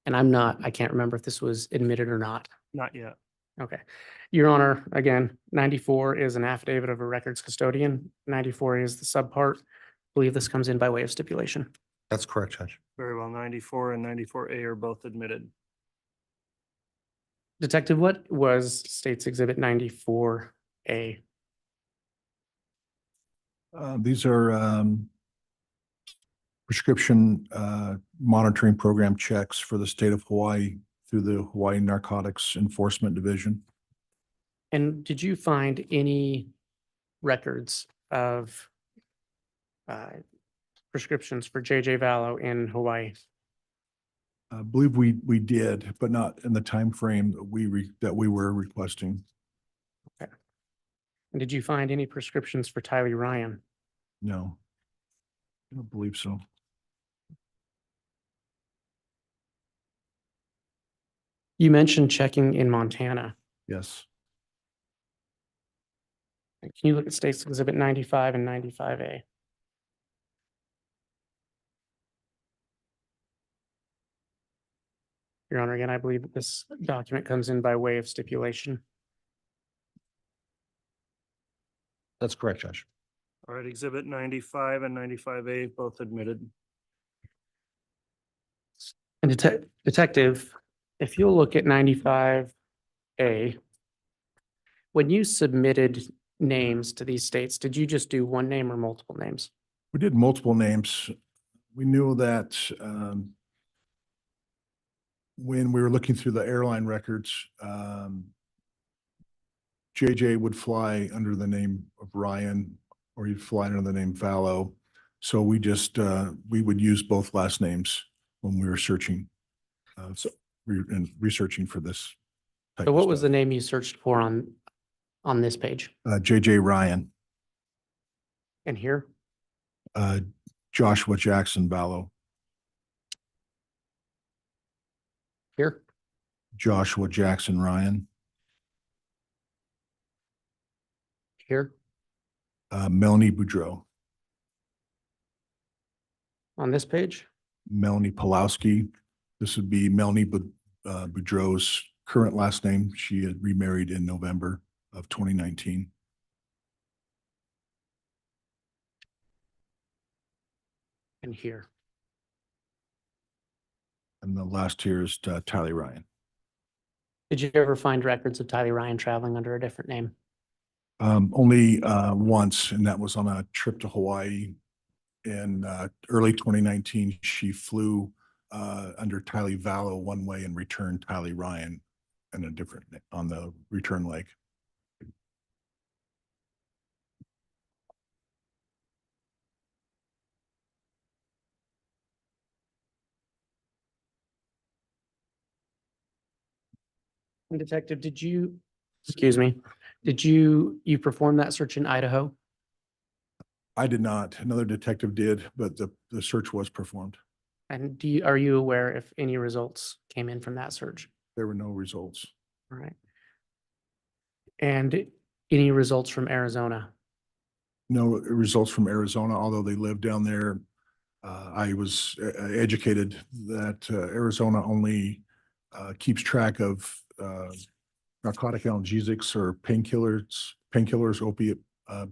And I can't remember if this was admitted or not. Not yet. Okay. Your Honor, again, 94 is an affidavit of a records custodian. 94 is the subpart. I believe this comes in by way of stipulation. That's correct, Judge. Very well. 94 and 94A are both admitted. Detective, what was States Exhibit 94A? These are prescription monitoring program checks for the state of Hawaii through the Hawaii Narcotics Enforcement Division. And did you find any records of prescriptions for JJ Vallow in Hawaii? I believe we did, but not in the time frame that we were requesting. And did you find any prescriptions for Tylee Ryan? No, I don't believe so. You mentioned checking in Montana. Yes. Can you look at States Exhibit 95 and 95A? Your Honor, again, I believe that this document comes in by way of stipulation. That's correct, Judge. All right, Exhibit 95 and 95A both admitted. And Detective, if you'll look at 95A, when you submitted names to these states, did you just do one name or multiple names? We did multiple names. We knew that when we were looking through the airline records, JJ would fly under the name of Ryan, or he'd fly under the name Vallow. So we just, we would use both last names when we were searching, and researching for this. So what was the name you searched for on this page? JJ Ryan, And here? Joshua Jackson Vallow, Here? Joshua Jackson Ryan, Here? Melanie Boudreau, On this page? Melanie Pulowski. This would be Melanie Boudreau's current last name. She had remarried in November of 2019. And here? And the last here is Tylee Ryan. Did you ever find records of Tylee Ryan traveling under a different name? Only once, and that was on a trip to Hawaii in early 2019. She flew under Tylee Vallow one way and returned Tylee Ryan in a different, on the return leg. And Detective, excuse me, you perform that search in Idaho? I did not. Another detective did, but the search was performed. And are you aware if any results came in from that search? There were no results. All right. And any results from Arizona? No results from Arizona, although they live down there. I was educated that Arizona only keeps track of narcotic analgesics or painkillers, opiate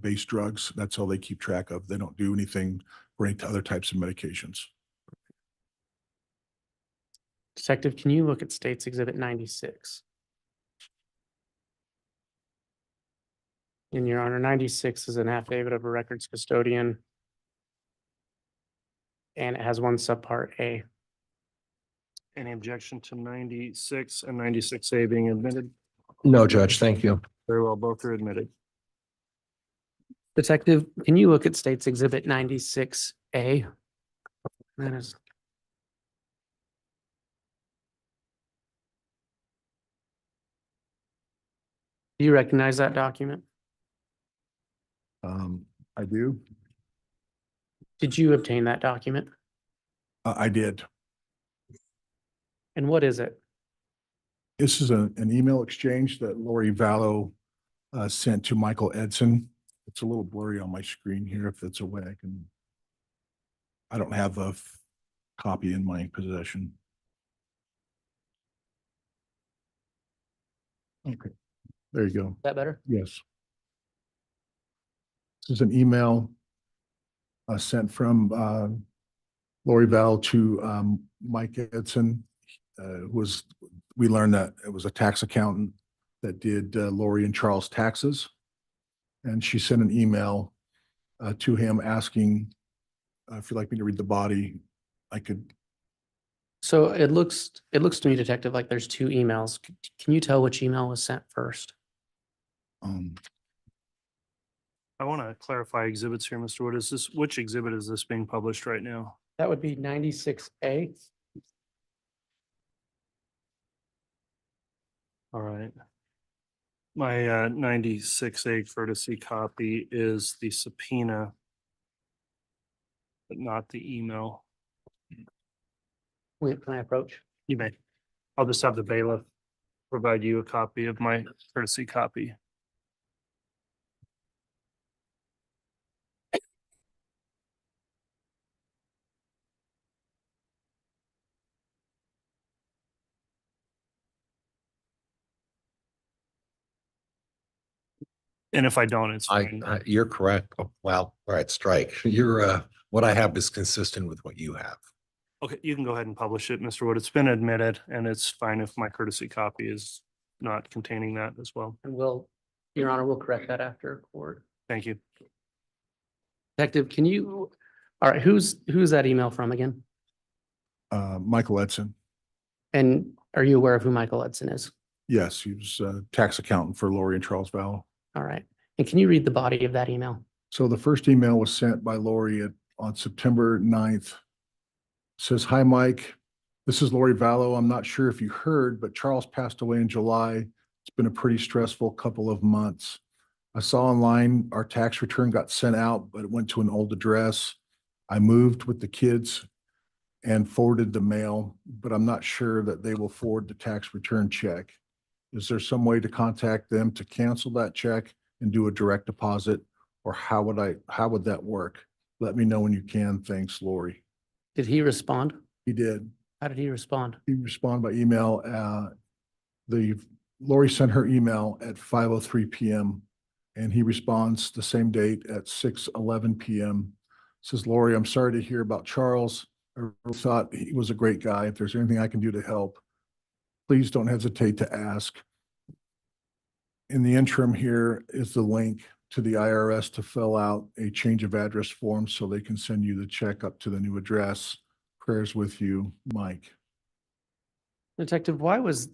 based drugs. That's all they keep track of. They don't do anything for any other types of medications. Detective, can you look at States Exhibit 96? In your honor, 96 is an affidavit of a records custodian. And it has one subpart A. Any objection to 96 and 96A being admitted? No, Judge, thank you. Very well, both are admitted. Detective, can you look at States Exhibit 96A? That is. Do you recognize that document? I do. Did you obtain that document? I did. And what is it? This is an email exchange that Lori Vallow sent to Michael Edson, the It's a little blurry on my screen here. If it's a way I can. I don't have a copy in my possession. Okay, there you go. Is that better? Yes. This is an email sent from Lori Val to Mike Edson. We learned that it was a tax accountant that did Lori and Charles' taxes. And she sent an email to him asking if you'd like me to read the body, I could. So it looks to me, Detective, like there's two emails. Can you tell which email was sent first? I want to clarify exhibits here, Mr. Wood. Which exhibit is this being published right now? That would be 96A. All right. My 96A courtesy copy is the subpoena, but not the email. Can I approach? You may. I'll just have the bailiff provide you a copy of my courtesy copy. And if I don't, it's fine. You're correct. Oh, well, all right, strike. What I have is consistent with what you have. Okay, you can go ahead and publish it, Mr. Wood. It's been admitted, and it's fine if my courtesy copy is not containing that as well. And Your Honor, we'll correct that after court. Thank you. Detective, all right, who's that email from again? Michael Edson. And are you aware of who Michael Edson is? Yes, he was a tax accountant for Lori and Charles Val. All right. And can you read the body of that email? So the first email was sent by Lori on September 9th. It says, "Hi, Mike. This is Lori Vallow. I'm not sure if you heard, but Charles passed away in July. It's been a pretty stressful couple of months. I saw online our tax return got sent out, but it went to an old address. I moved with the kids and forwarded the mail, but I'm not sure that they will forward the tax return check. Is there some way to contact them to cancel that check and do a direct deposit? Or how would that work? Let me know when you can. Thanks, Lori." Did he respond? He did. How did he respond? He responded by email. Lori sent her email at 5:03 PM and he responds the same date at 6:11 PM. Says, "Lori, I'm sorry to hear about Charles. I thought he was a great guy. If there's anything I can do to help, please don't hesitate to ask." In the interim, here is the link to the IRS to fill out a change of address form so they can send you the check up to the new address. Prayers with you, Mike. Detective, why was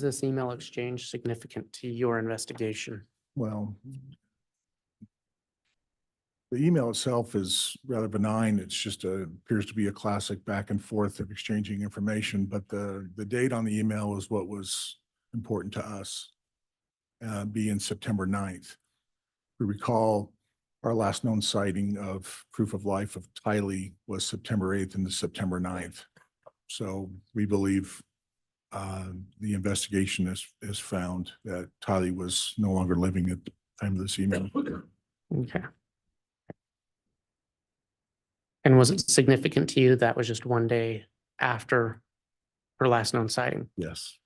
this email exchange significant to your investigation? Well, the email itself is rather benign. It's just appears to be a classic back and forth of exchanging information, but the date on the email is what was important to us, being September 9th. We recall our last known sighting of proof of life of Tylee was September 8th and September 9th. So we believe the investigation has found that Tylee was no longer living at the time of this email. Okay. And was it significant to you that was just one day after her last known sighting? Yes.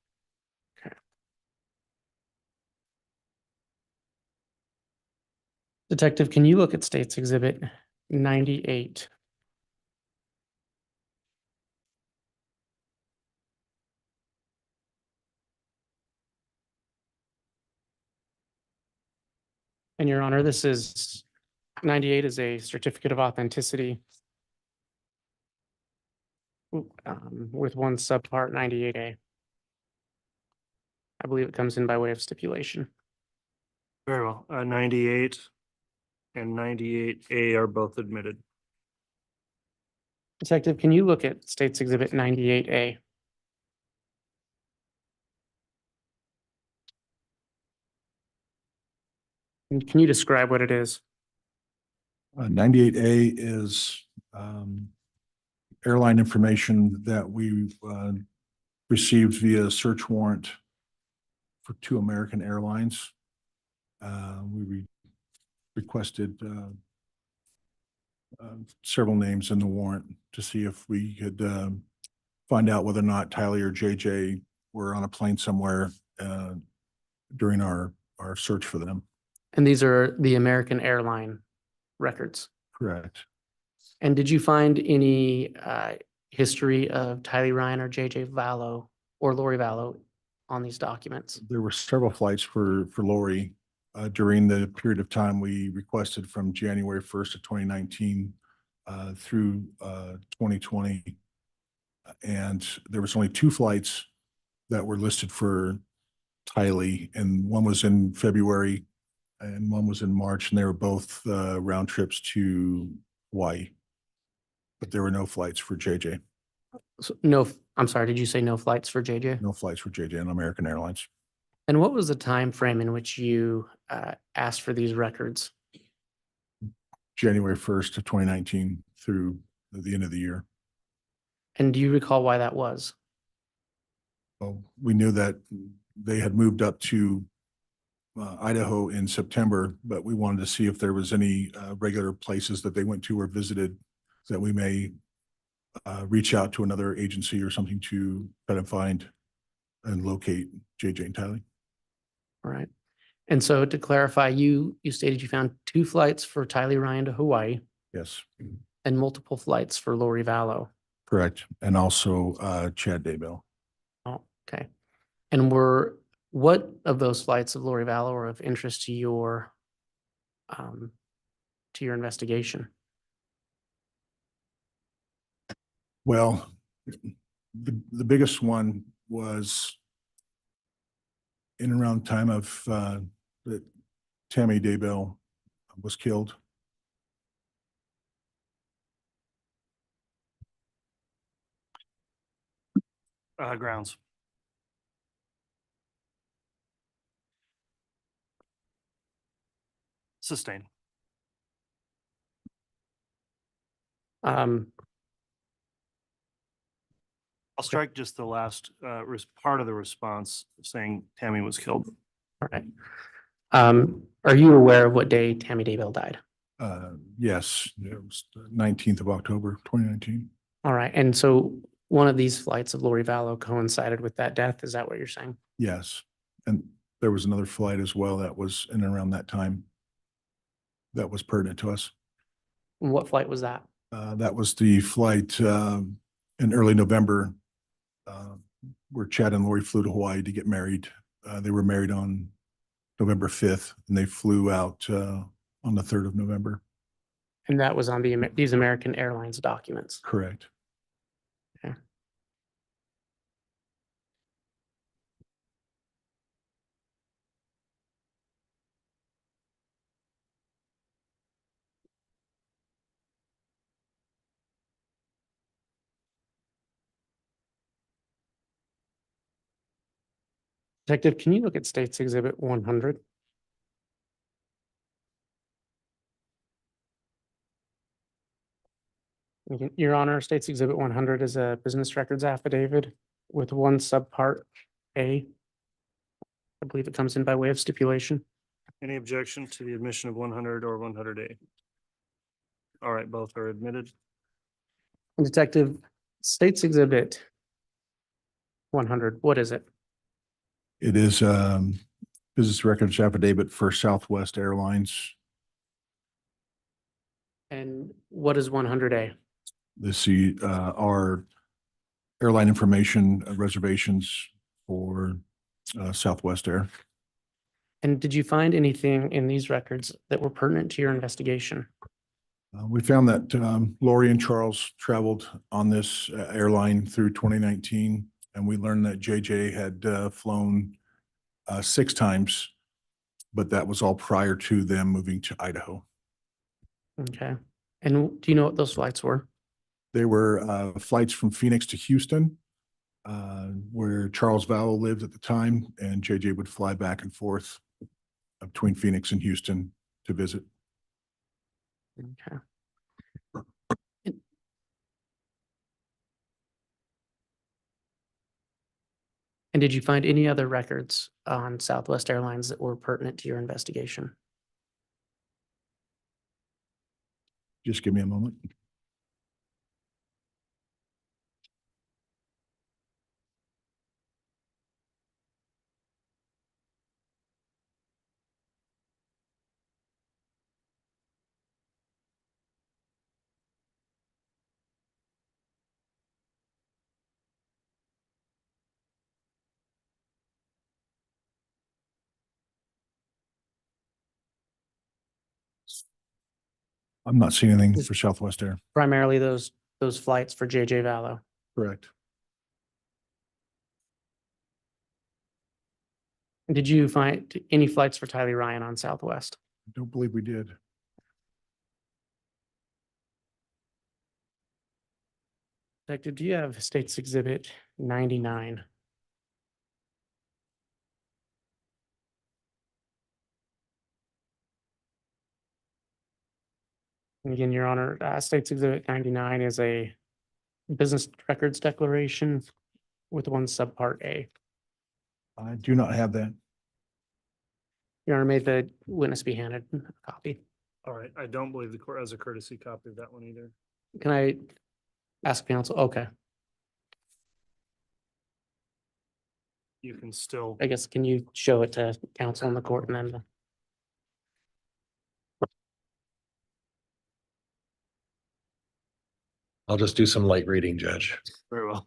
Detective, can you look at State's Exhibit 98? And Your Honor, this is 98 is a certificate of authenticity with one subpart 98A. I believe it comes in by way of stipulation. Very well. 98 and 98A are both admitted. Detective, can you look at State's Exhibit 98A? And can you describe what it is? 98A is airline information that we received via search warrant for two American airlines. We requested several names in the warrant to see if we could find out whether or not Tyler or JJ were on a plane somewhere during our search for them. And these are the American airline records. Correct. And did you find any history of Tylee Ryan or JJ Vallow or Lori Vallow on these documents? There were several flights for Lori during the period of time we requested from January 1st of 2019 through 2020. And there was only 2 flights that were listed for Tylee, and one was in February and one was in March, and they were both round trips to Hawaii. But there were no flights for JJ, So, no, I'm sorry, did you say no flights for JJ? no flights for JJ on American Airlines. And what was the time frame in which you asked for these records? January 1st of 2019 through the end of the year. And do you recall why that was? Well, we knew that they had moved up to Idaho in September, but we wanted to see if there was any regular places that they went to or visited that we may reach out to another agency or something to try to find and locate JJ and Tylee. All right. And so to clarify, you stated you found 2 flights for Tylee Ryan to Hawaii Yes, and multiple flights for Lori Vallow. correct. And also Chad Daybell. Oh, okay. And what of those flights of Lori Vallow are of interest to your investigation? Well, the biggest one was in and around time of that Tammy Daybell was killed. Grounds. Sustain. I'll strike just the last part of the response saying Tammy was killed. All right. Are you aware of what day Tammy Daybell died? Yes, it was the 19th of October, 2019. All right. And so one of these flights of Lori Vallow coincided with that death. Is that what you're saying? Yes. And there was another flight as well that was in and around that time that was pertinent to us. And what flight was that? That was the flight in early November where Chad and Lori flew to Hawaii to get married. They were married on November 5th, and they flew out on the 3rd of November. And that was on these American Airlines documents. Correct. Okay. Detective, can you look at State's Exhibit 100? Your Honor, State's Exhibit 100 is a business records affidavit with one subpart A. I believe it comes in by way of stipulation. Any objection to the admission of 100 or 100A? All right, both are admitted. And Detective, State's Exhibit 100, what is it? It is business records affidavit for Southwest Airlines. And what is 100A? This are airline information reservations for Southwest Air. And did you find anything in these records that were pertinent to your investigation? We found that Lori and Charles traveled on this airline through 2019, and we learned that JJ had flown 6 times, but that was all prior to them moving to Idaho. Okay. And do you know what those flights were? They were flights from Phoenix to Houston, where Charles Vowell lived at the time, and JJ would fly back and forth between Phoenix and Houston to visit. Okay. And did you find any other records on Southwest Airlines that were pertinent to your investigation? Just give me a moment. I'm not seeing anything for Southwest Air. Primarily those flights for JJ Vallow. Correct. Did you find any flights for Tylee Ryan on Southwest? I don't believe we did. Detective, do you have States Exhibit 99? And again, Your Honor, States Exhibit 99 is a business records declaration with one subpart A. I do not have that. Your Honor, may the witness be handed a copy. All right, I don't believe the court has a courtesy copy of that one either. Can I ask counsel? Okay, You can still, I guess, can you show it to counsel in the court and then? I'll just do some light reading, Judge. very well.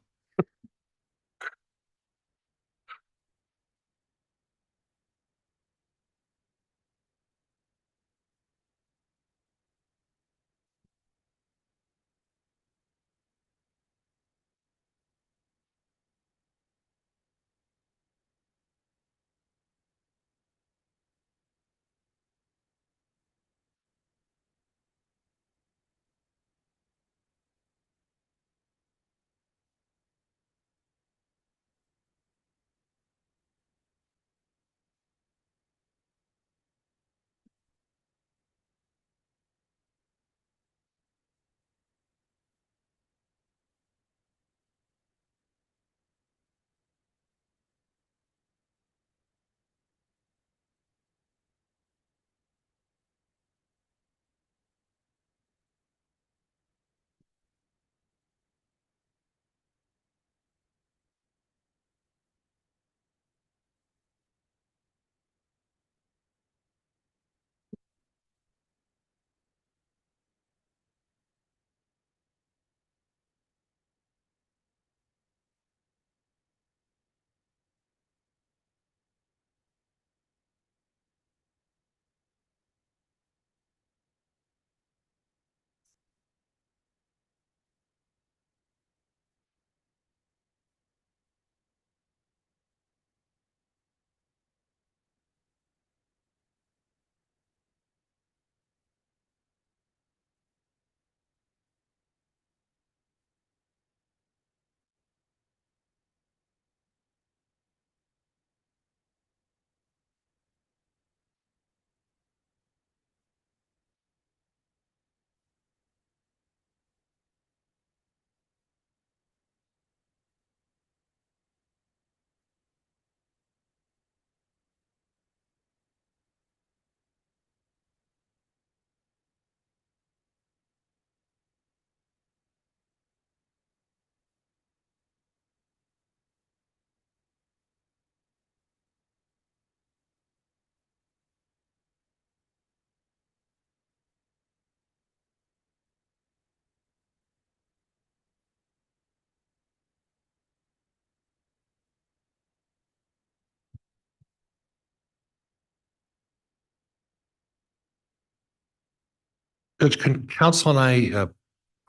Judge, can counsel and I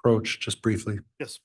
approach just briefly? Yes.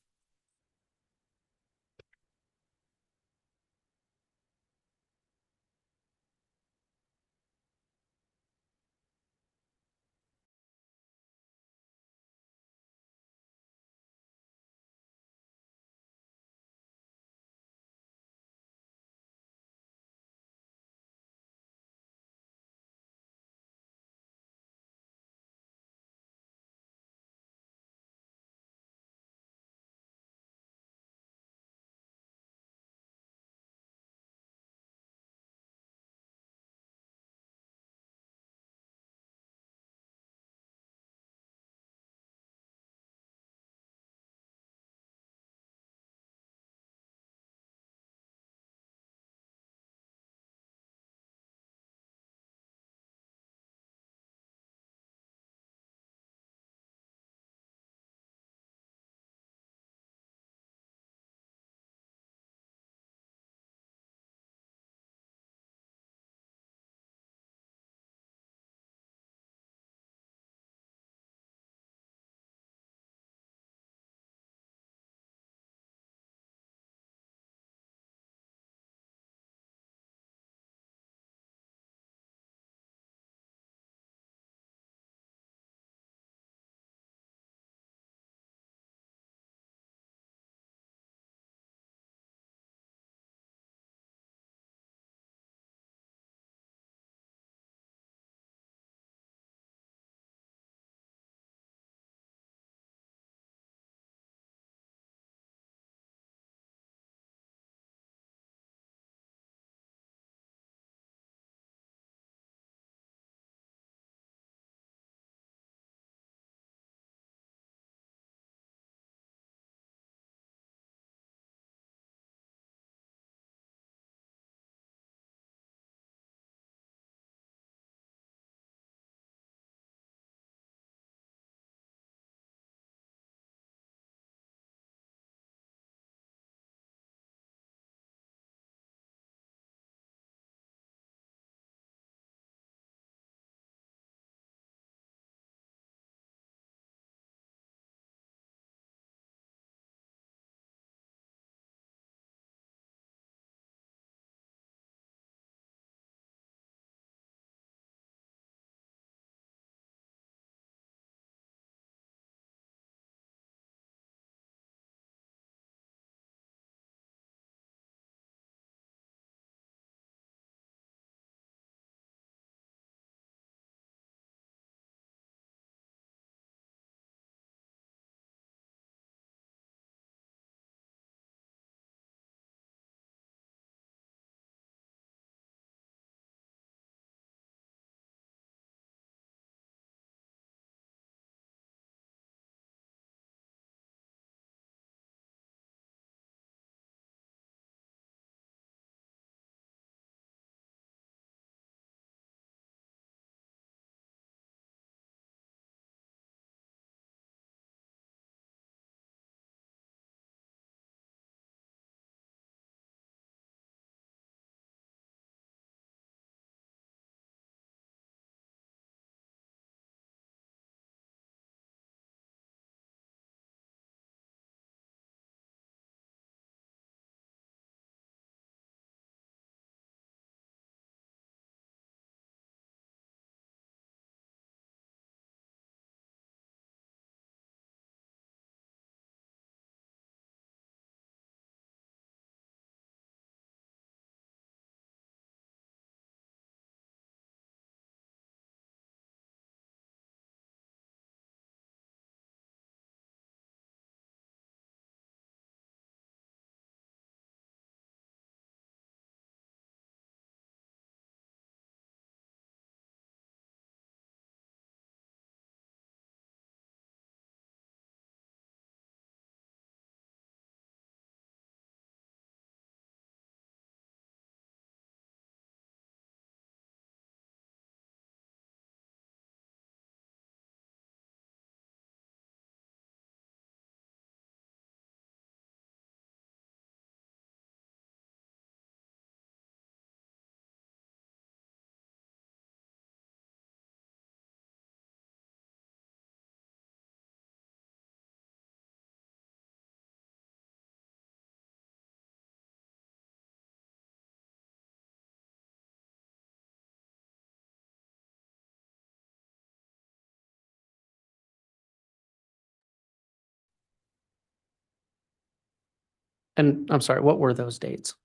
And I'm sorry, what were those dates?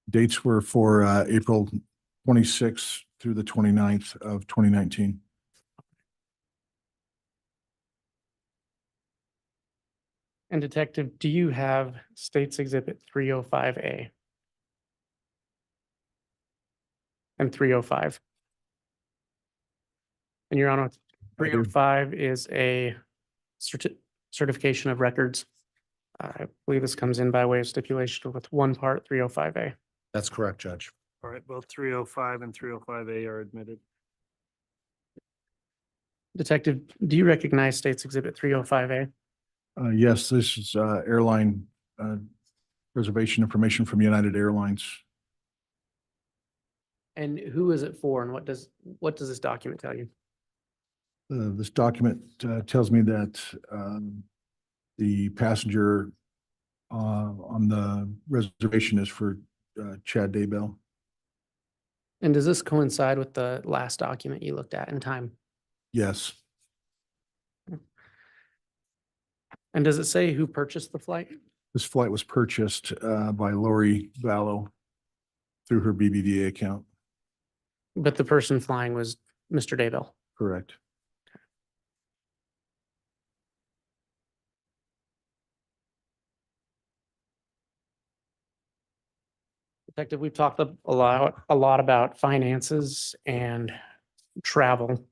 Dates were for April 26th through the 29th of 2019. And Detective, do you have State's Exhibit 305A? And 305? And Your Honor, I do. 305 is a certification of records. I believe this comes in by way of stipulation with one part, 305A. That's correct, Judge. All right, both 305 and 305A are admitted. Detective, do you recognize State's Exhibit 305A? Yes, this is airline reservation information from United Airlines. And who is it for and what does this document tell you? This document tells me that the passenger on the reservation is for Chad Daybell. And does this coincide with the last document you looked at in time? Yes, And does it say who purchased the flight? this flight was purchased by Lori Vallow through her BBVA account. But the person flying was Mr. Daybell. Correct. Detective, we've talked a lot about finances and travel.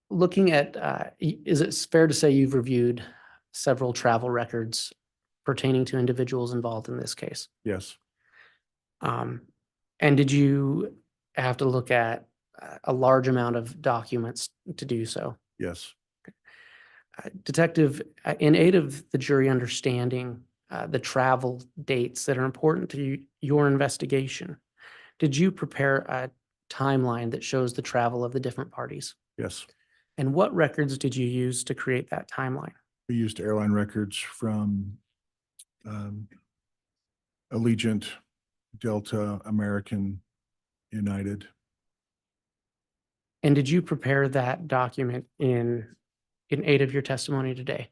Looking at, is it fair to say you've reviewed several travel records pertaining to individuals involved in this case? Yes, And did you have to look at a large amount of documents to do so? yes, Detective, in aid of the jury understanding the travel dates that are important to your investigation, did you prepare a timeline that shows the travel of the different parties? yes. And what records did you use to create that timeline? We used airline records from Allegiant, Delta, American, United. And did you prepare that document in aid of your testimony today?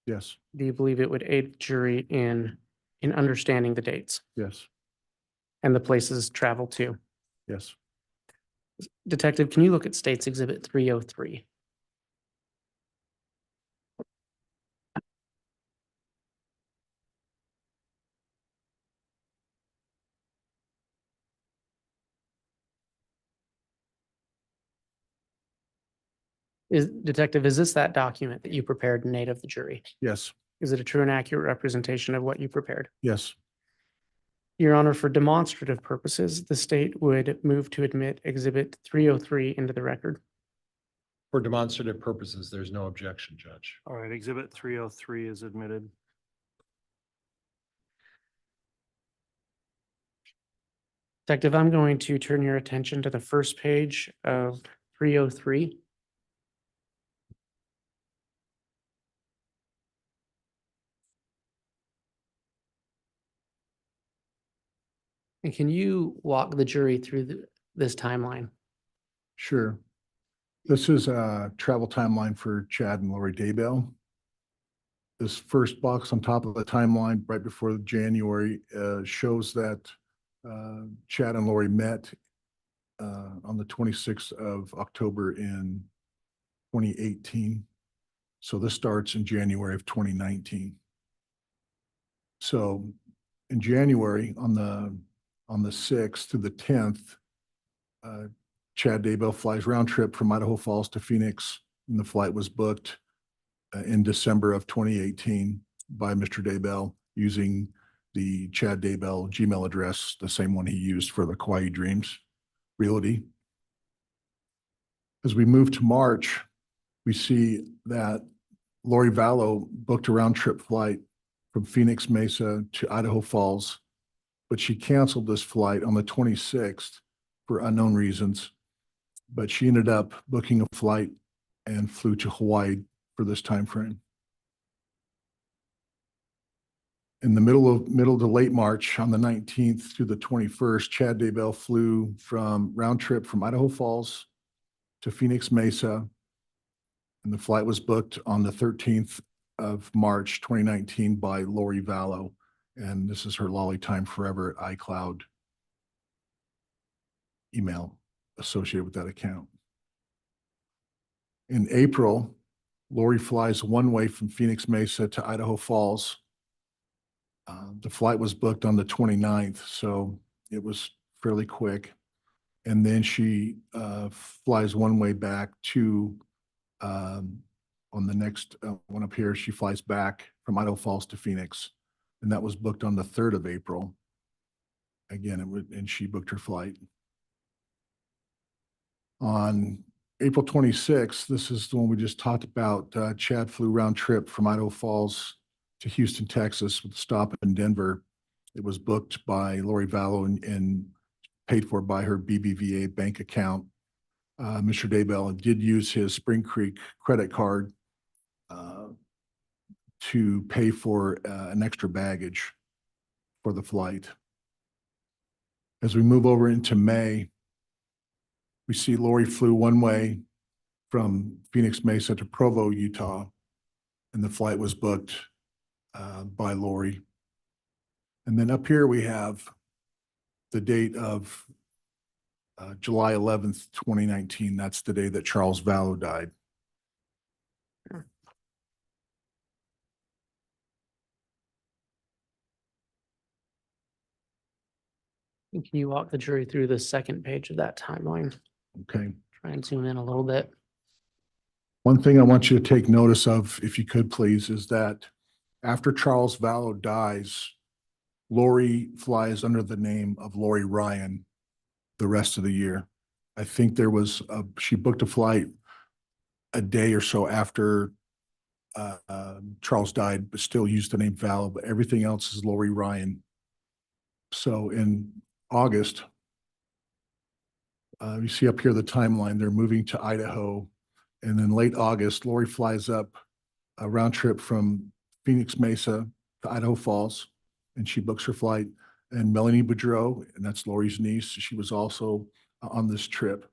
Yes, Do you believe it would aid the jury in understanding the dates yes, and the places traveled to? yes. Detective, can you look at State's Exhibit 303? Detective, is this that document that you prepared in aid of the jury? Yes, Is it a true and accurate representation of what you prepared? yes, Your Honor, for demonstrative purposes, the state would move to admit Exhibit 303 into the record. For demonstrative purposes, there's no objection, Judge. All right, Exhibit 303 is admitted. Detective, I'm going to turn your attention to the first page of 303. And can you walk the jury through this timeline? sure. This is a travel timeline for Chad and Lori Daybell. This first box on top of the timeline, right before January, shows that Chad and Lori met on the 26th of October in 2018. So this starts in January of 2019. So in January, on the 6th to the 10th, Chad Daybell flies round trip from Idaho Falls to Phoenix, and the flight was booked in December of 2018 by Mr. Daybell using the Chad Daybell Gmail address, the same one he used for the Kauai Dreams Realty. As we move to March, we see that Lori Vallow booked a round trip flight from Phoenix Mesa to Idaho Falls, but she canceled this flight on the 26th for unknown reasons. But she ended up booking a flight and flew to Hawaii for this time frame. In the middle to late March, on the 19th through the 21st, Chad Daybell flew from round trip from Idaho Falls to Phoenix Mesa And the flight was booked on the 13th of March, 2019 by Lori Vallow. And this is her Lolly Time Forever at iCloud email associated with that account. In April, Lori flies one way from Phoenix Mesa to Idaho Falls. The flight was booked on the 29th, so it was fairly quick. And then she flies one way back to, on the next one up here, she flies back from Idaho Falls to Phoenix. And that was booked on the 3rd of April. Again, and she booked her flight. On April 26th, this is the one we just talked about. Chad flew round trip from Idaho Falls to Houston, Texas, with a stop in Denver. It was booked by Lori Vallow and paid for by her BBVA bank account. Mr. Daybell did use his Spring Creek credit card to pay for an extra baggage for the flight. As we move over into May, we see Lori flew one way from Phoenix Mesa to Provo, Utah, and the flight was booked by Lori. And then up here we have the date of July 11th, 2019. That's the day that Charles Vallow died. Can you walk the jury through the second page of that timeline? Okay. Try and zoom in a little bit. One thing I want you to take notice of, if you could please, is that after Charles Vallow dies, Lori flies under the name of Lori Ryan the rest of the year. I think she booked a flight a day or so after Charles died, but still used the name Vallow, but everything else is Lori Ryan. So in August, you see up here the timeline, they're moving to Idaho. And then late August, Lori flies up a round trip from Phoenix Mesa to Idaho Falls, and she books her flight. And Melanie Boudreau, and that's Lori's niece, she was also on this trip.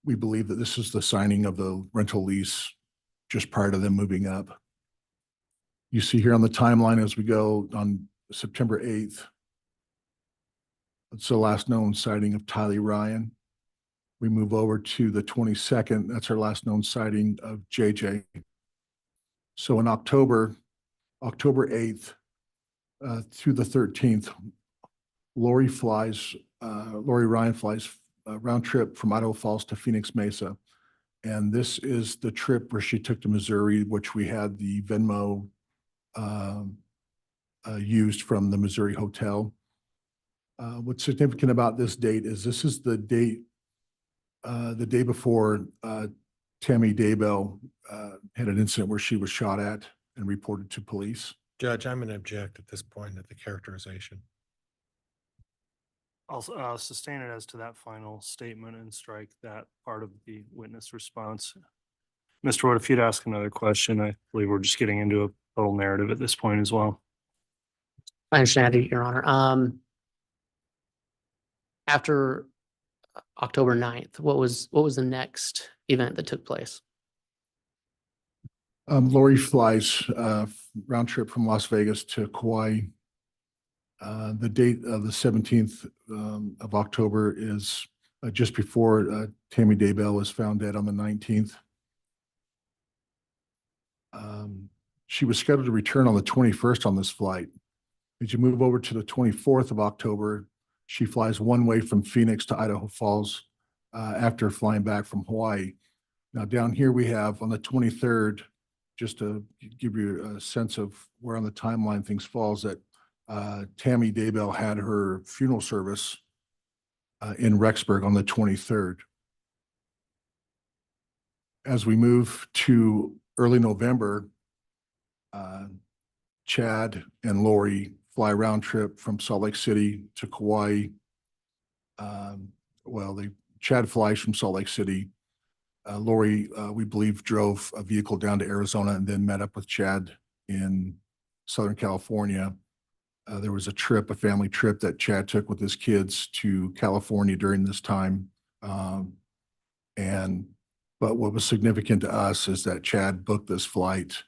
We believe that this is the signing of the rental lease just prior to them moving up. You see here on the timeline as we go on September 8th, it's the last known sighting of Tylee Ryan. We move over to the 22nd. That's our last known sighting of JJ. So in October 8th through the 13th, Lori Ryan flies a round trip from Idaho Falls to Phoenix Mesa. And this is the trip where she took to Missouri, which we had the Venmo used from the Missouri hotel. What's significant about this date is this is the day before Tammy Daybell had an incident where she was shot at and reported to police. Judge, I'm going to object at this point at the characterization. I'll sustain it as to that final statement and strike that part of the witness response. Mr. Wood, if you'd ask another question, I believe we're just getting into a total narrative at this point as well. I understand, Your Honor. After October 9th, what was the next event that took place? Lori flies round trip from Las Vegas to Kauai. The date of the 17th of October is just before Tammy Daybell was found dead on the 19th. She was scheduled to return on the 21st on this flight. As you move over to the 24th of October, she flies one way from Phoenix to Idaho Falls after flying back from Hawaii. Now down here we have on the 23rd, just to give you a sense of where on the timeline things falls, that Tammy Daybell had her funeral service in Rexburg on the 23rd. As we move to early November, Chad and Lori fly round trip from Salt Lake City to Kauai. Chad flies from Salt Lake City. Lori, we believe, drove a vehicle down to Arizona and then met up with Chad in Southern California. There was a family trip that Chad took with his kids to California during this time. And But what was significant to us is that Chad booked this flight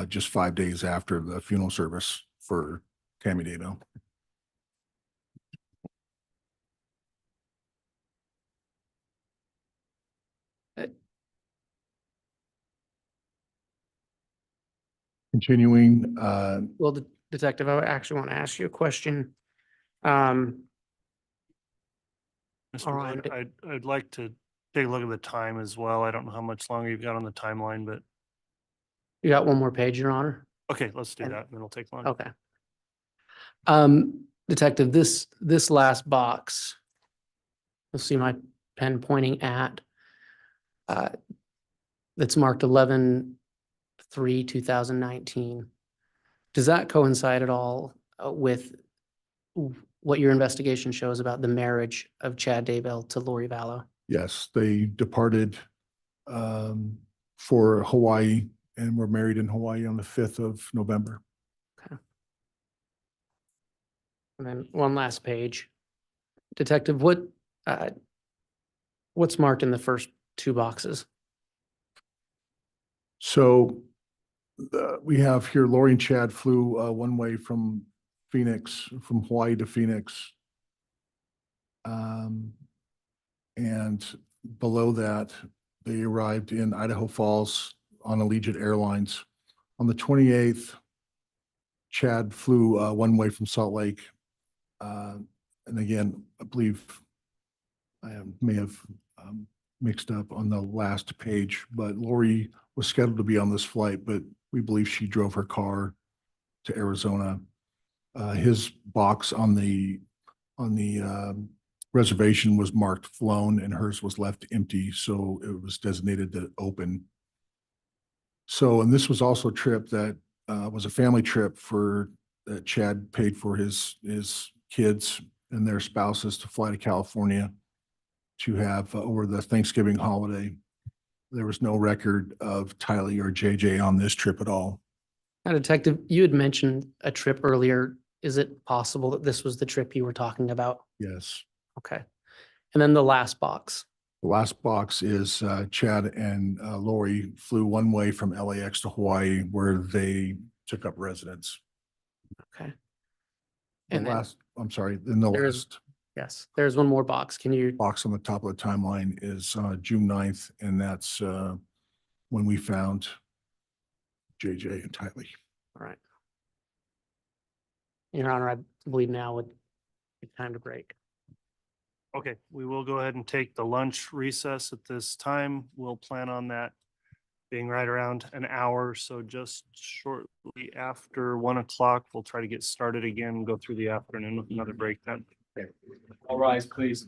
just 5 days after the funeral service for Tammy Daybell. Continuing, Well, Detective, I actually want to ask you a question. Um, Mr. All Wood, right. I'd like to take a look at the time as well. I don't know how much longer you've got on the timeline, but you got one more page, Your Honor? okay, let's do And- that and then it'll take long. Okay. Detective, this last box, you'll see my pen pointing at, that's marked 11/3/2019. Does that coincide at all with what your investigation shows about the marriage of Chad Daybell to Lori Vallow? yes, they departed for Hawaii and were married in Hawaii on the 5th of November. And then one last page. Detective, what's marked in the first two boxes? So we have here Lori and Chad flew one way from Hawaii to Phoenix. And below that, they arrived in Idaho Falls on Allegiant Airlines. On the 28th, Chad flew one way from Salt Lake. And again, I believe I may have mixed up on the last page, but Lori was scheduled to be on this flight, but we believe she drove her car to Arizona. His box on the reservation was marked flown and hers was left empty, so it was designated to open. So, and this was also a trip that was a family trip that Chad paid for his kids and their spouses to fly to California to have over the Thanksgiving holiday. There was no record of Tylee or JJ on this trip at all. Now, Detective, you had mentioned a trip earlier. Is it possible that this was the trip you were talking about? Yes. Okay. And then the last box. The last box is Chad and Lori flew one way from LAX to Hawaii where they took up residence. Okay. The And then last, I'm sorry, then the there is- last Yes, there's one more box. Can you, box on the top of the timeline is June 9th, and that's when we found JJ and Tylee. all right. Your Honor, I believe now would be time to break. Okay, we will go ahead and take the lunch recess at this time. We'll plan on that being right around an hour. So just shortly after 1 o'clock, we'll try to get started again, and go through the afternoon with another break then. All rise, please.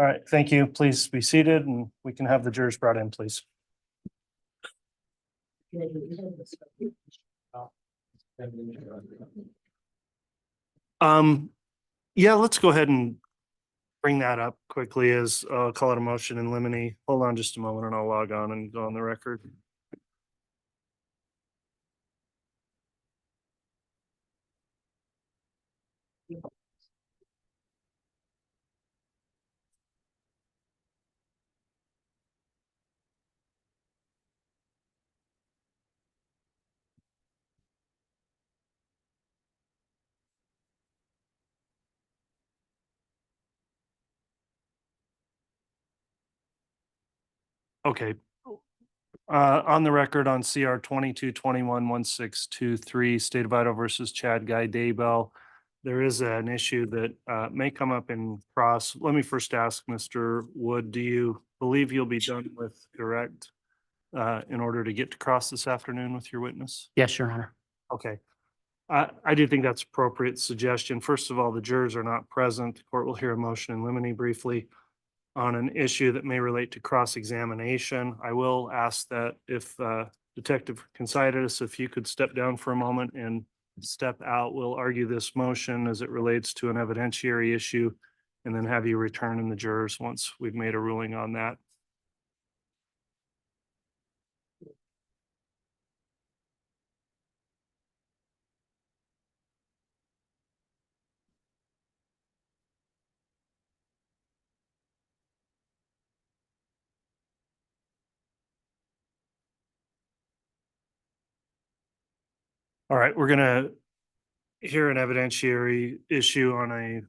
All right, thank you. Please be seated and we can have the jurors brought in, please. Yeah, let's go ahead and bring that up quickly as call it a motion in limine. Hold on just a moment and I'll log on and go on the record. Okay. On the record on CR 22211623, State of Idaho versus Chad Guy Daybell. There is an issue that may come up in cross. Let me first ask Mr. Wood, do you believe you'll be done with direct in order to get to cross this afternoon with your witness? Yes, Your Honor. Okay. I do think that's appropriate suggestion. First of all, the jurors are not present. The court will hear a motion in limine briefly on an issue that may relate to cross-examination. I will ask that if Detective Considius, if you could step down for a moment and step out, we'll argue this motion as it relates to an evidentiary issue and then have you return in the jurors once we've made a ruling on that. All right, we're gonna hear an evidentiary issue on a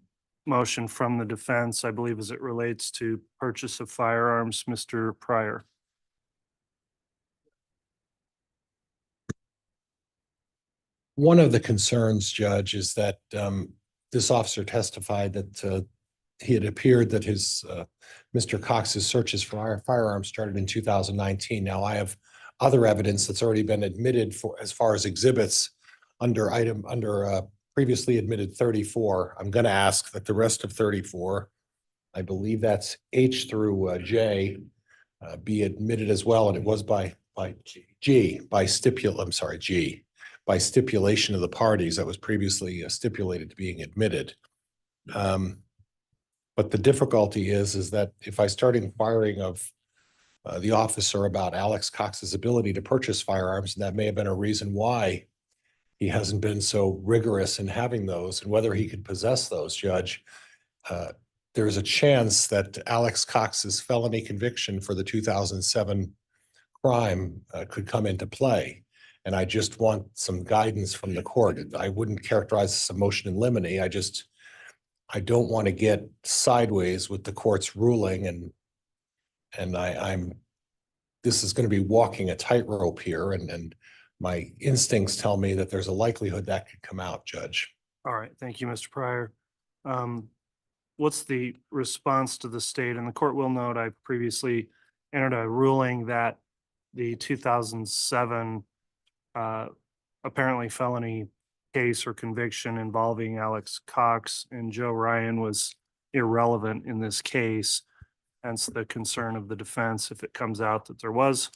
motion from the defense, I believe, as it relates to purchase of firearms. Mr. Pryor. One of the concerns, Judge, is that this officer testified that he had appeared that his Mr. Cox's searches for firearms started in 2019. Now, I have other evidence that's already been admitted for as far as exhibits under previously admitted 34. I'm going to ask that the rest of 34, I believe that's H through J, be admitted as well, and it was by stipulation of the parties that was previously stipulated to being admitted. But the difficulty is that if I start inquiring of the officer about Alex Cox's ability to purchase firearms, and that may have been a reason why he hasn't been so rigorous in having those and whether he could possess those, Judge, there's a chance that Alex Cox's felony conviction for the 2007 crime could come into play. And I just want some guidance from the court. I wouldn't characterize this a motion in limine. I don't want to get sideways with the court's ruling, and this is going to be walking a tightrope here, and my instincts tell me that there's a likelihood that could come out, Judge. All right, thank you, Mr. Pryor. What's the response to the state? And the court will note I previously entered a ruling that the 2007 apparently felony case or conviction involving Alex Cox and Joe Ryan was irrelevant in this case. Hence the concern of the defense if it comes out that there was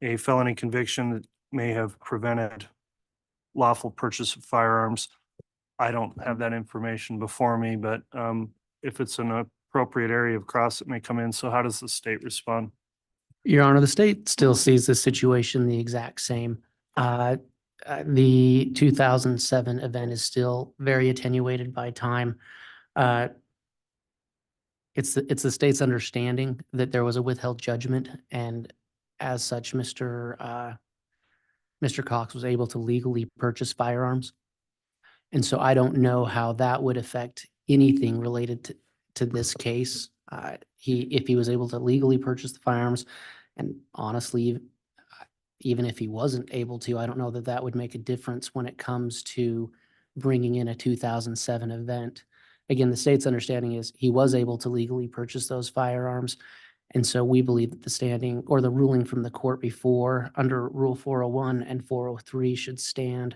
a felony conviction that may have prevented lawful purchase of firearms. I don't have that information before me, but if it's an appropriate area of cross, it may come in. So how does the state respond? Your Honor, the state still sees this situation the exact same. The 2007 event is still very attenuated by time. It's the state's understanding that there was a withheld judgment, and as such, Mr. Cox was able to legally purchase firearms. And so I don't know how that would affect anything related to this case. If he was able to legally purchase the firearms, and honestly, even if he wasn't able to, I don't know that that would make a difference when it comes to bringing in a 2007 event. Again, the state's understanding is he was able to legally purchase those firearms. And so we believe that the standing or the ruling from the court before under Rule 401 and 403 should stand.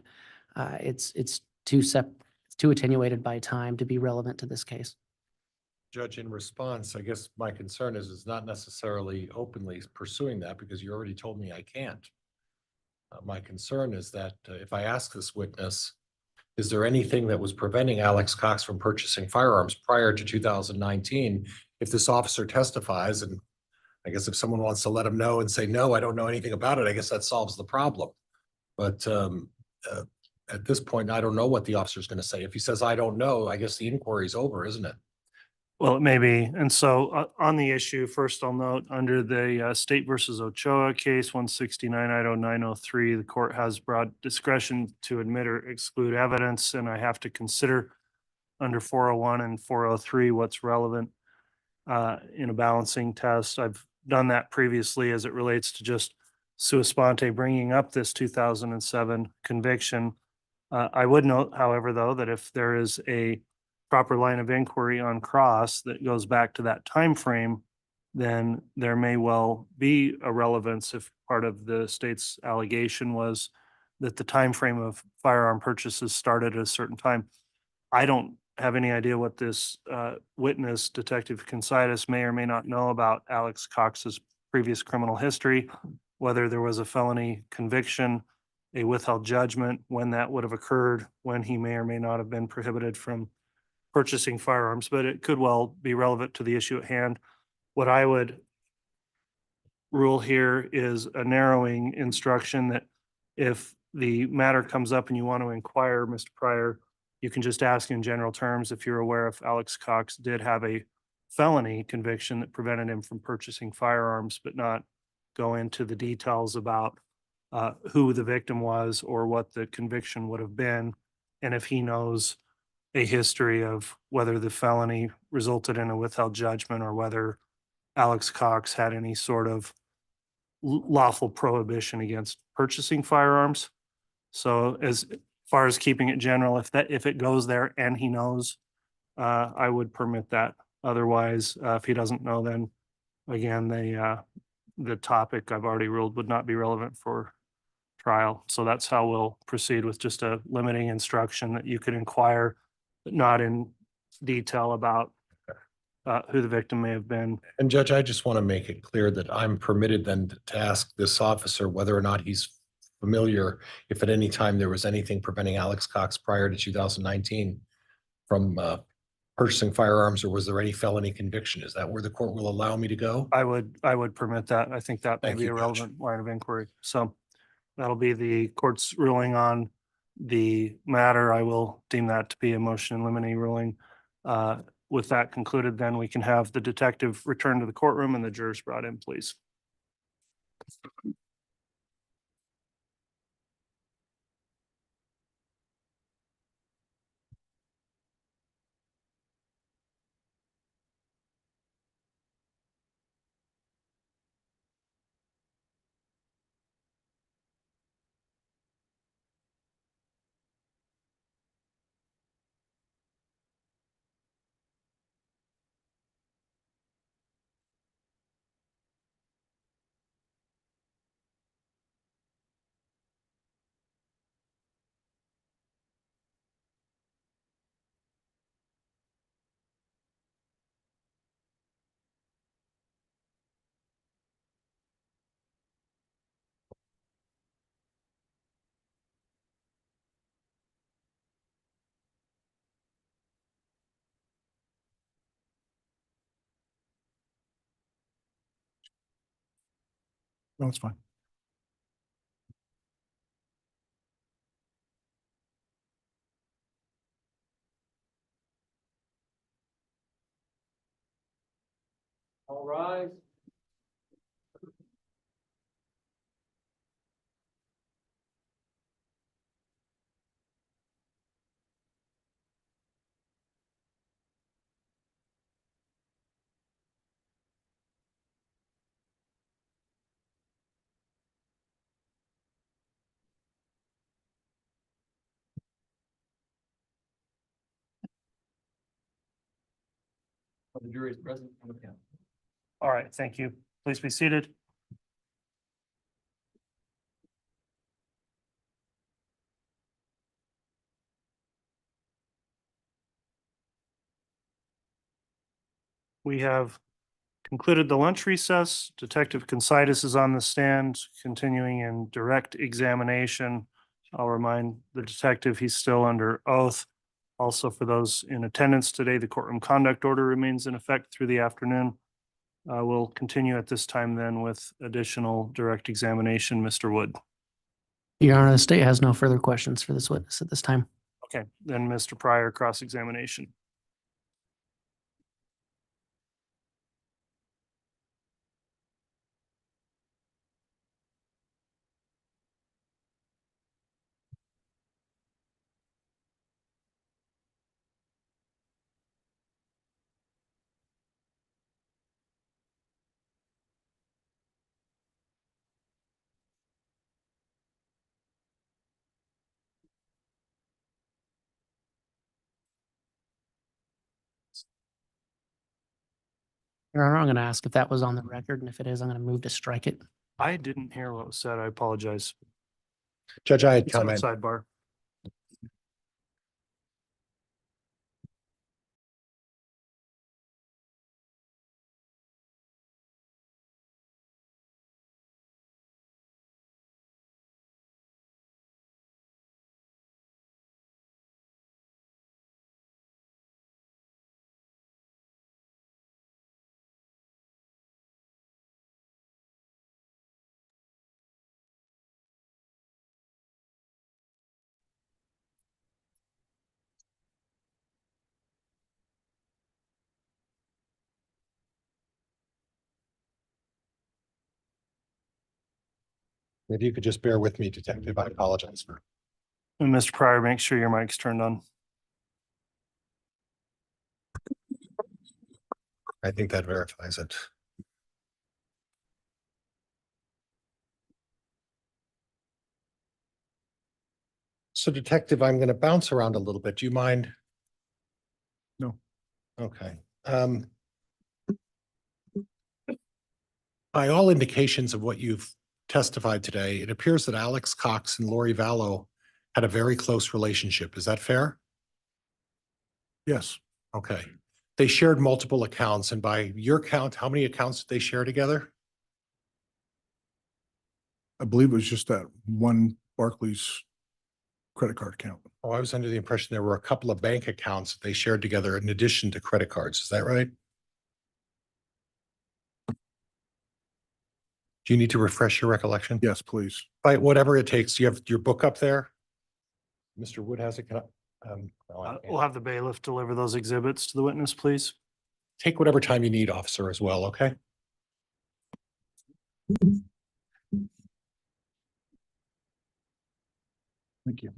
It's too attenuated by time to be relevant to this case. Judge, in response, I guess my concern is not necessarily openly pursuing that because you already told me I can't. My concern is that if I ask this witness, is there anything that was preventing Alex Cox from purchasing firearms prior to 2019? If this officer testifies, and I guess if someone wants to let him know and say, no, I don't know anything about it, I guess that solves the problem. But at this point, I don't know what the officer is going to say. If he says, I don't know, I guess the inquiry is over, isn't it? Well, it may be. And so on the issue, first I'll note under the State versus Ochoa case, 169 Idaho 903, the court has broad discretion to admit or exclude evidence, and I have to consider under 401 and 403 what's relevant in a balancing test. I've done that previously as it relates to just sua sponte bringing up this 2007 conviction. I would note, however, though, that if there is a proper line of inquiry on cross that goes back to that time frame, then there may well be a relevance if part of the state's allegation was that the time frame of firearm purchases started at a certain time. I don't have any idea what this witness, Detective Considas, may or may not know about Alex Cox's previous criminal history, whether there was a felony conviction, a withheld judgment, when that would have occurred, when he may or may not have been prohibited from purchasing firearms, but it could well be relevant to the issue at hand. What I would rule here is a narrowing instruction that if the matter comes up and you want to inquire, Mr. Pryor, you can just ask in general terms if you're aware if Alex Cox did have a felony conviction that prevented him from purchasing firearms, but not go into the details about who the victim was or what the conviction would have been. And if he knows a history of whether the felony resulted in a withheld judgment or whether Alex Cox had any sort of lawful prohibition against purchasing firearms. So as far as keeping it general, if it goes there and he knows, I would permit that. Otherwise, if he doesn't know, then again, the topic I've already ruled would not be relevant for trial. So that's how we'll proceed, with just a limiting instruction that you could inquire, but not in detail about who the victim may have been. And Judge, I just want to make it clear that I'm permitted then to ask this officer whether or not he's familiar, if at any time there was anything preventing Alex Cox prior to 2019 from purchasing firearms, or was there any felony conviction? Is that where the court will allow me to go? I would permit that. I think that may Thank be you, a Judge. relevant line of inquiry. So that'll be the court's ruling on the matter. I will deem that to be a motion in limine ruling. With that concluded, then we can have the detective return to the courtroom and the jurors brought in, please. No, it's fine. All rise. The jury is present on the count. All right, thank you. Please be seated. We have concluded the lunch recess. Detective Considas is on the stand, continuing in direct examination. I'll remind the detective he's still under oath. Also, for those in attendance today, the courtroom conduct order remains in effect through the afternoon. We'll continue at this time then with additional direct examination. Mr. Wood. Your Honor, the state has no further questions for this witness at this time. Okay, then Mr. Pryor, cross-examination. Your Honor, I'm going to ask if that was on the record, and if it is, I'm going to move to strike it. I didn't hear what was said. I apologize. Judge, I had It's on the comment. sidebar. If you could just bear with me, Detective, I apologize for. And Mr. Pryor, make sure your mic's turned on. I think that verifies it. So Detective, I'm going to bounce around a little bit. Do you mind? No. Okay. By all indications of what you've testified today, it appears that Alex Cox and Lori Vallow had a very close relationship. Is that fair? Yes, Okay. They shared multiple accounts, and by your count, how many accounts did they share together? I believe it was just that one Barclays credit card account. Oh, I was under the impression there were a couple of bank accounts that they shared together in addition to credit cards. Is that right? Do you need to refresh your recollection? Yes, please. By whatever it takes. You have your book up there? Mr. Wood has it. No, I can't. We'll have the bailiff deliver those exhibits to the witness, please. Take whatever time you need, officer, as well, okay? Thank you.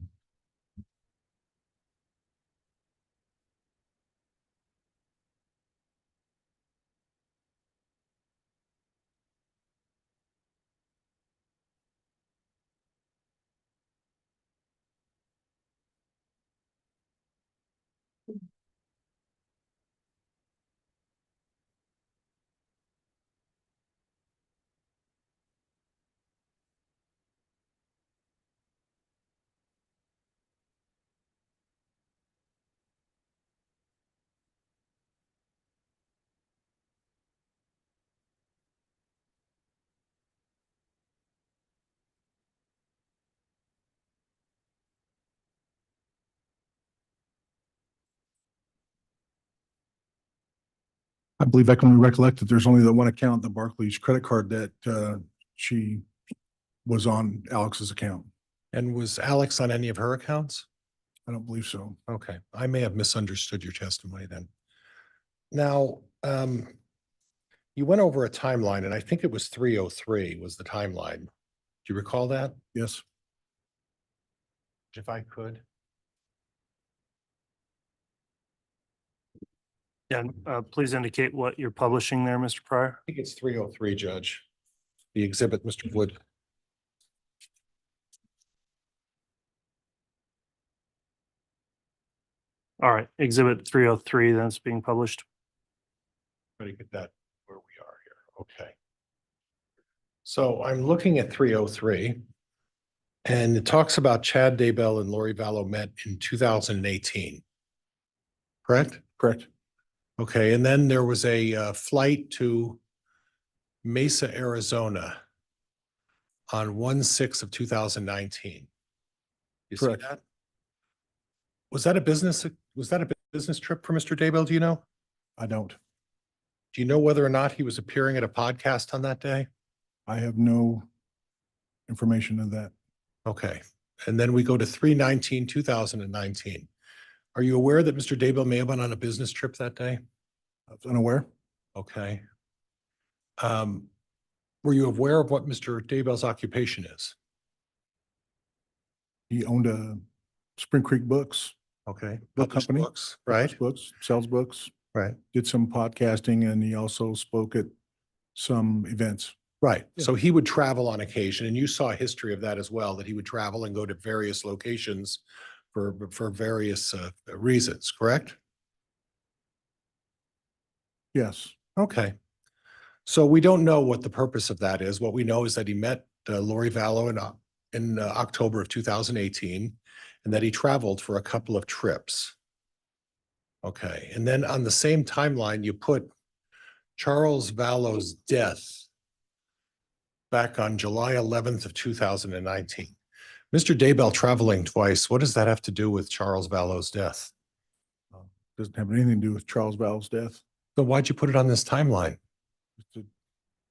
I believe I can recollect that there's only the one account, the Barclays credit card that she was on Alex's account. And was Alex on any of her accounts? I don't believe so. Okay, I may have misunderstood your testimony then. Now, you went over a timeline, and I think it was 303 was the timeline. Do you recall that? Yes, If I could. And please indicate what you're publishing there, Mr. Pryor. I think it's 303, Judge. The exhibit, Mr. Wood. All right, exhibit 303 that's being published. Try to get that where we are here. Okay. So I'm looking at 303. And it talks about Chad Daybell and Lori Vallow met in 2018. Correct? correct. Okay, and then there was a flight to Mesa, Arizona on 1/6 of 2019. You see Correct. that? Was that a business trip for Mr. Daybell? Do you know? I don't. Do you know whether or not he was appearing at a podcast on that day? I have no information of that. Okay, and then we go to 3/19/2019. Are you aware that Mr. Daybell may have been on a business trip that day? I was unaware. Okay. Were you aware of what Mr. Daybell's occupation is? He owned a Spring Creek Books. Okay. Book Published company. books, right? Books, sells books, Right. did some podcasting, and he also spoke at some events. Right. Yeah. So he would travel on occasion, and you saw a history of that as well, that he would travel and go to various locations for various reasons, correct? Yes. Okay. So we don't know what the purpose of that is. What we know is that he met Lori Vallow in October of 2018, and that he traveled for a couple of trips. Okay, and then on the same timeline, you put Charles Vallow's death back on July 11th of 2019. Mr. Daybell traveling twice, what does that have to do with Charles Vallow's death? Doesn't have anything to do with Charles Bowles' death. So why'd you put it on this timeline? Just to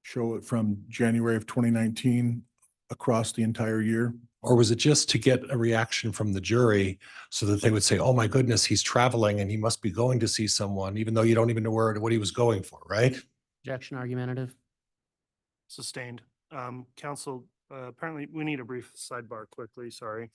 show it from January of 2019 across the entire year. Or was it just to get a reaction from the jury so that they would say, oh my goodness, he's traveling and he must be going to see someone, even though you don't even know what he was going for, right? Objection argumentative. Sustained. Council, apparently we need a brief sidebar quickly, sorry.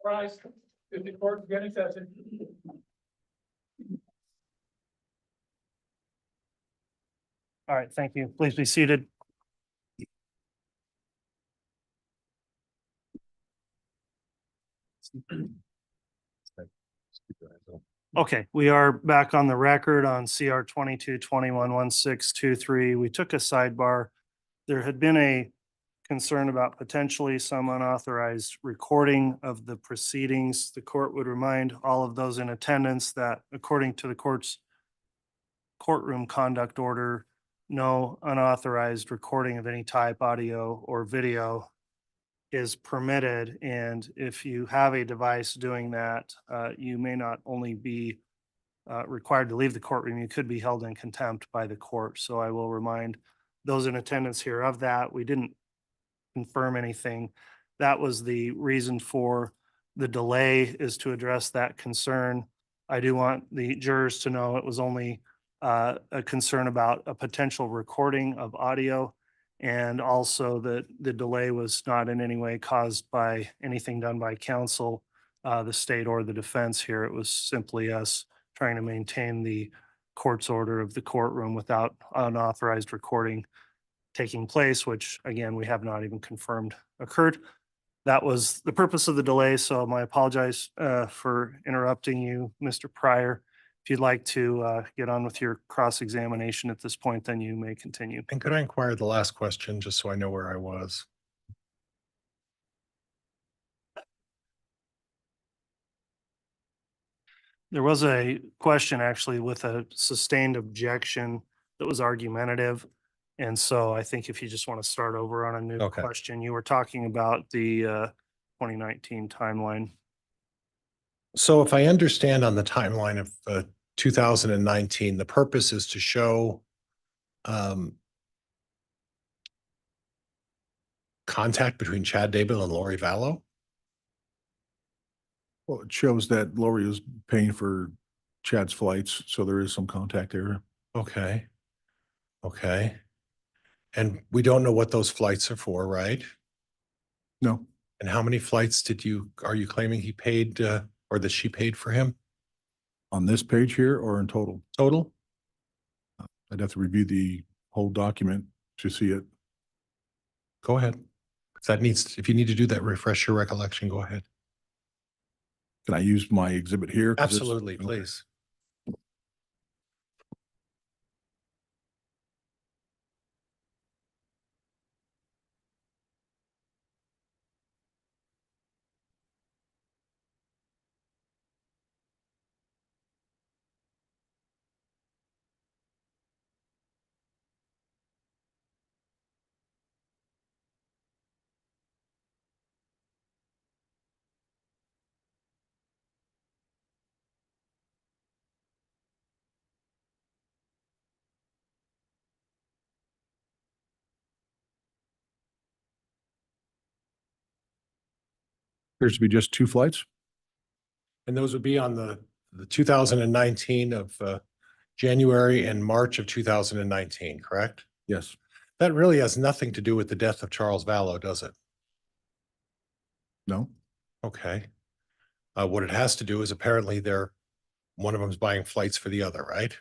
Rise, if the court begin in session. All right, thank you. Please be seated. Okay, we are back on the record on CR 22-21-1623. We took a sidebar. There had been a concern about potentially some unauthorized recording of the proceedings. The court would remind all of those in attendance that according to the court's courtroom conduct order, no unauthorized recording of any type, audio or video, is permitted. And if you have a device doing that, you may not only be required to leave the courtroom, you could be held in contempt by the court. So I will remind those in attendance here of that. We didn't confirm anything. That was the reason for the delay, is to address that concern. I do want the jurors to know it was only a concern about a potential recording of audio, and also that the delay was not in any way caused by anything done by counsel, the state or the defense here. It was simply us trying to maintain the court's order of the courtroom without unauthorized recording taking place, which again, we have not even confirmed occurred. That was the purpose of the delay. So I apologize for interrupting you, Mr. Pryor. If you'd like to get on with your cross-examination at this point, then you may continue. And could I inquire the last question, just so I know where I was? There was a question actually with a sustained objection that was argumentative. And so I think if you just want to start over on a new Okay. question, you were talking about the 2019 timeline. So if I understand on the timeline of 2019, the purpose is to show contact between Chad Daybell and Lori Vallow? Well, it shows that Lori is paying for Chad's flights, so there is some contact there. Okay. Okay. And we don't know what those flights are for, right? No, And how many flights are you claiming he paid or that she paid for him on this page here or in total? total? I'd have to review the whole document to see it. Go ahead. If you need to do that, refresh your recollection, go ahead. Can I use my exhibit here? 'Cause it's- Absolutely, okay. please. Appears to be just 2 flights. And those would be on the 2019 of January and March of 2019, correct? Yes, That really has nothing to do with the death of Charles Vallow, does it? no, Okay. What it has to do is apparently one of them's buying flights for the other, right?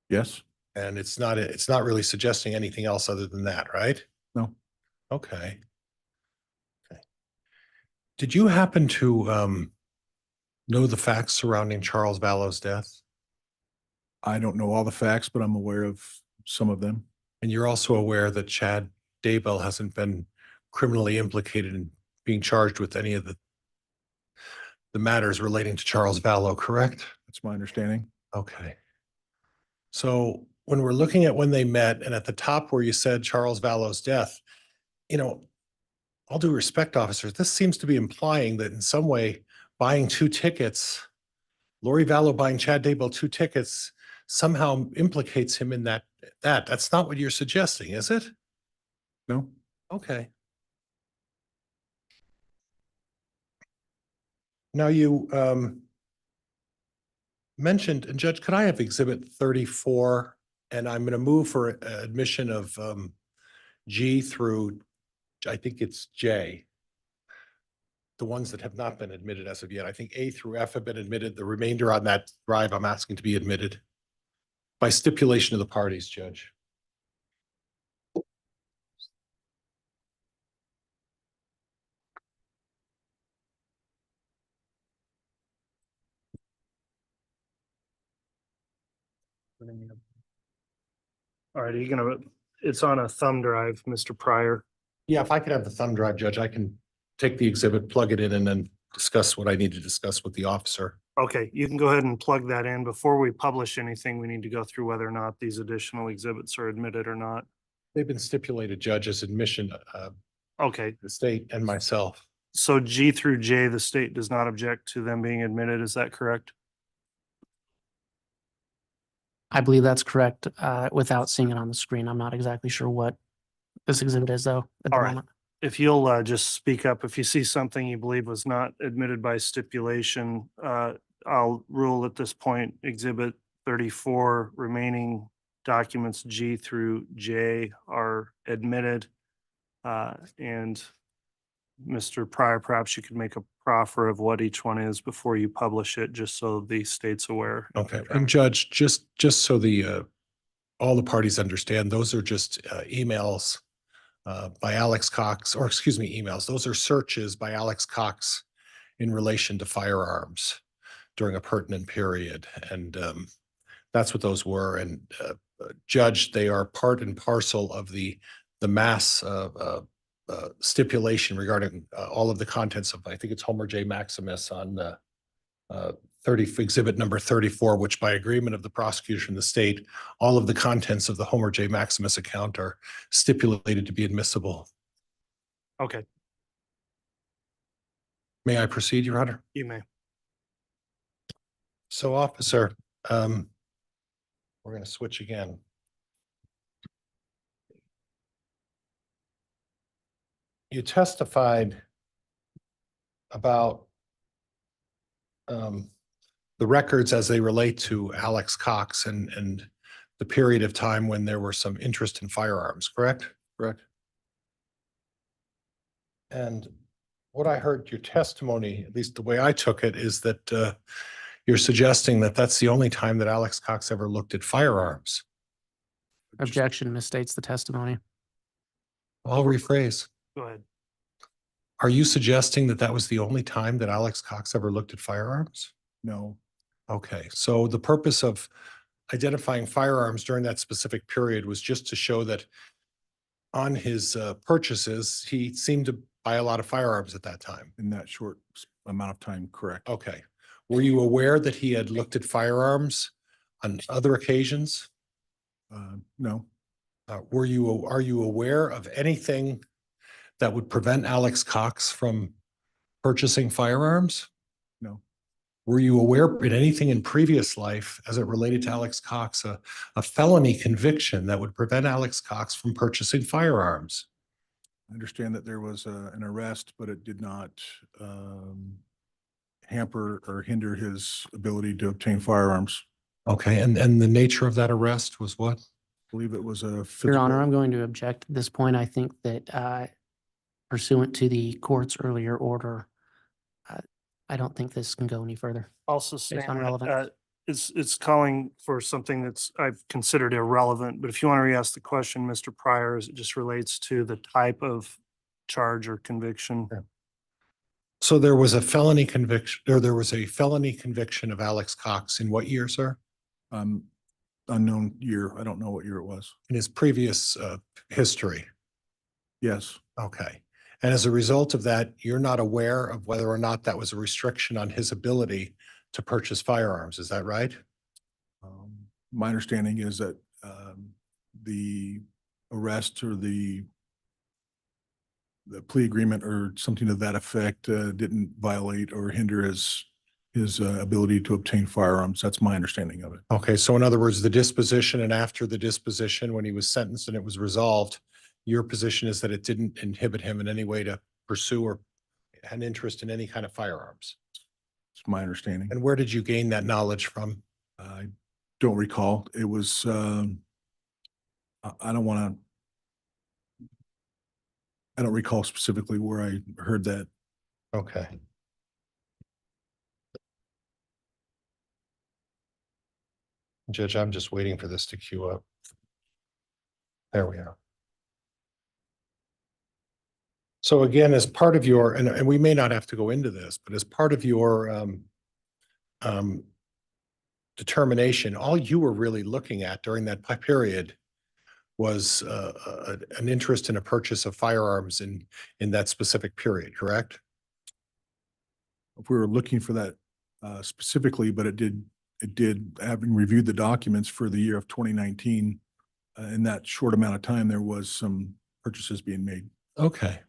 yes, And it's not really suggesting anything else other than that, right? no. Okay. Okay. Did you happen to know the facts surrounding Charles Vallow's death? I don't know all the facts, but I'm aware of some of them. And you're also aware that Chad Daybell hasn't been criminally implicated in being charged with any of the matters relating to Charles Vallow, correct? That's my understanding. Okay. So when we're looking at when they met, and at the top where you said Charles Vallow's death, all due respect, officers, this seems to be implying that in some way buying 2 tickets, Lori Vallow buying Chad Daybell 2 tickets somehow implicates him in that. That's not what you're suggesting, is it? No, Okay. Now you mentioned, and Judge, could I have exhibit 34? And I'm going to move for admission of G through, I think it's J. the ones that have not been admitted as of yet. I think A through F have been admitted. The remainder on that drive, I'm asking to be admitted by stipulation of the parties, Judge. All right, are you gonna, it's on a thumb drive, Mr. Pryor. Yeah, if I could have the thumb drive, Judge, I can take the exhibit, plug it in, and then discuss what I need to discuss with the officer. Okay, you can go ahead and plug that in. Before we publish anything, we need to go through whether or not these additional exhibits are admitted or not. They've been stipulated, Judge, as admission, Okay, the state and myself. so G through J, the state does not object to them being admitted. Is that correct? I believe that's correct. Without seeing it on the screen, I'm not exactly sure what this exhibit is though at the All right. moment. If you'll just speak up, if you see something you believe was not admitted by stipulation, I'll rule at this point exhibit 34 remaining documents G through J are admitted. And Mr. Pryor, perhaps you could make a proffer of what each one is before you publish it, just so the state's aware. Okay, and Judge, just so all the parties understand, those are just emails by Alex Cox, or excuse me, emails. Those are searches by Alex Cox in relation to firearms during a pertinent period. And that's what those were. And Judge, they are part and parcel of the mass stipulation regarding all of the contents of, I think it's Homer J. Maximus on 30, exhibit number 34, which by agreement of the prosecution and the state, all of the contents of the Homer J. Maximus account are stipulated to be admissible. Okay, May I proceed, Your Honor? you may. So, officer, we're going to switch again. You testified about the records as they relate to Alex Cox and the period of time when there were some interest in firearms, correct? Correct. And what I heard your testimony, at least the way I took it, is that you're suggesting that that's the only time that Alex Cox ever looked at firearms. Objection misstates the testimony. I'll rephrase. Go ahead. Are you suggesting that that was the only time that Alex Cox ever looked at firearms? No, Okay, so the purpose of identifying firearms during that specific period was just to show that on his purchases, he seemed to buy a lot of firearms at that time. in that short amount of time, correct. Okay. Were you aware that he had looked at firearms on other occasions? No, Are you aware of anything that would prevent Alex Cox from purchasing firearms? no, Were you aware in anything in previous life as it related to Alex Cox, a felony conviction that would prevent Alex Cox from purchasing firearms? I understand that there was an arrest, but it did not hamper or hinder his ability to obtain firearms. Okay, and the nature of that arrest was what? I believe it was a Your physical. Honor, I'm going to object at this point. I think that pursuant to the court's earlier order, I don't think this can go any further. Also, Based on Stan, relevance. it's calling for something that's I've considered irrelevant, but if you want to re-ask the question, Mr. Pryor, as it just relates to the type of charge or conviction. Yeah. So there was a felony conviction, or there was a felony conviction of Alex Cox in what year, sir? Unknown year. I don't know what year it was. In his previous history? Yes, Okay. And as a result of that, you're not aware of whether or not that was a restriction on his ability to purchase firearms, is that right? my understanding is that the arrest or the plea agreement or something to that effect didn't violate or hinder his ability to obtain firearms. That's my understanding of it. Okay, so in other words, the disposition and after the disposition, when he was sentenced and it was resolved, your position is that it didn't inhibit him in any way to pursue or an interest in any kind of firearms? It's my understanding. And where did you gain that knowledge from? I don't recall. It was, I don't recall specifically where I heard that. Okay. Judge, I'm just waiting for this to queue up. There we are. So again, as part of your, and we may not have to go into this, but as part of your um, determination, all you were really looking at during that period was an interest in a purchase of firearms in that specific period, correct? If we were looking for that specifically, but it did, having reviewed the documents for the year of 2019, in that short amount of time, there was some purchases being made. Okay.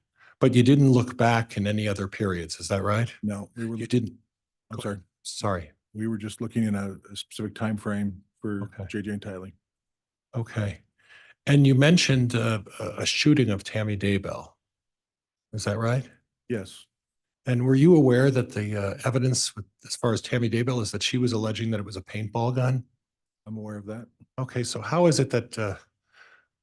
But you didn't look back in any other periods, is that right? No, we were, You didn't, I'm sorry, sorry. we were just looking in a specific time frame for Okay. JJ and Tylee. Okay. And you mentioned a shooting of Tammy Daybell. Is that right? Yes, And were you aware that the evidence as far as Tammy Daybell is that she was alleging that it was a paintball gun? I'm aware of that. Okay, so how is it that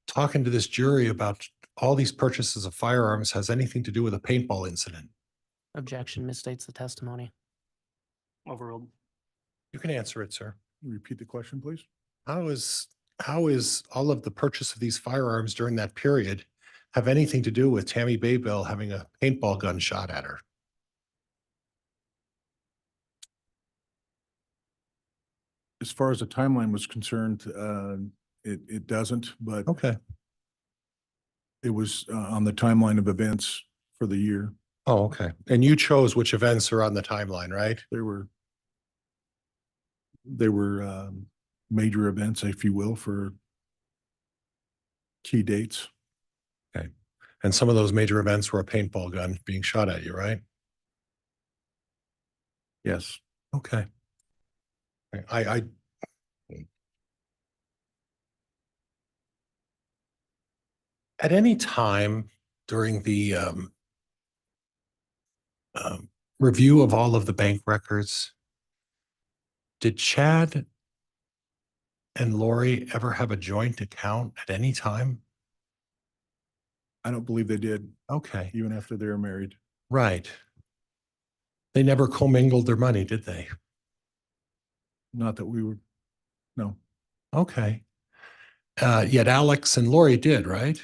talking to this jury about all these purchases of firearms has anything to do with a paintball incident? Objection misstates the testimony. Overruled. You can answer it, sir. Repeat the question, please. How is all of the purchase of these firearms during that period have anything to do with Tammy Daybell having a paintball gun shot at her? As far as the timeline was concerned, it doesn't, but Okay. it was on the timeline of events for the year. Oh, okay. And you chose which events are on the timeline, right? There were major events, if you will, for key dates. Okay. And some of those major events were a paintball gun being shot at you, right? Yes. Okay. I at any time during the review of all of the bank records, did Chad and Lori ever have a joint account at any time? I don't believe they did, Okay, even after they were married. right. They never commingled their money, did they? Not that we were, no. Okay. Yet Alex and Lori did, right?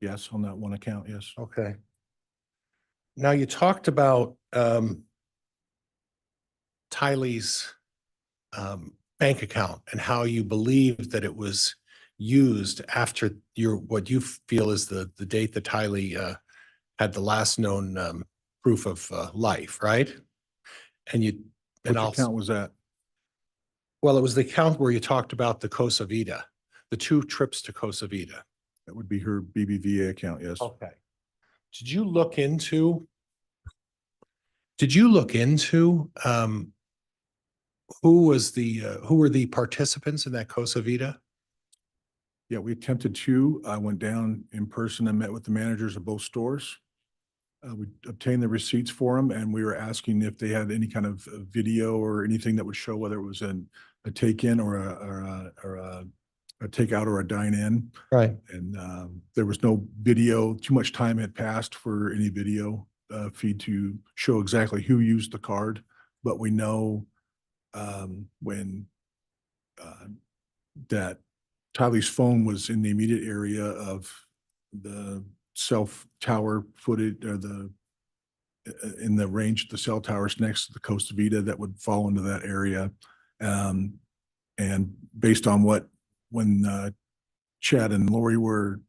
Yes, on that one account, yes. Okay. Now you talked about Tylee's bank account and how you believe that it was used after what you feel is the date that Tylee had the last known proof of life, right? And Which account was that? well, it was the account where you talked about the Costa Vida, the 2 trips to Costa Vida. That would be her BBVA account, yes. Okay. Did you look into who were the participants in that Costa Vida? Yeah, we attempted to. I went down in person and met with the managers of both stores. We obtained the receipts for them, and we were asking if they had any kind of video or anything that would show whether it was a take-in or a takeout or a dine-in. Right. And there was no video. Too much time had passed for any video feed to show exactly who used the card. But we know when that Tylee's phone was in the immediate area of the cell tower footage, or in the range of the cell towers next to the Costa Vida that would fall into that area. And based on when Chad and Lori were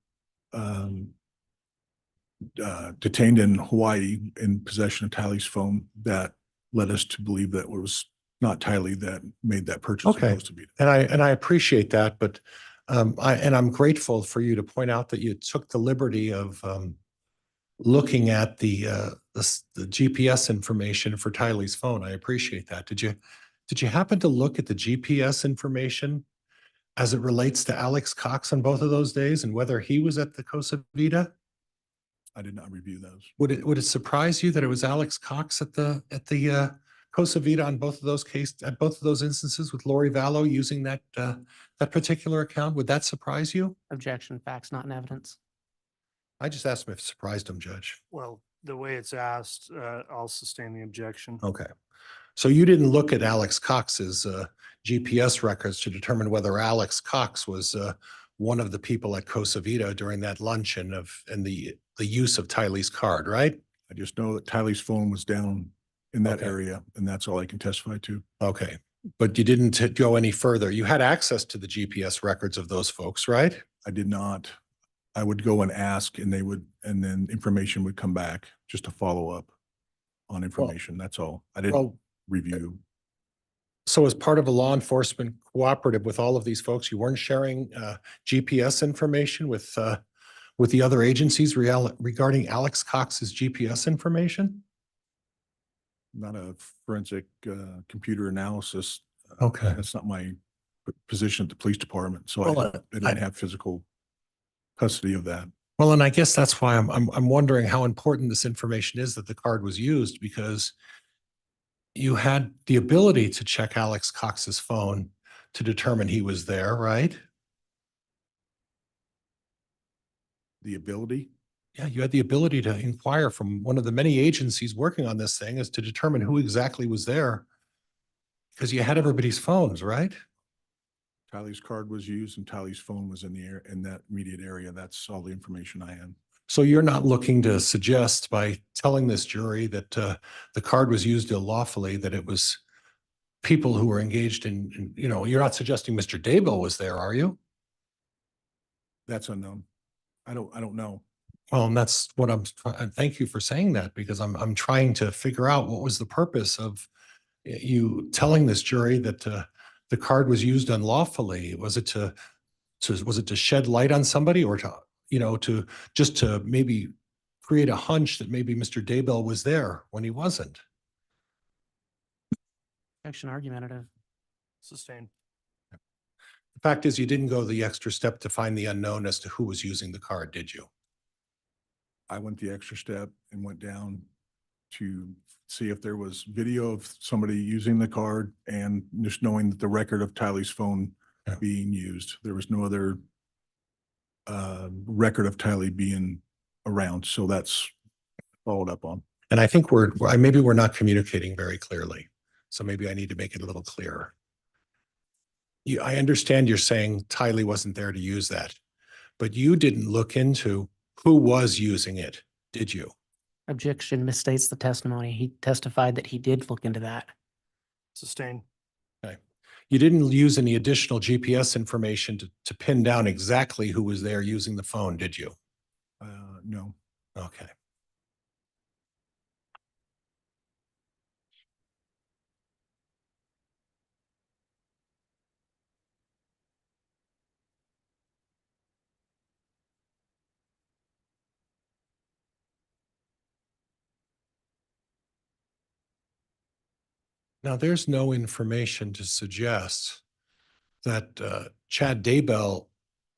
detained in Hawaii in possession of Tylee's phone, that led us to believe that it was not Tylee that made that purchase. Okay. In Costa Vida. And I appreciate that, but I'm grateful for you to point out that you took the liberty of looking at the GPS information for Tylee's phone. I appreciate that. Did you happen to look at the GPS information as it relates to Alex Cox on both of those days and whether he was at the Costa Vida? I did not review those. Would it surprise you that it was Alex Cox at the Costa Vida on both of those instances with Lori Vallow using that particular account? Would that surprise you? Objection, facts not in evidence. I just asked him if it surprised him, Judge. Well, the way it's asked, I'll sustain the objection. Okay. So you didn't look at Alex Cox's GPS records to determine whether Alex Cox was one of the people at Cosa Vida during that luncheon and the use of Tylee's card, right? I just know that Tylee's phone was down in that Okay. area, and that's all I can testify to. Okay. But you didn't go any further. You had access to the GPS records of those folks, right? I did not. I would go and ask, and and then information would come back just to follow up on information. That's all. I didn't Well, review. so as part of a law enforcement cooperative with all of these folks, you weren't sharing GPS information with the other agencies regarding Alex Cox's GPS information? Not a forensic computer analysis. Okay. That's not my position at the police department, so Well, I didn't have physical custody of that. Well, and I guess that's why I'm wondering how important this information is that the card was used, because you had the ability to check Alex Cox's phone to determine he was there, right? The ability, Yeah, you had the ability to inquire from one of the many agencies working on this thing as to determine who exactly was there. Because you had everybody's phones, right? Tylee's card was used and Tylee's phone was in the air, in that immediate area. That's all the information I had. So you're not looking to suggest by telling this jury that the card was used illegally, that it was people who were engaged in, you're not suggesting Mr. Daybell was there, are you? That's unknown. I don't know. Well, and that's what thank you for saying that, because I'm trying to figure out what was the purpose of you telling this jury that the card was used unlawfully. Was it to shed light on somebody, or to just to maybe create a hunch that maybe Mr. Daybell was there when he wasn't? Objection argumentative. Sustained. The fact is, you didn't go the extra step to find the unknown as to who was using the card, did you? I went the extra step and went down to see if there was video of somebody using the card, and just knowing that the record of Tylee's phone Yeah. being used. There was no other record of Tylee being around. So that's followed up on. And I think maybe we're not communicating very clearly. So maybe I need to make it a little clearer. I understand you're saying Tylee wasn't there to use that, but you didn't look into who was using it, did you? Objection misstates the testimony. He testified that he did look into that. Sustained. Okay. You didn't use any additional GPS information to pin down exactly who was there using the phone, did you? No. Okay. Now, there's no information to suggest that Chad Daybell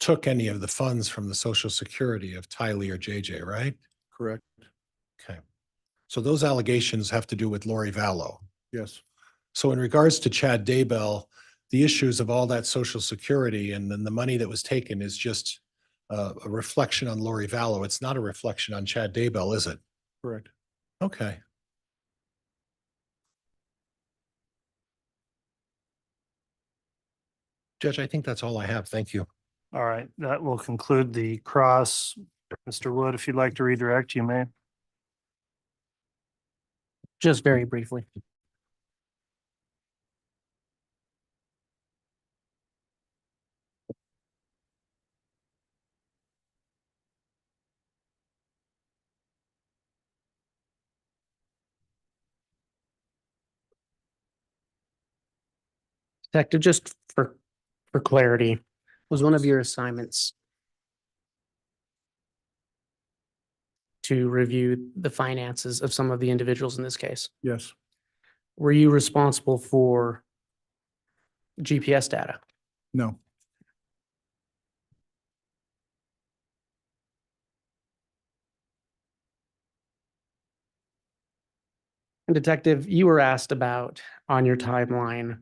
took any of the funds from the Social Security of Tylee or JJ, right? Correct. Okay. So those allegations have to do with Lori Vallow. Yes. So in regards to Chad Daybell, the issues of all that Social Security and then the money that was taken is just a reflection on Lori Vallow. It's not a reflection on Chad Daybell, is it? Correct. Okay. Judge, I think that's all I have. Thank you. All right, that will conclude the cross. Mr. Wood, if you'd like to redirect, you may. Just very briefly. Detective, just for clarity, was one of your assignments to review the finances of some of the individuals in this case? Yes. Were you responsible for GPS data? No. And Detective, you were asked about on your timeline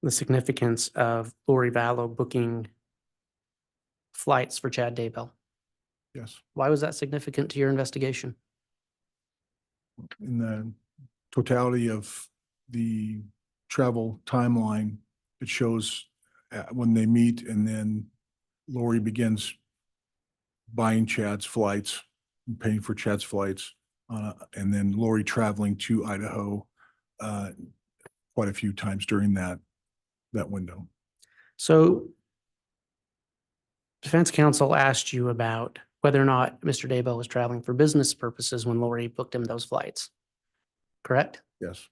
the significance of Lori Vallow booking flights for Chad Daybell. Yes. Why was that significant to your investigation? in the totality of the travel timeline, it shows when they meet and then Lori begins buying Chad's flights, paying for Chad's flights, and then Lori traveling to Idaho quite a few times during that window. So defense counsel asked you about whether or not Mr. Daybell was traveling for business purposes when Lori booked him those flights. Correct? Yes,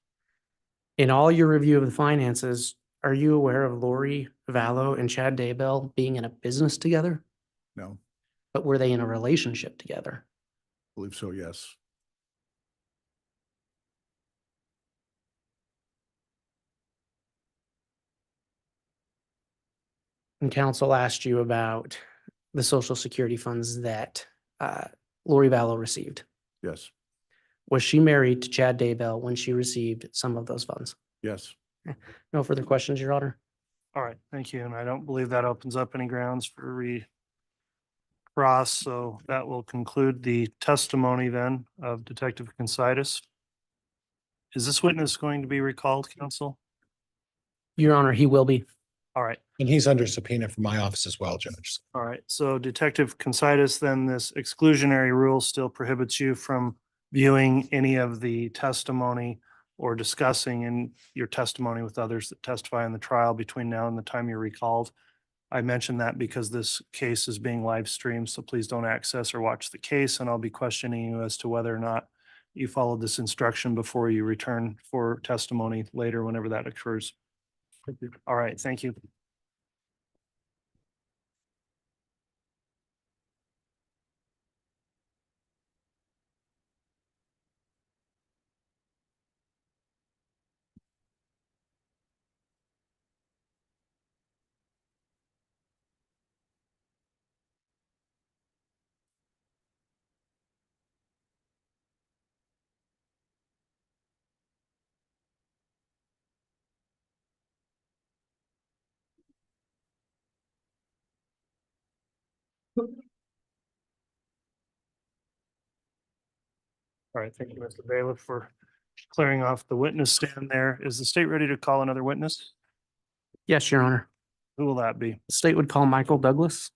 In all your review of the finances, are you aware of Lori Vallow and Chad Daybell being in a business together? no, But were they in a relationship together? I believe so, yes. And counsel asked you about the social security funds that Lori Vallow received. Yes, Was she married to Chad Daybell when she received some of those funds? yes. No further questions, Your Honor. All right, thank you. And I don't believe that opens up any grounds for recross, so that will conclude the testimony then of Detective Considis. Is this witness going to be recalled, counsel? Your Honor, he will be. All right, And he's under subpoena from my office as well, Judge. all right. So Detective Considis, then this exclusionary rule still prohibits you from viewing any of the testimony or discussing in your testimony with others that testify in the trial between now and the time you're recalled. I mentioned that because this case is being live streamed, so please don't access or watch the case, and I'll be questioning you as to whether or not you followed this instruction before you return for testimony later, whenever that occurs. All right, thank you. All right, thank you, Mr. Bailiff, for clearing off the witness stand there. Is the state ready to call another witness? Yes, Your Honor. Who will that be? The state would call Michael Douglas.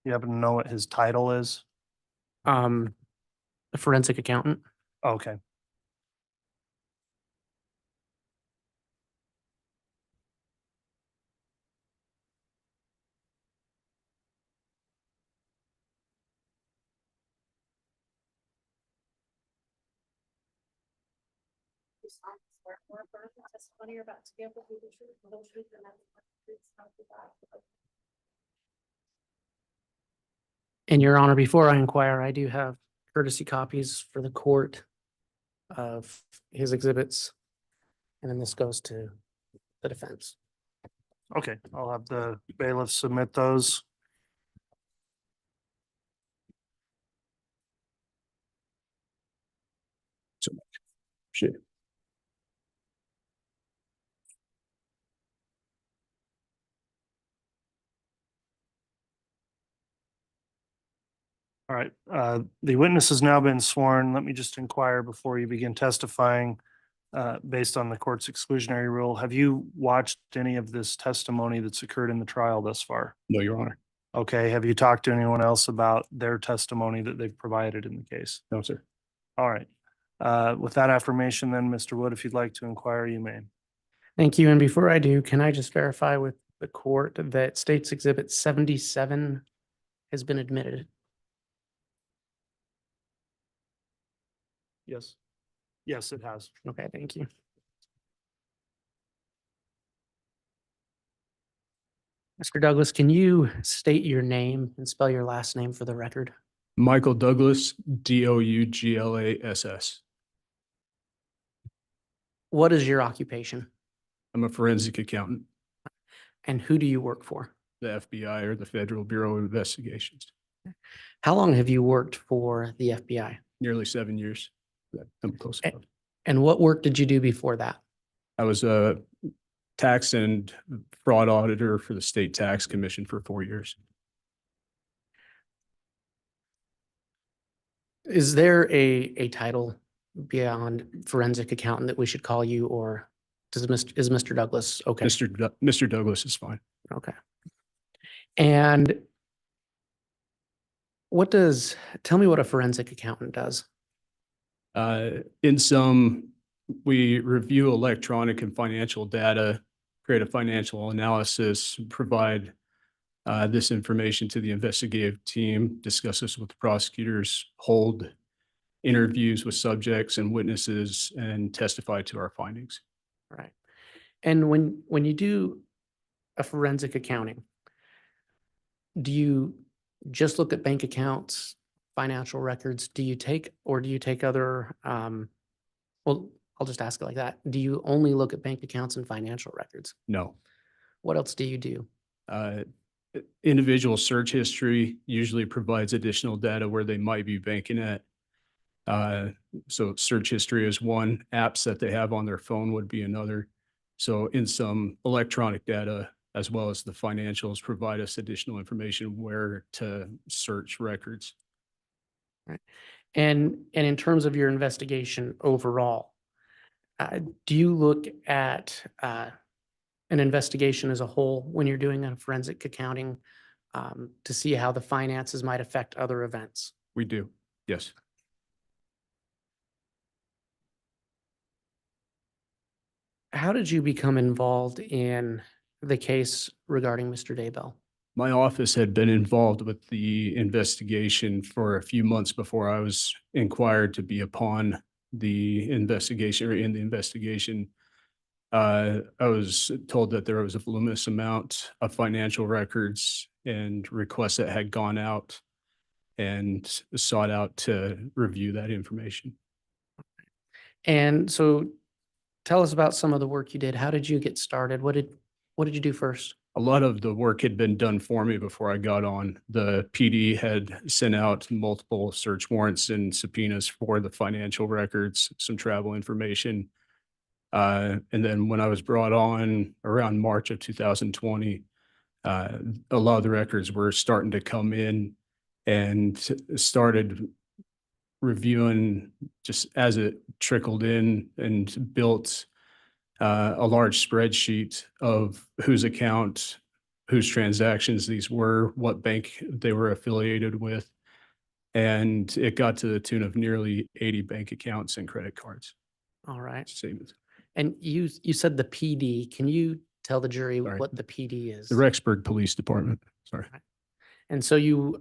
You happen to know what his title is? A forensic accountant. Okay. You solemnly swear or affirm the testimony you're about to give will be the truth, the whole truth, and nothing but the truth, so help you God. And Your Honor, before I inquire, I do have courtesy copies for the court of his exhibits. And then this goes to the defense. Okay, I'll have the bailiff submit those. Shit. All right, the witness has now been sworn. Let me just inquire before you begin testifying. Based on the court's exclusionary rule, have you watched any of this testimony that's occurred in the trial thus far? No, Your Honor. Okay, have you talked to anyone else about their testimony that they've provided in the case? No, sir. All right. With that affirmation, then, Mr. Wood, if you'd like to inquire, you may. Thank you. And before I do, can I just verify with the court that State's Exhibit 77 has been admitted? Yes. Yes, it has. Okay, thank you. Mr. Douglas, can you state your name and spell your last name for the record? Michael Douglas, Douglass. What is your occupation I'm a forensic accountant, and who do you work for? the FBI or the Federal Bureau of Investigations. How long have you worked for the FBI? Nearly 7 years. I'm close Eh. enough. And what work did you do before that? I was a tax and fraud auditor for the State Tax Commission for 4 years. Is there a title beyond forensic accountant that we should call you, or is Mr. Douglas okay? Mr. Douglas is fine. Okay. And tell me what a forensic accountant does. In sum, we review electronic and financial data, create a financial analysis, provide this information to the investigative team, discuss this with the prosecutors, hold interviews with subjects and witnesses, and testify to our findings. Right. And when you do a forensic accounting, do you just look at bank accounts, financial records? Do you take other, well, I'll just ask it like that. Do you only look at bank accounts and financial records? No. What else do you do? Individual search history usually provides additional data where they might be banking at. So search history is one, apps that they have on their phone would be another. So in some electronic data, as well as the financials, provide us additional information where to search records. And in terms of your investigation overall, do you look at an investigation as a whole when you're doing a forensic accounting to see how the finances might affect other events? We do, yes. How did you become involved in the case regarding Mr. Daybell? My office had been involved with the investigation for a few months before I was inquired to be upon the investigation or in the investigation. I was told that there was a voluminous amount of financial records and requests that had gone out and sought out to review that information. And so tell us about some of the work you did. How did you get started? What did you do first? A lot of the work had been done for me before I got on. The PD had sent out multiple search warrants and subpoenas for the financial records, some travel information. And then when I was brought on around March of 2020, a lot of the records were starting to come in and started reviewing just as it trickled in and built a large spreadsheet of whose account, whose transactions these were, what bank they were affiliated with. And it got to the tune of nearly 80 bank accounts and credit cards. All right. Savings. And you said the PD. Can you tell the jury Sorry. what the PD is? The Rexburg Police Department, sorry. And so you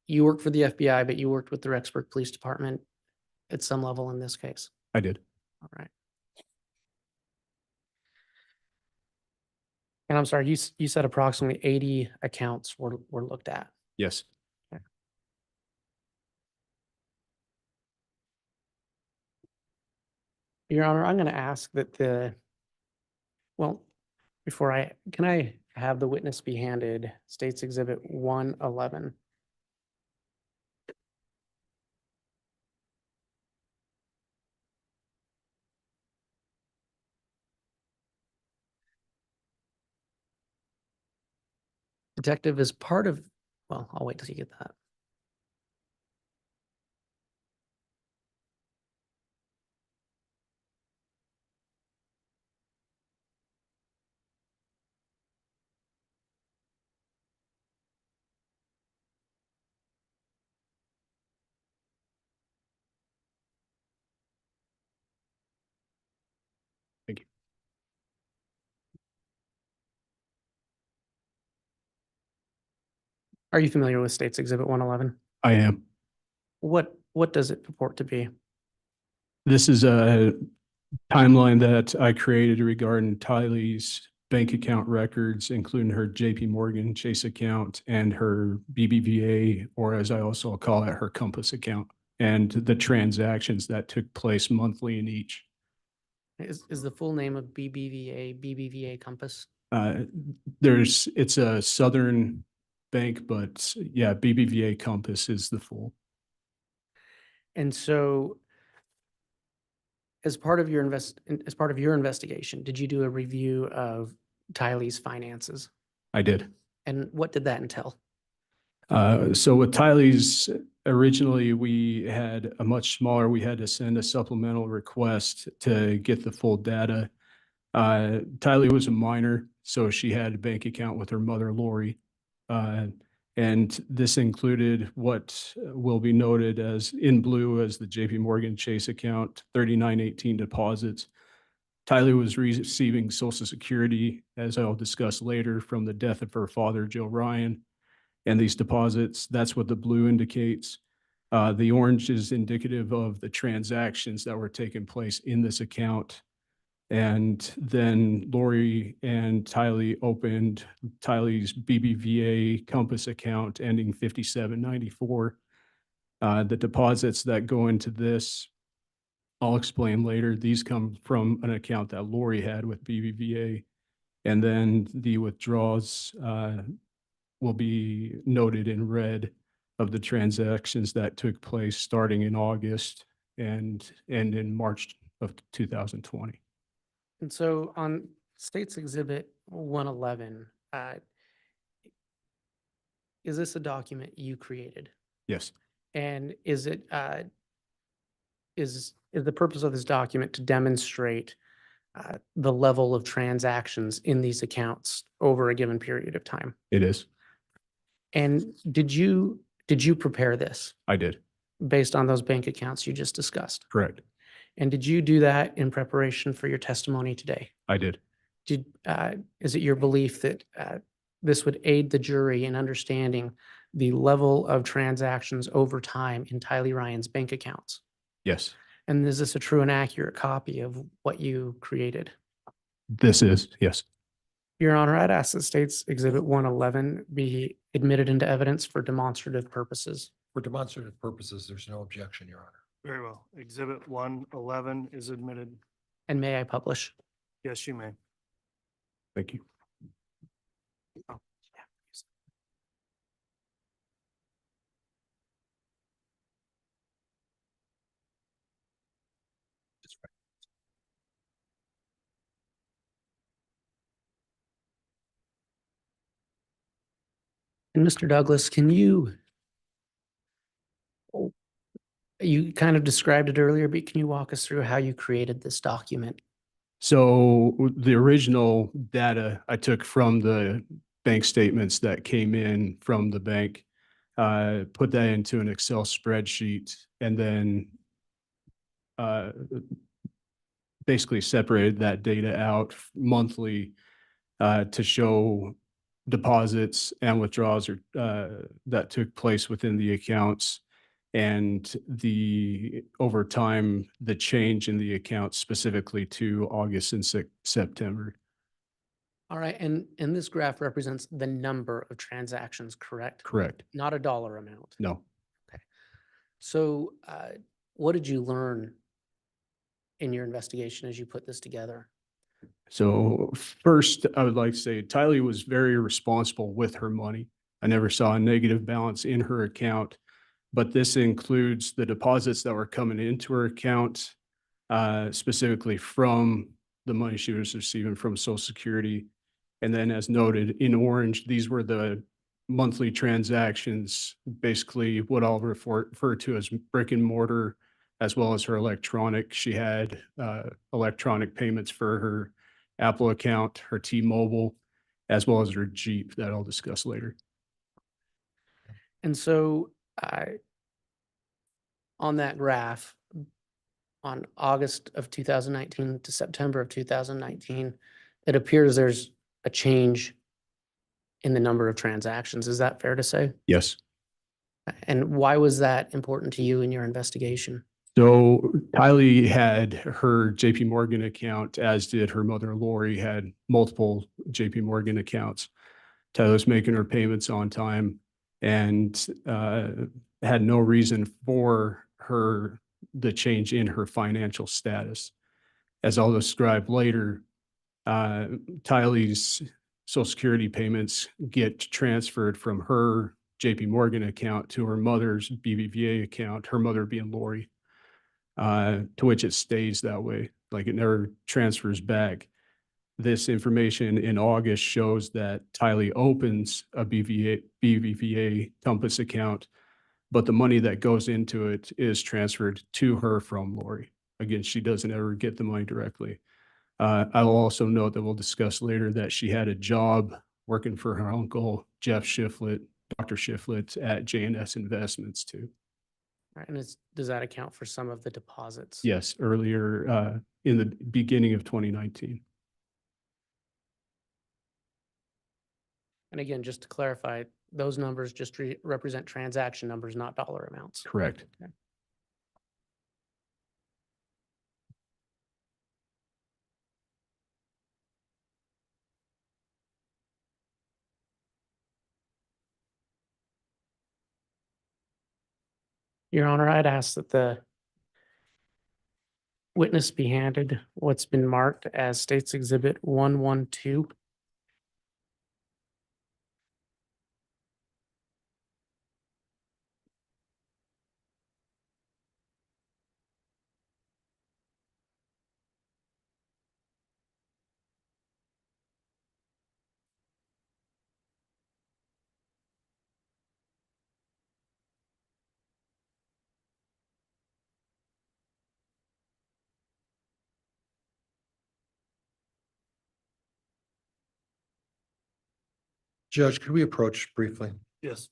worked for the FBI, but you worked with the Rexburg Police Department at some level in this case. I did. All right. And I'm sorry, you said approximately 80 accounts were looked at. Yes. Your Honor, I'm going to ask that well, can I have the witness be handed State's Exhibit 111? Detective, is part of, well, I'll wait till you get that. Thank you. Are you familiar with State's Exhibit 111? I am. What does it purport to be? This is a timeline that I created regarding Tylee's bank account records, including her JP Morgan Chase account and her BBVA, or as I also call it, her Compass account, and the transactions that took place monthly in each. Is the full name of BBVA Compass? It's a Southern bank, but yeah, BBVA Compass is the full. And so as part of your investigation, did you do a review of Tylee's finances? I did. And what did that entail? So with Tylee's Originally, we had a much smaller, we had to send a supplemental request to get the full data. Tylee was a minor, so she had a bank account with her mother, Lori. And this included what will be noted as in blue as the JP Morgan Chase account, 3918 deposits. Tylee was receiving Social Security, as I'll discuss later, from the death of her father, Joe Ryan. And these deposits, that's what the blue indicates. The orange is indicative of the transactions that were taking place in this account. And then Lori and Tylee opened Tylee's BBVA Compass account ending 5794. The deposits that go into this, I'll explain later. These come from an account that Lori had with BBVA. And then the withdrawals will be noted in red of the transactions that took place starting in August and in March of 2020. And so on State's Exhibit 111, is this a document you created? Yes, And is it, is the purpose of this document to demonstrate the level of transactions in these accounts over a given period of time? it is. And did you prepare this I did. based on those bank accounts you just discussed? Correct. And did you do that in preparation for your testimony today? I did. Is it your belief that this would aid the jury in understanding the level of transactions over time in Tylee Ryan's bank accounts? Yes, And is this a true and accurate copy of what you created? this is. Yes. Your Honor, I'd ask that State's Exhibit 111 be admitted into evidence for demonstrative purposes. For demonstrative purposes, there's no objection, Your Honor. Very well. Exhibit 111 is admitted. And may I publish? Yes, you may. Thank you. And Mr. Douglas, you kind of described it earlier, but can you walk us through how you created this document? So the original data I took from the bank statements that came in from the bank, put that into an Excel spreadsheet, and then basically separated that data out monthly to show deposits and withdrawals that took place within the accounts, and over time, the change in the accounts specifically to August and September. All right, and this graph represents the number of transactions, correct? Correct. Not a dollar amount. No. So what did you learn in your investigation as you put this together? So first, I would like to say Tylee was very responsible with her money. I never saw a negative balance in her account, but this includes the deposits that were coming into her account, specifically from the money she was receiving from Social Security. And then as noted in orange, these were the monthly transactions, basically what I'll refer to as brick and mortar, as well as her electronic. She had electronic payments for her Apple account, her T-Mobile, as well as her Jeep that I'll discuss later. And so on that graph, on August of 2019 to September of 2019, it appears there's a change in the number of transactions. Is that fair to say? Yes. And why was that important to you in your investigation? So Tylee had her JP Morgan account, as did her mother, Lori, had multiple JP Morgan accounts. Tylee was making her payments on time and had no reason for the change in her financial status. As I'll describe later, Tylee's Social Security payments get transferred from her JP Morgan account to her mother's BBVA account, her mother being Lori, to which it stays that way, like it never transfers back. This information in August shows that Tylee opens a BBVA Compass account but the money that goes into it is transferred to her from Lori. Again, she doesn't ever get the money directly. I will also note that we'll discuss later that she had a job working for her uncle, Jeff Shiflett, Dr. Shiflett at J&S Investments too. Right, and does that account for some of the deposits? Yes, earlier in the beginning of 2019. And again, just to clarify, those numbers just represent transaction numbers, not dollar amounts. Correct. Okay. Your Honor, I'd ask that the witness be handed what's been marked as State's Exhibit 112. Judge, could we approach briefly? Yes.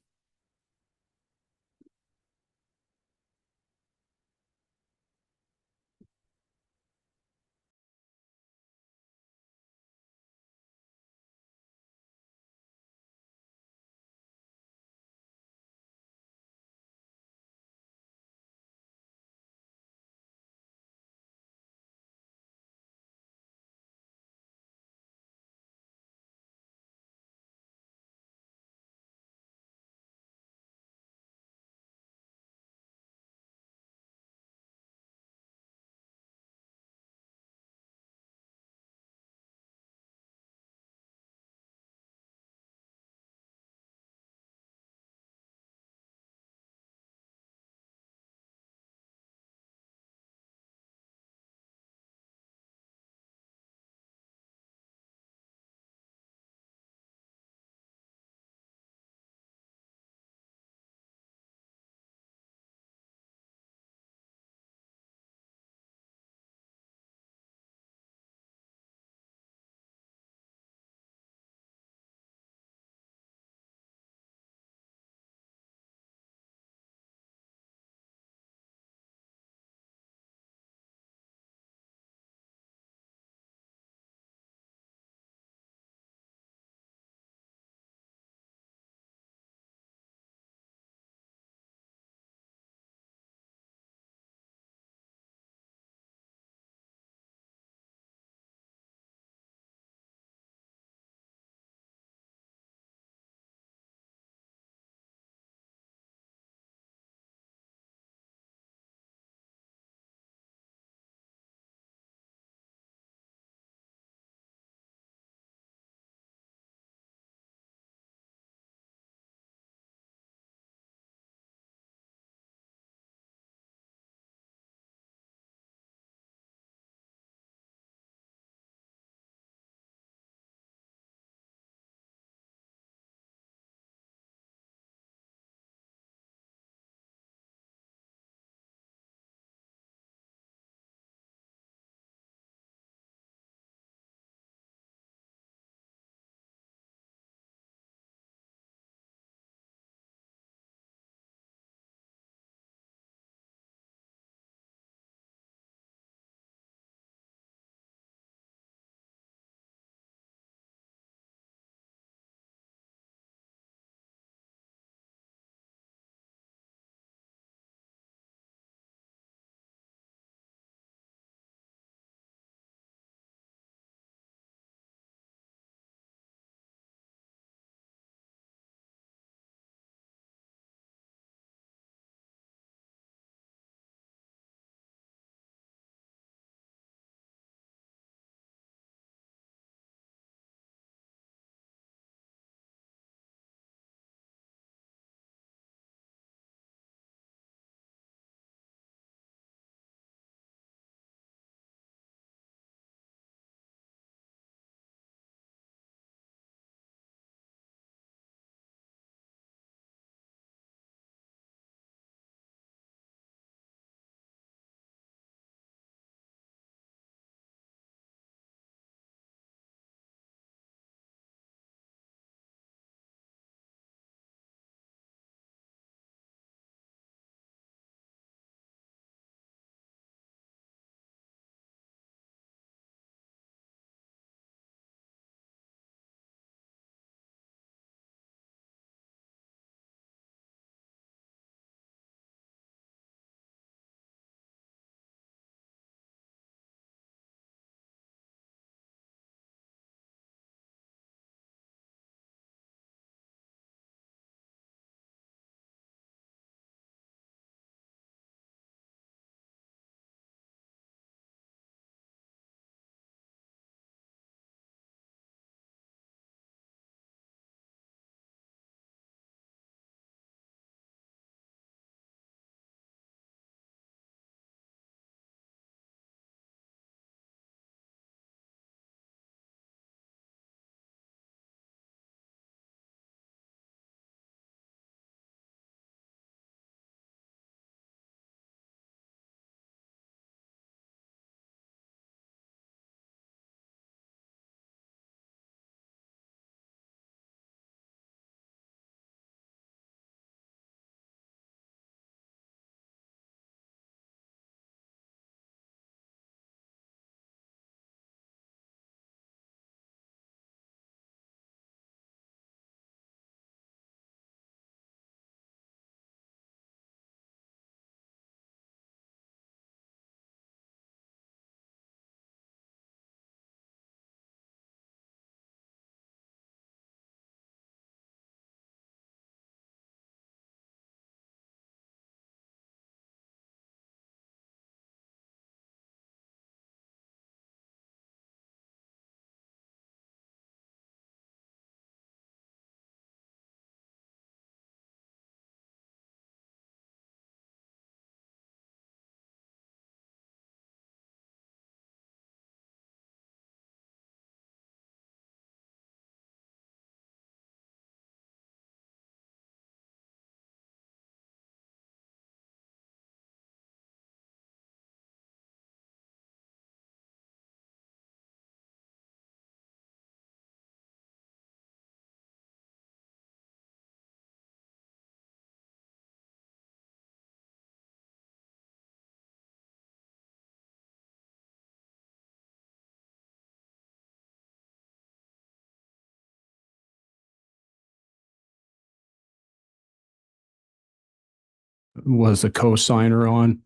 was a co-signer on.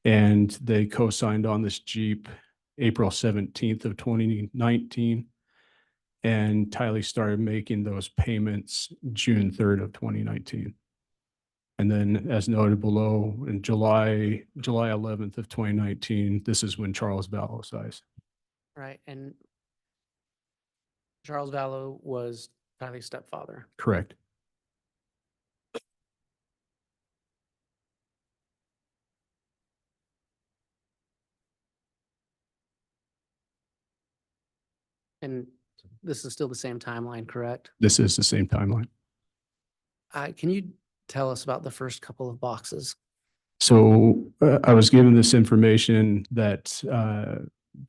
And they co-signed on this Jeep April 17th of 2019. And Tylee started making those payments June 3rd of 2019. And then as noted below, in July 11th of 2019, this is when Charles Vallow dies. Right, and Charles Vallow was Tylee's stepfather. Correct. And this is still the same timeline, correct? This is the same timeline. Can you tell us about the first couple of boxes? So I was given this information that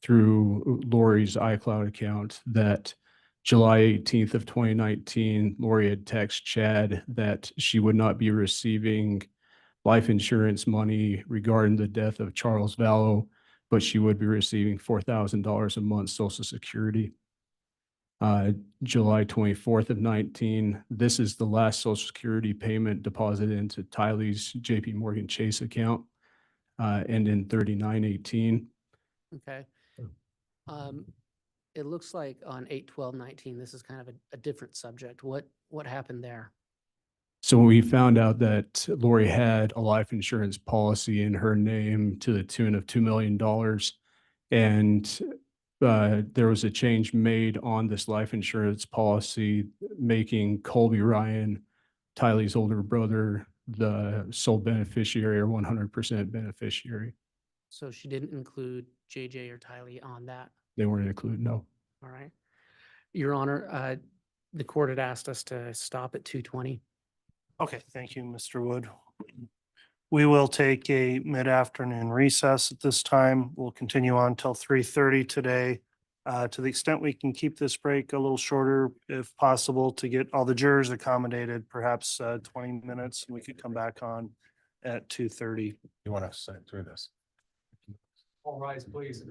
through Lori's iCloud account that July 18th of 2019, Lori had texted Chad that she would not be receiving life insurance money regarding the death of Charles Vallow, but she would be receiving $4,000 a month Social Security. July 24th of 19, this is the last Social Security payment deposited into Tylee's JP Morgan Chase account, and in 3918. Okay. It looks like on 8/12/19, this is kind of a different subject. What happened there? So we found out that Lori had a life insurance policy in her name to the tune of $2 million. And there was a change made on this life insurance policy, making Colby Ryan, Tylee's older brother, the sole beneficiary or 100% beneficiary. So she didn't include JJ or Tylee on that. They weren't included, no. All right. Your Honor, the court had asked us to stop at 2:20. Okay, thank you, Mr. Wood. We will take a mid-afternoon recess at this time. We'll continue on till 3:30 today. To the extent we can keep this break a little shorter, if possible, to get all the jurors accommodated, perhaps 20 minutes, and we could come back on at 2:30. You want to sit through this? All rise, please.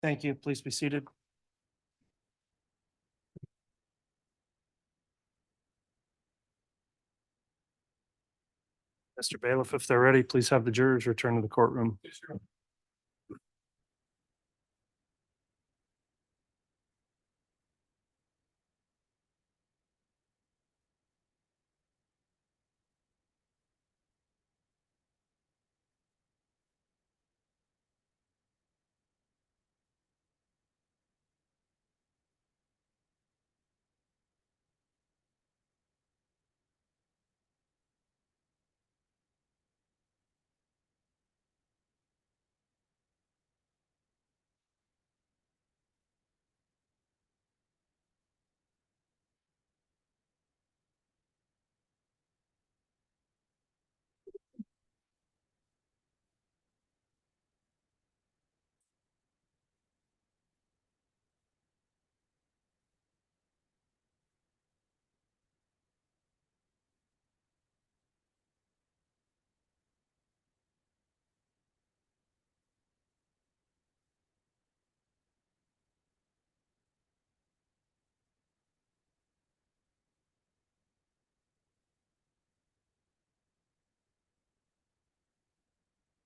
Thank you. Please be seated. Mr. Bailiff, if they're ready, please have the jurors return to the courtroom.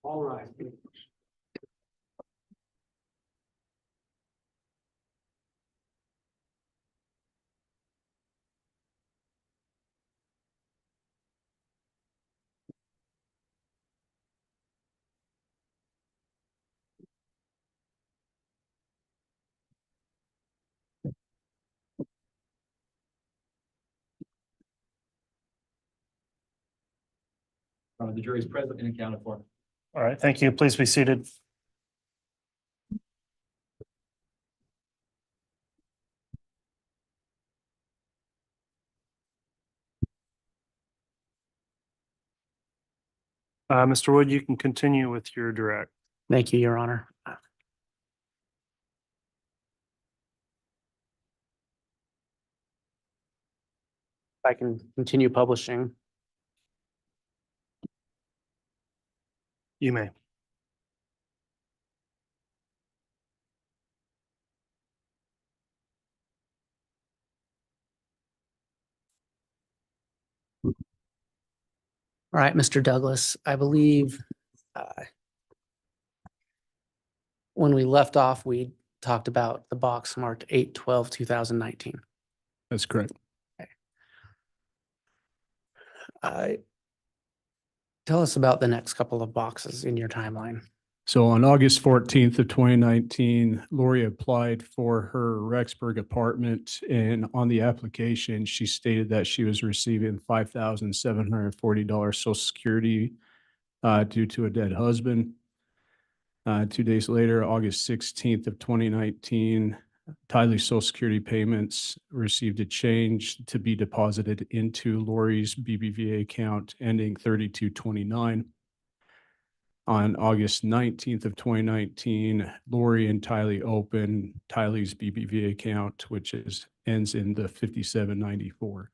All right. The jury is present and accounted for. All right, thank you. Please be seated. Mr. Wood, you can continue with your direct. Thank you, Your Honor. I can continue publishing. You may. All right, Mr. Douglas, I believe when we left off, we talked about the box marked 8/12/2019. That's correct. Tell us about the next couple of boxes in your timeline. So on August 14th of 2019, Lori applied for her Rexburg apartment, and on the application, she stated that she was receiving $5,740 Social Security due to a dead husband. 2 days later, August 16th of 2019, Tylee's Social Security payments received a change to be deposited into Lori's BBVA account ending 3229. On August 19th of 2019, Lori and Tylee opened Tylee's BBVA account, which ends in the 5794.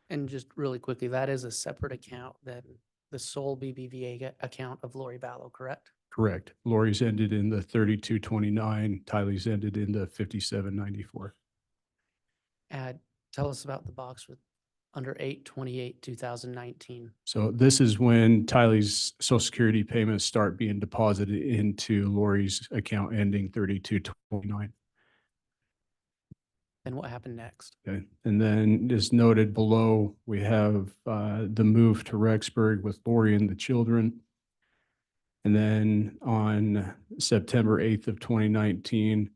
And just really quickly, that is a separate account than the sole BBVA account of Lori Vallow, correct? Correct. Lori's ended in the 3229, Tylee's ended in the 5794. Tell us about the box with under 8/28/2019. So this is when Tylee's Social Security payments start being deposited into Lori's account ending 3229. And what happened next? Okay, and then as noted below, we have the move to Rexburg with Lori and the children. And then on September 8th of 2019,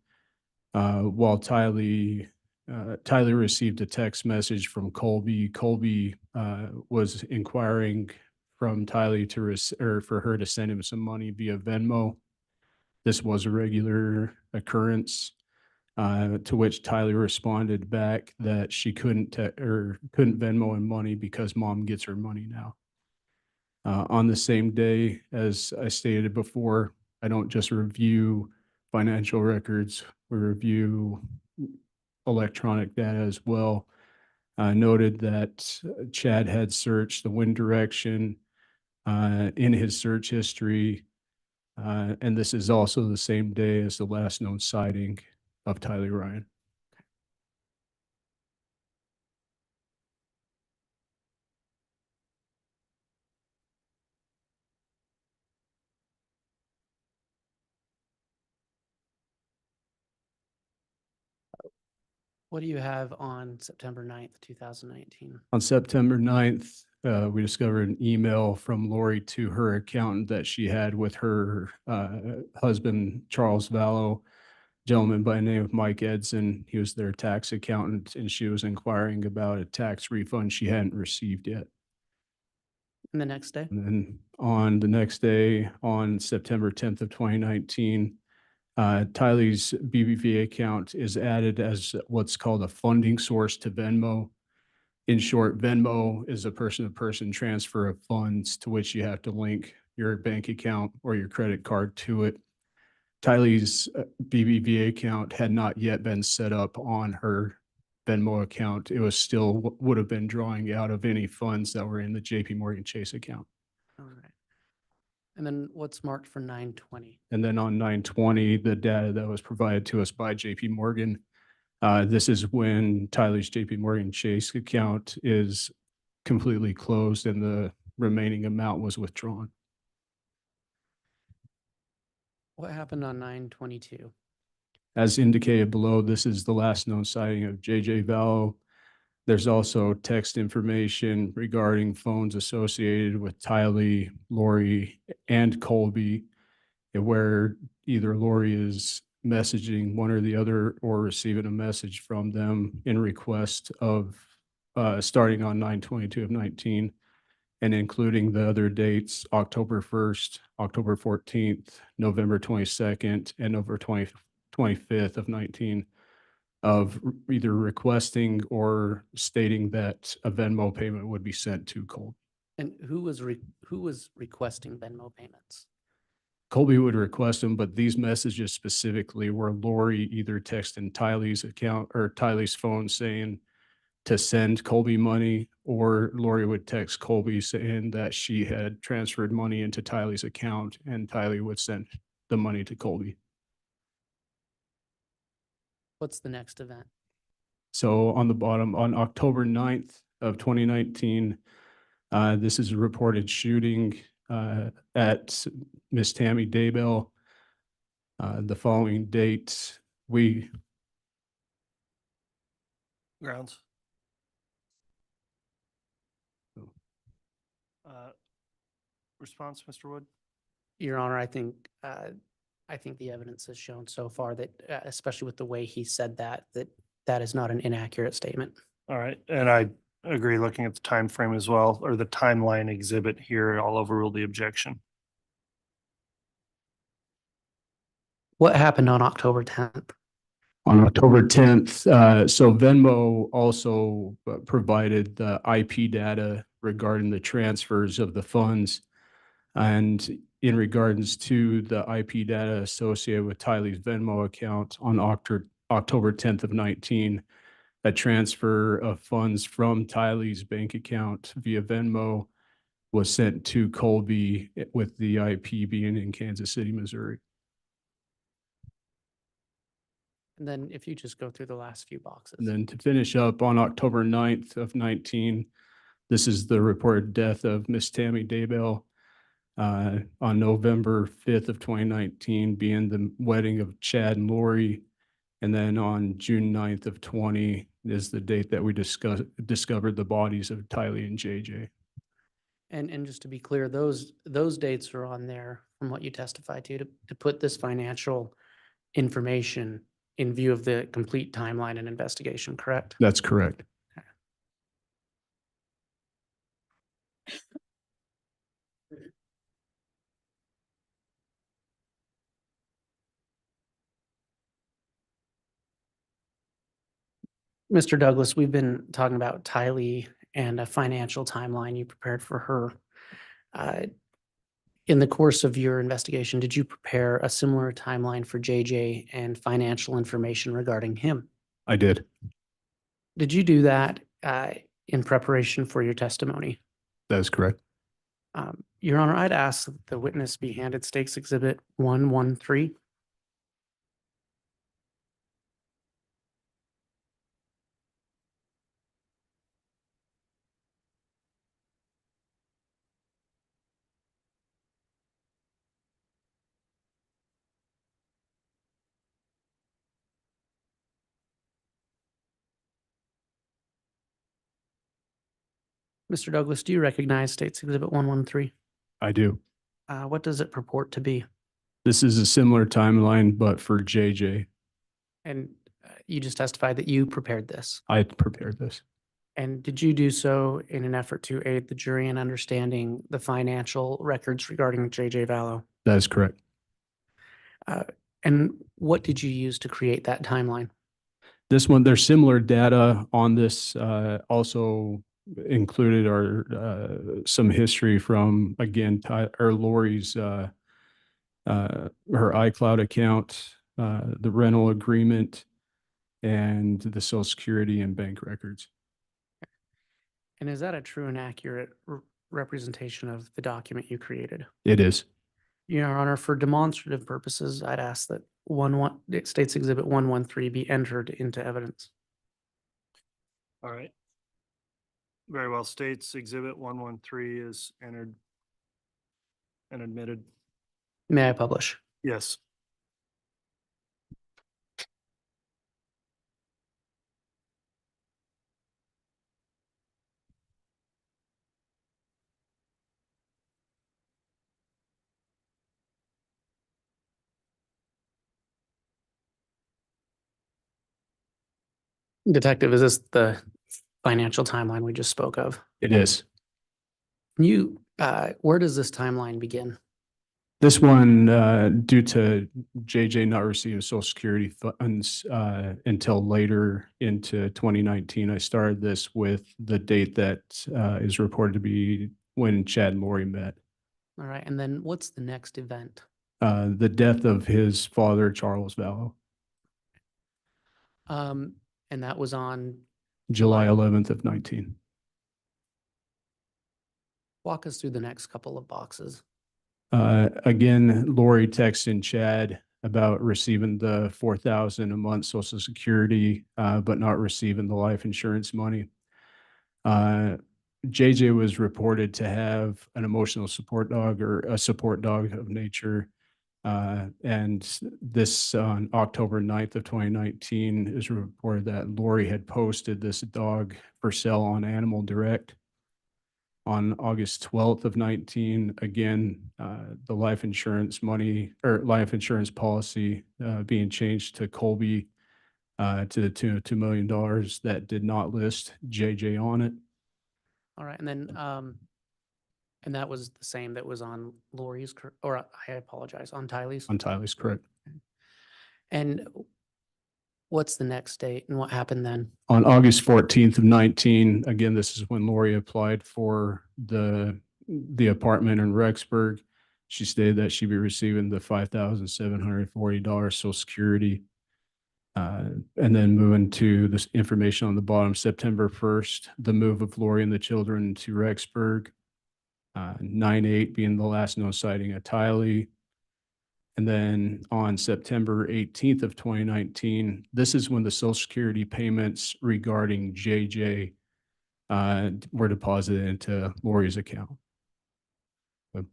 while Tylee received a text message from Colby. Colby was inquiring from Tylee for her to send him some money via Venmo. This was a regular occurrence, to which Tylee responded back that she couldn't Venmo him money because mom gets her money now. On the same day, as I stated before, I don't just review financial records, we review electronic data as well. Noted that Chad had searched the wind direction in his search history. And this is also the same day as the last known sighting of Tylee Ryan. What do you have on September 9th, 2019? On September 9th, we discovered an email from Lori to her accountant that she had with her husband, Charles Vallow, gentleman by the name of Mike Edson. He was their tax accountant, and she was inquiring about a tax refund she hadn't received yet. And the next day? And then on the next day, on September 10th of 2019, Tylee's BBVA account is added as what's called a funding source to Venmo. In short, Venmo is a person-to-person transfer of funds to which you have to link your bank account or your credit card to it. Tylee's BBVA account had not yet been set up on her Venmo account. It was still would have been drawing out of any funds that were in the JP Morgan Chase account. All right. And then what's marked for 9/20? And then on 9/20, the data that was provided to us by JP Morgan, this is when Tylee's JP Morgan Chase account is completely closed and the remaining amount was withdrawn. What happened on 9/22? As indicated below, this is the last known sighting of JJ Vallow. There's also text information regarding phones associated with Tylee, Lori, and Colby, where either Lori is messaging one or the other or receiving a message from them in request of starting on 9/22 of 19 and including the other dates, October 1st, October 14th, November 22nd, and November 25th of 19 of either requesting or stating that a Venmo payment would be sent to Colby. And who was requesting Venmo payments? Colby would request them, but these messages specifically were Lori either texting Tylee's account or Tylee's phone saying to send Colby money, or Lori would text Colby saying that she had transferred money into Tylee's account and Tylee would send the money to Colby. What's the next event? So on the bottom, on October 9th of 2019, this is a reported shooting at Miss Tammy Daybell. The following date, Grounds. Response, Mr. Wood? Your Honor, I think the evidence has shown so far that, especially with the way he said that is not an inaccurate statement. All right, and I agree, looking at the time frame as well, or the timeline exhibit here, I'll overrule the objection. What happened on October 10th? On October 10th, so Venmo also provided the IP data regarding the transfers of the funds. And in regards to the IP data associated with Tylee's Venmo account on October 10th of 19, a transfer of funds from Tylee's bank account via Venmo was sent to Colby with the IP being in Kansas City, Missouri. And then if you just go through the last few boxes. And then to finish up, on October 9th of 19, this is the reported death of Miss Tammy Daybell. On November 5th of 2019 being the wedding of Chad and Lori. And then on June 9th of 20 is the date that we discovered the bodies of Tylee and JJ. And just to be clear, those dates are on there from what you testified to put this financial information in view of the complete timeline and investigation, correct? That's correct. Mr. Douglas, we've been talking about Tylee and a financial timeline you prepared for her. In the course of your investigation, did you prepare a similar timeline for JJ and financial information regarding him? I did. Did you do that in preparation for your testimony? That is correct. Your Honor, I'd ask that the witness be handed State's Exhibit 113. Mr. Douglas, do you recognize State's Exhibit 113? I do. What does it purport to be? This is a similar timeline, but for JJ. And you just testified that you prepared this. I prepared this. And did you do so in an effort to aid the jury in understanding the financial records regarding JJ Vallow? That is correct. And what did you use to create that timeline? This one, there's similar data on this, also included are some history from, again, or Lori's, her iCloud account, the rental agreement, and the Social Security and bank records. And is that a true and accurate representation of the document you created? It is. Your Honor, for demonstrative purposes, I'd ask that State's Exhibit 113 be entered into evidence. All right. Very well. States Exhibit 113 is entered and admitted. May I publish? Yes. Detective, is this the financial timeline we just spoke of? It is. Where does this timeline begin? This one, due to JJ not receiving Social Security funds until later into 2019, I started this with the date that is reported to be when Chad and Lori met. All right, and then what's the next event? The death of his father, Charles Vallow, And that was on, July 11th of 19. walk us through the next couple of boxes. Again, Lori texted Chad about receiving the $4,000 a month Social Security, but not receiving the life insurance money. JJ was reported to have an emotional support dog or a support dog of nature. And this on October 9th of 2019 is reported that Lori had posted this dog for sale on Animal Direct. On August 12th of 19, again, the life insurance money or life insurance policy being changed to Colby to the tune of $2 million that did not list JJ on it. All right, and then, and that was the same that was on Lori's, or I apologize, on Tylee's? On Tylee's, correct. And what's the next date and what happened then? On August 14th of 19, again, this is when Lori applied for the apartment in Rexburg. She stated that she'd be receiving the $5,740 Social Security. And then moving to this information on the bottom, September 1st, the move of Lori and the children to Rexburg. 9/8 being the last known sighting of Tylee. And then on September 18th of 2019, this is when the Social Security payments regarding JJ were deposited into Lori's account. And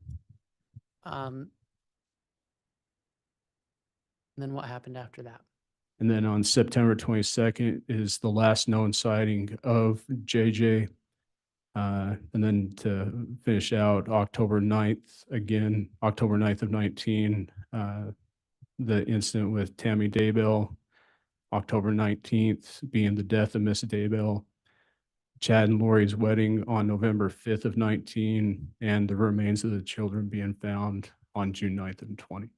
then what happened after that? And then on September 22nd is the last known sighting of JJ. And then to finish out October 9th, again, October 9th of 19, the incident with Tammy Daybell, October 19th being the death of Miss Daybell, Chad and Lori's wedding on November 5th of 19, and the remains of the children being found on June 9th of 20.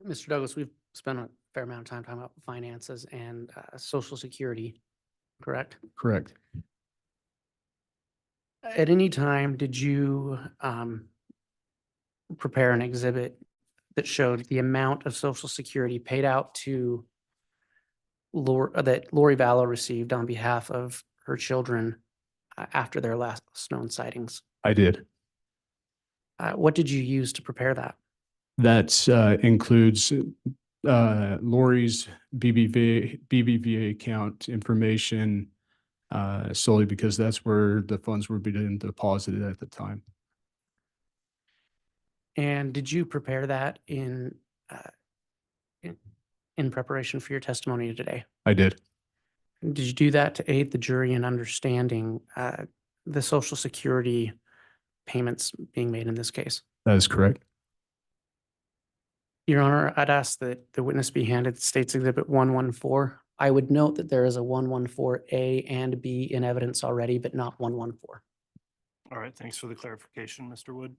Mr. Douglas, we've spent a fair amount of time talking about finances and Social Security, correct? Correct. At any time, did you prepare an exhibit that showed the amount of Social Security paid out to that Lori Vallow received on behalf of her children after their last known sightings. I did. What did you use to prepare that? That includes Lori's BBVA account information solely because that's where the funds were being deposited at the time. And did you prepare that in preparation for your testimony today? I did. Did you do that to aid the jury in understanding the Social Security payments being made in this case? That is correct. Your Honor, I'd ask that the witness be handed State's Exhibit 114. I would note that there is a 114A and B in evidence already, but not 114. All right, thanks for the clarification, Mr. Wood.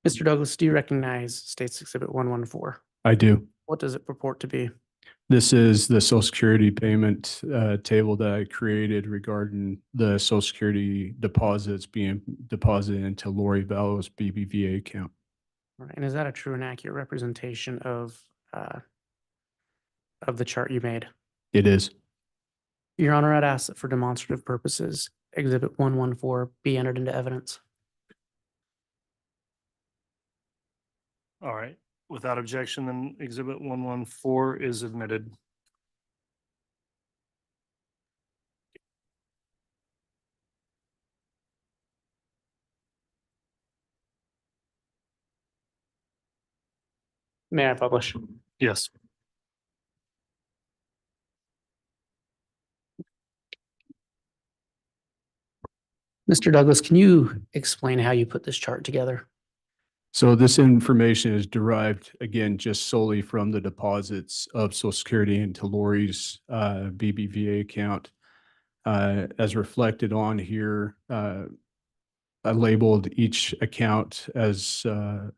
Mr. Douglas, do you recognize State's Exhibit 114? I do. What does it purport to be? This is the Social Security payment table that I created regarding the Social Security deposits being deposited into Lori Vallow's BBVA account. All right, and is that a true and accurate representation of the chart you made? It is. Your Honor, I'd ask that for demonstrative purposes, Exhibit 114 be entered into evidence. All right, without objection, then Exhibit 114 is admitted. May I publish? Yes. Mr. Douglas, can you explain how you put this chart together? So this information is derived, again, just solely from the deposits of Social Security into Lori's BBVA account. As reflected on here, I labeled each account as to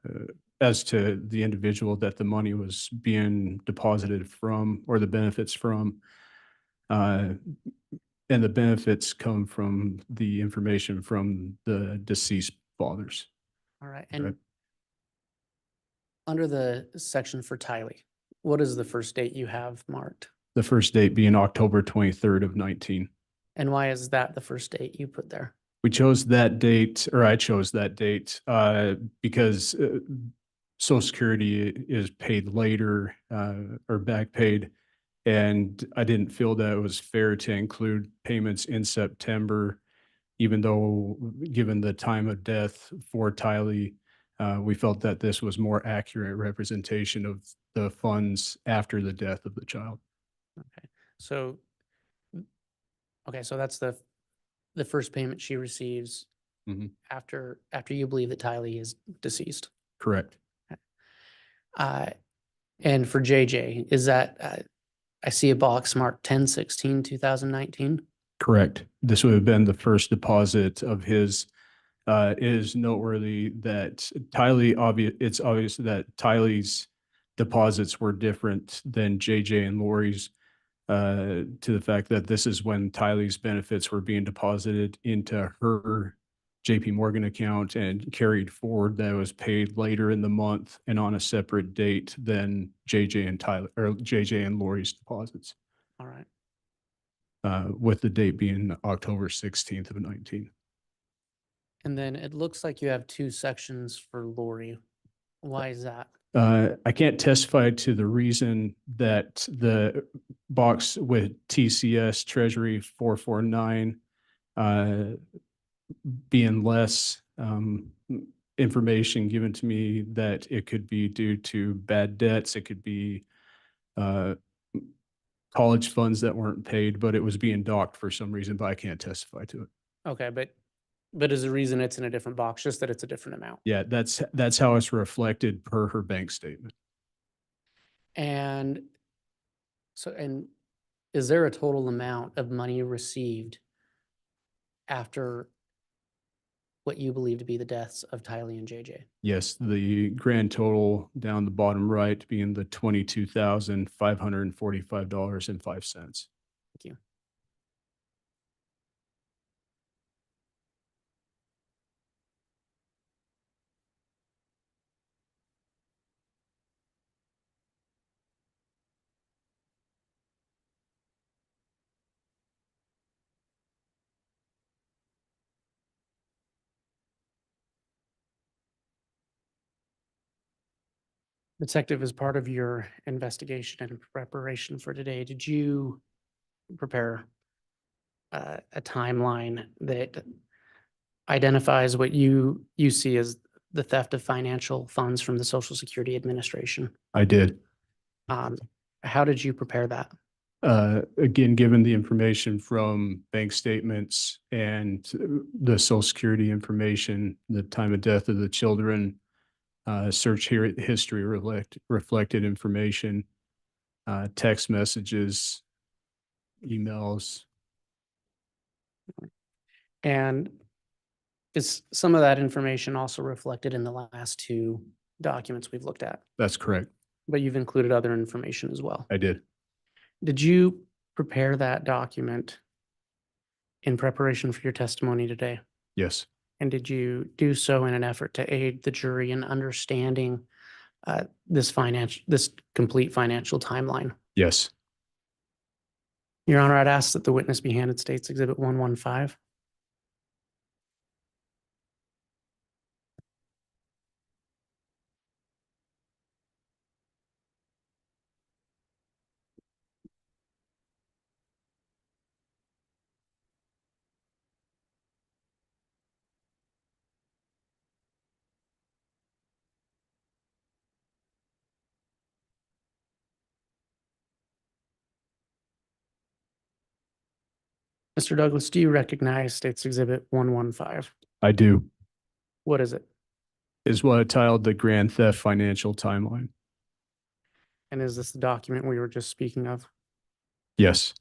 the individual that the money was being deposited from or the benefits from. And the benefits come from the information from the deceased fathers. All right, and Okay. under the section for Tylee, what is the first date you have marked? The first date being October 23rd of 19. And why is that the first date you put there? We chose that date, or I chose that date, because Social Security is paid later, or back paid. And I didn't feel that it was fair to include payments in September, even though, given the time of death for Tylee, we felt that this was more accurate representation of the funds after the death of the child. Okay, so, so that's the first payment she receives Mhm. after you believe that Tylee is deceased. Correct. And for JJ, is that, I see a box marked 10/16/2019. Correct. This would have been the first deposit of his. It is noteworthy that it's obvious that Tylee's deposits were different than JJ and Lori's, to the fact that this is when Tylee's benefits were being deposited into her JP Morgan account and carried forward. That was paid later in the month and on a separate date than JJ and Lori's deposits, All right. with the date being October 16th of 19. And then it looks like you have two sections for Lori. Why is that? I can't testify to the reason that the box with TCS Treasury 449 being less information given to me, that it could be due to bad debts. It could be college funds that weren't paid, but it was being docked for some reason, but I can't testify to it. Okay, but is the reason it's in a different box, just that it's a different amount? Yeah, that's how it's reflected per her bank statement. And so, and is there a total amount of money received after what you believe to be the deaths of Tylee and JJ? Yes, the grand total down the bottom right being the $22,545.05. Thank you. Detective, as part of your investigation and preparation for today, did you prepare a timeline that identifies what you see as the theft of financial funds from the Social Security Administration? I did. How did you prepare that? Again, given the information from bank statements and the social security information, the time of death of the children, search here history reflected information, text messages, emails. And is some of that information also reflected in the last two documents we've looked at? That's correct. But you've included other information as well. I did. Did you prepare that document in preparation for your testimony today? Yes, And did you do so in an effort to aid the jury in understanding this complete financial timeline? yes. Your Honor, I'd ask that the witness be handed State's Exhibit 115. Mr. Douglas, do you recognize State's Exhibit 115? I do. What is it? Is what I titled the Grand Theft Financial Timeline. And is this the document we were just speaking of? Yes,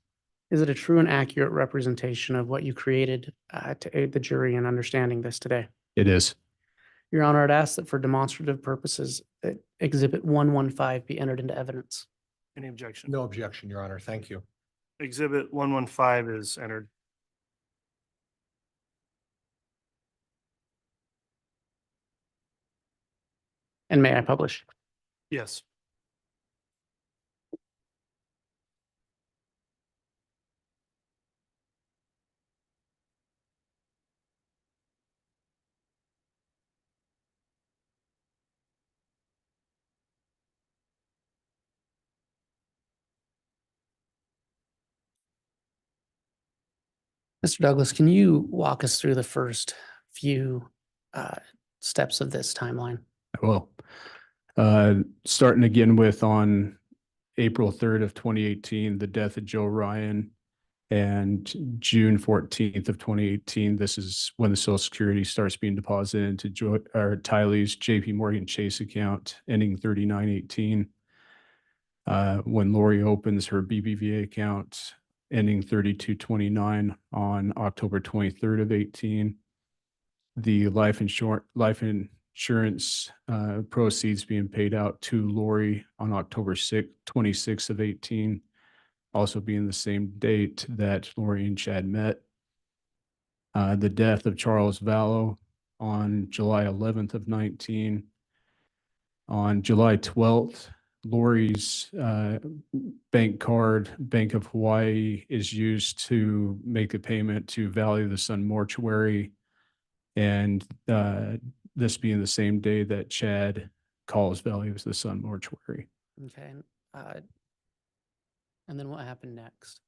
Is it a true and accurate representation of what you created to aid the jury in understanding this today? it is. Your Honor, I'd ask that for demonstrative purposes, that Exhibit 115 be entered into evidence. Any objection? No objection, Your Honor. Thank you. Exhibit 115 is entered. And may I publish? Yes. Mr. Douglas, can you walk us through the first few steps of this timeline? I will. Starting again with on April 3rd of 2018, the death of Joe Ryan, and June 14th of 2018, this is when the Social Security starts being deposited into Tylee's JP Morgan Chase account, ending 3918. When Lori opens her BBVA account, ending 3229 on October 23rd of 18. The life insurance proceeds being paid out to Lori on October 26th of 18, also being the same date that Lori and Chad met. The death of Charles Vallow on July 11th of 19. On July 12th, Lori's bank card, Bank of Hawaii, is used to make a payment to Valley of the Sun Mortuary. And this being the same day that Chad calls Valley of the Sun Mortuary. Okay. And then what happened next?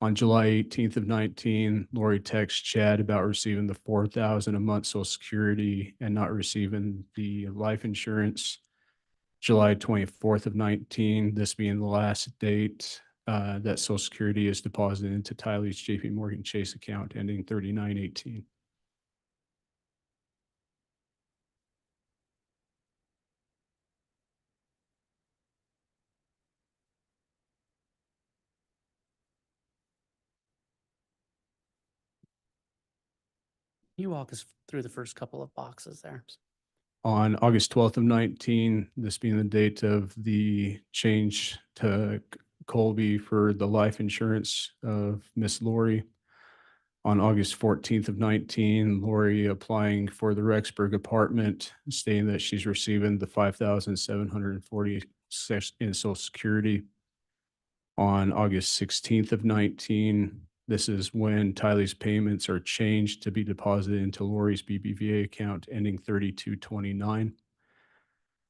On July 18th of 19, Lori texts Chad about receiving the $4,000 a month Social Security and not receiving the life insurance. July 24th of 19, this being the last date that Social Security is deposited into Tylee's JP Morgan Chase account, ending 3918. you walk us through the first couple of boxes there? On August 12th of 19, this being the date of the change to Colby for the life insurance of Miss Lori. On August 14th of 19, Lori applying for the Rexburg apartment, stating that she's receiving the 5,740 in Social Security. On August 16th of 19, this is when Tylee's payments are changed to be deposited into Lori's BBVA account ending 3229.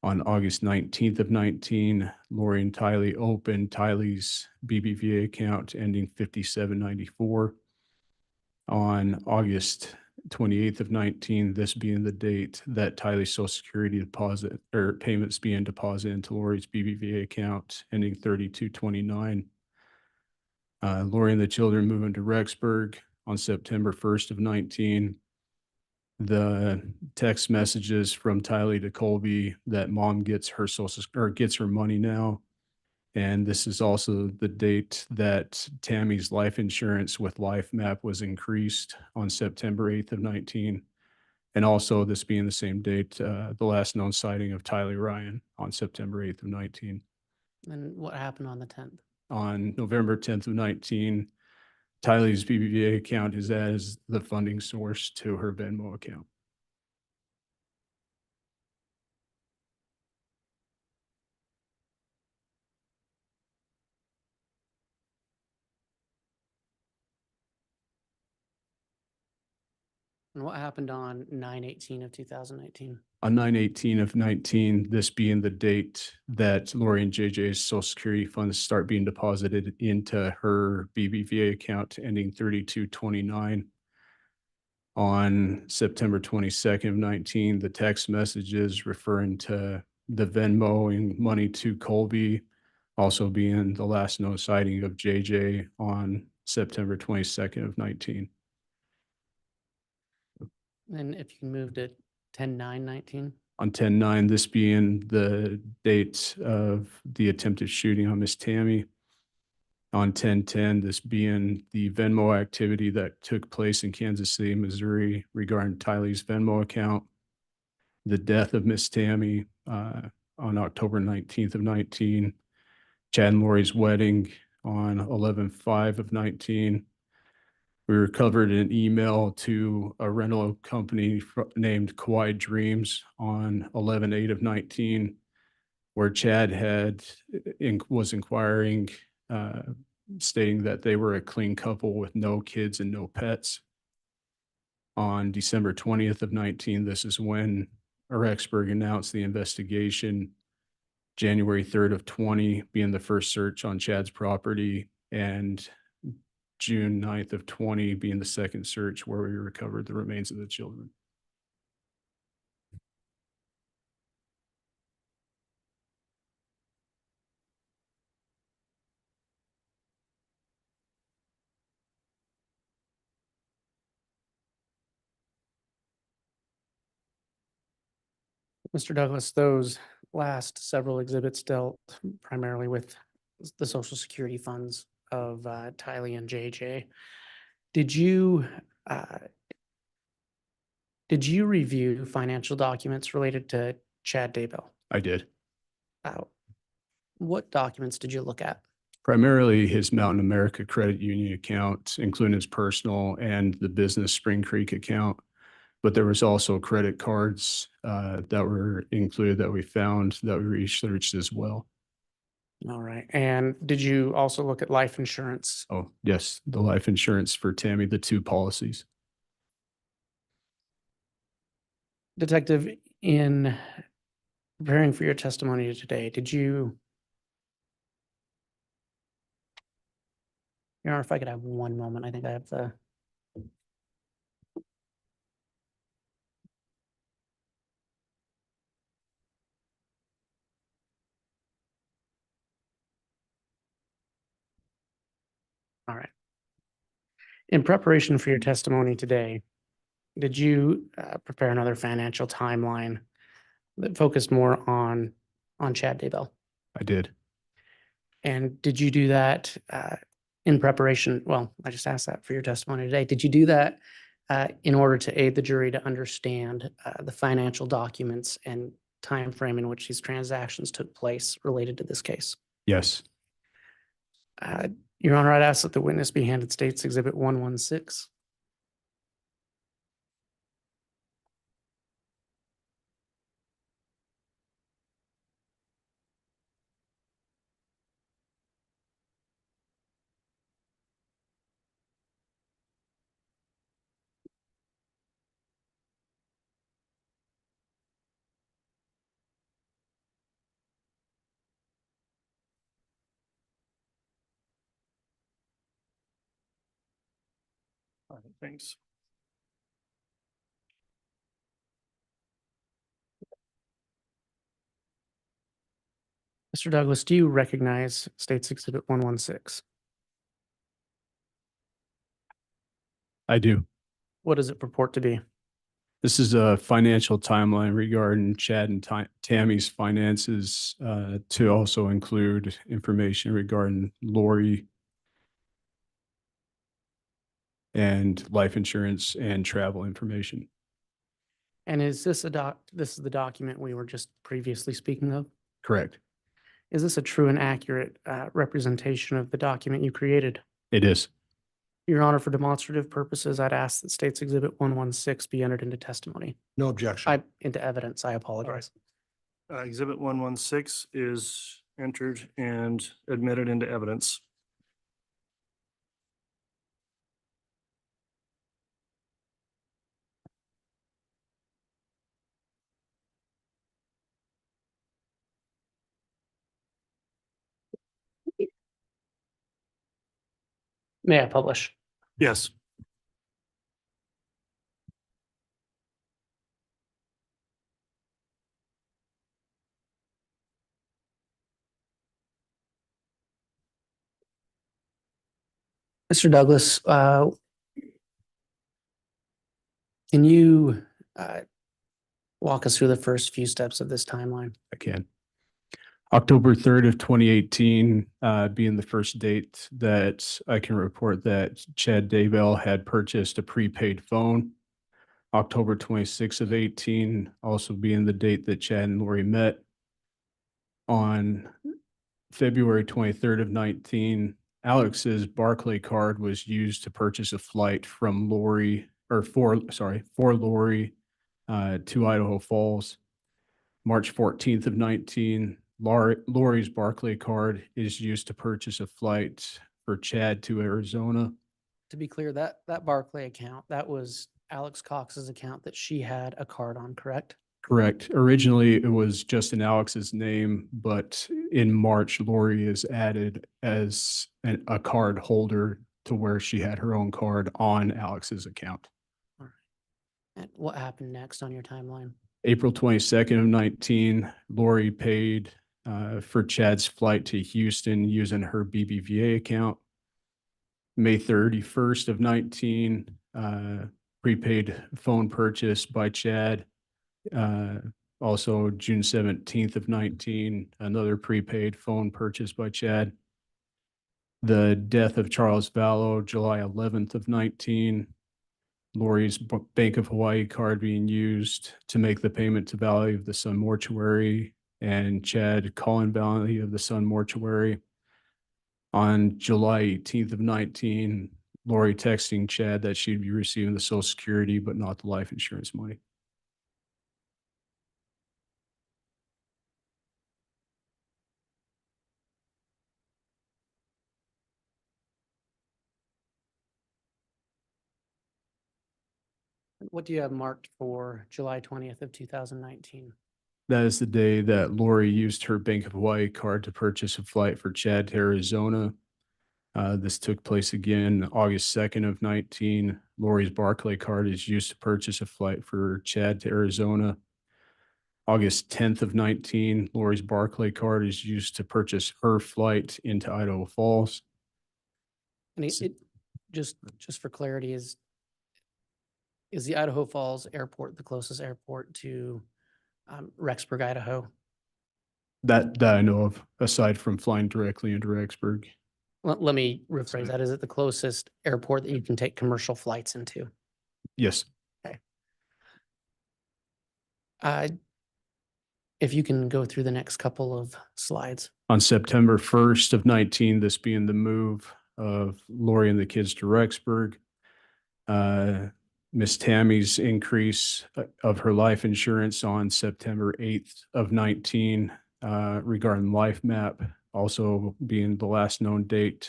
On August 19th of 19, Lori and Tylee opened Tylee's BBVA account ending 5794. On August 28th of 19, this being the date that Tylee's Social Security deposit or payments being deposited into Lori's BBVA account ending 3229. Lori and the children moving to Rexburg on September 1st of 19. The text messages from Tylee to Colby that mom gets her gets her money now. And this is also the date that Tammy's life insurance with LifeMap was increased on September 8th of 19. And also this being the same date, the last known sighting of Tylee Ryan on September 8th of 19. And what happened on the 10th? On November 10th of 19, Tylee's BBVA account is as the funding source to her Venmo account. And what happened on 9/18 of 2019? On 9/18 of 19, this being the date that Lori and JJ's Social Security funds start being deposited into her BBVA account ending 3229. On September 22nd of 19, the text messages referring to the Venmoing money to Colby, also being the last known sighting of JJ on September 22nd of 19. And if you can move to 10/9/19? On 10/9, this being the date of the attempted shooting on Miss Tammy. On 10/10, this being the Venmo activity that took place in Kansas City, Missouri regarding Tylee's Venmo account. The death of Miss Tammy on October 19th of 19. Chad and Lori's wedding on 11/5 of 19. We recovered an email to a rental company named Kauai Dreams on 11/8 of 19, where Chad was inquiring, stating that they were a clean couple with no kids and no pets. On December 20th of 19, this is when Rexburg announced the investigation. January 3rd of 20 being the first search on Chad's property, and June 9th of 20 being the second search where we recovered the remains of the children. Mr. Douglas, those last several exhibits dealt primarily with the Social Security funds of Tylee and JJ. Did you review financial documents related to Chad Daybell? I did. What documents did you look at? Primarily his Mountain America Credit Union account, including his personal and the business Spring Creek account. But there was also credit cards that were included that we found that we researched as well. All right. And did you also look at life insurance? Oh, yes, the life insurance for Tammy, the 2 policies. Detective, in preparing for your testimony today, did you, Your Honor, if I could have one moment, I think I have the. All right. In preparation for your testimony today, did you prepare another financial timeline that focused more on Chad Daybell? I did. And did you do that in preparation? Well, I just asked that for your testimony today. Did you do that in order to aid the jury to understand the financial documents and time frame in which these transactions took place related to this case. Yes. Your Honor, I'd ask that the witness be handed State's Exhibit 116. All right, thanks. Mr. Douglas, do you recognize State's Exhibit 116? I do. What does it purport to be? This is a financial timeline regarding Chad and Tammy's finances, to also include information regarding Lori and life insurance and travel information. And is this this is the document we were just previously speaking of? Correct. Is this a true and accurate representation of the document you created? It is. Your Honor, for demonstrative purposes, I'd ask that State's Exhibit 116 be entered into testimony. No objection. Into evidence. I apologize. Exhibit 116 is entered and admitted into evidence. May I publish? Yes. Mr. Douglas, can you walk us through the first few steps of this timeline? I can. October 3rd of 2018, being the first date that I can report that Chad Daybell had purchased a prepaid phone. October 26th of 18, also being the date that Chad and Lori met. On February 23rd of 19, Alex's Barclay card was used to purchase a flight from Lori, or for Lori, to Idaho Falls. March 14th of 19, Lori's Barclay card is used to purchase a flight for Chad to Arizona. To be clear, that Barclay account, that was Alex Cox's account that she had a card on, correct? Correct. Originally, it was just in Alex's name, but in March, Lori is added as a card holder to where she had her own card on Alex's account. All right. And what happened next on your timeline? April 22nd of 19, Lori paid for Chad's flight to Houston using her BBVA account. May 31st of 19, prepaid phone purchase by Chad. Also June 17th of 19, another prepaid phone purchase by Chad. The death of Charles Vallow, July 11th of 19, Lori's Bank of Hawaii card being used to make the payment to Valley of the Sun Mortuary, and Chad calling Valley of the Sun Mortuary. On July 18th of 19, Lori texting Chad that she'd be receiving the Social Security, but not the life insurance money. What do you have marked for July 20th of 2019? That is the day that Lori used her Bank of Hawaii card to purchase a flight for Chad to Arizona. This took place again August 2nd of 19. Lori's Barclay card is used to purchase a flight for Chad to Arizona. August 10th of 19, Lori's Barclay card is used to purchase her flight into Idaho Falls. And just for clarity, is the Idaho Falls Airport the closest airport to Rexburg, Idaho? That I know of, aside from flying directly into Rexburg. Let me rephrase that. Is it the closest airport that you can take commercial flights into? Yes. Uh, If you can go through the next couple of slides. On September 1st of 19, this being the move of Lori and the kids to Rexburg. Miss Tammy's increase of her life insurance on September 8th of 19 regarding Life Map, also being the last known date,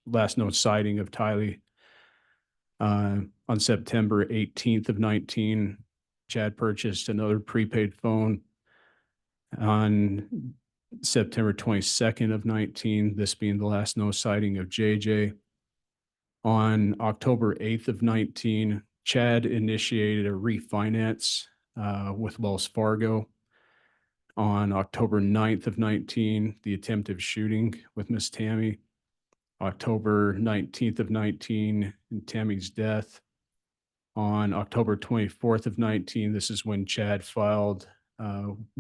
last known sighting of Tylee. On September 18th of 19, Chad purchased another prepaid phone. On September 22nd of 19, this being the last known sighting of JJ. On October 8th of 19, Chad initiated a refinance with Wells Fargo. On October 9th of 19, the attempted shooting with Miss Tammy. October 19th of 19, and Tammy's death. On October 24th of 19, this is when Chad filed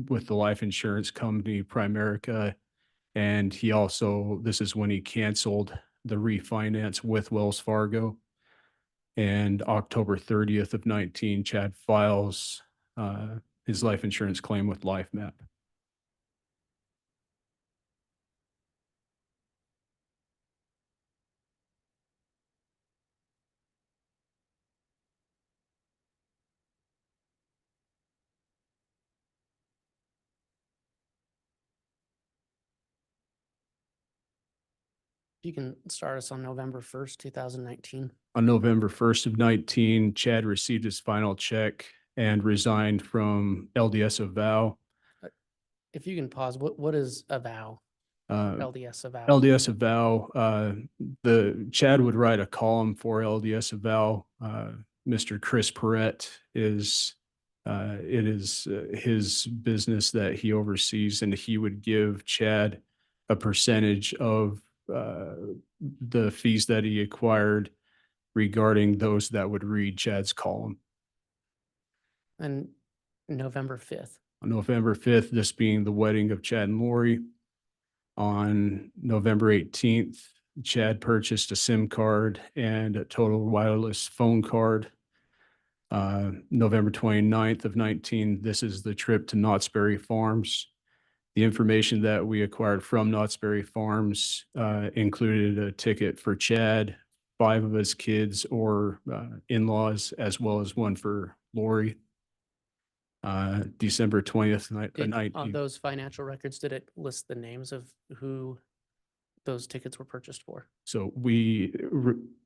with the life insurance company Primerica. And he also, this is when he canceled the refinance with Wells Fargo. And October 30th of 19, Chad files his life insurance claim with LifeMap. You can start us on November 1st, 2019. On November 1st of 19, Chad received his final check and resigned from LDS Avow. If you can pause, what is Avow? LDS Avow? LDS Avow, the Chad would write a column for LDS Avow. Mr. Chris Perrett is, it is his business that he oversees, and he would give Chad a percentage of the fees that he acquired regarding those that would read Chad's column. And November 5th. On November 5th, this being the wedding of Chad and Lori. On November 18th, Chad purchased a SIM card and a total wireless phone card. November 29th of 19, this is the trip to Knott's Berry Farms. The information that we acquired from Knott's Berry Farms included a ticket for Chad, 5 of his kids or in-laws, as well as one for Lori. December 20th, On 19. those financial records, did it list the names of who those tickets were purchased for? So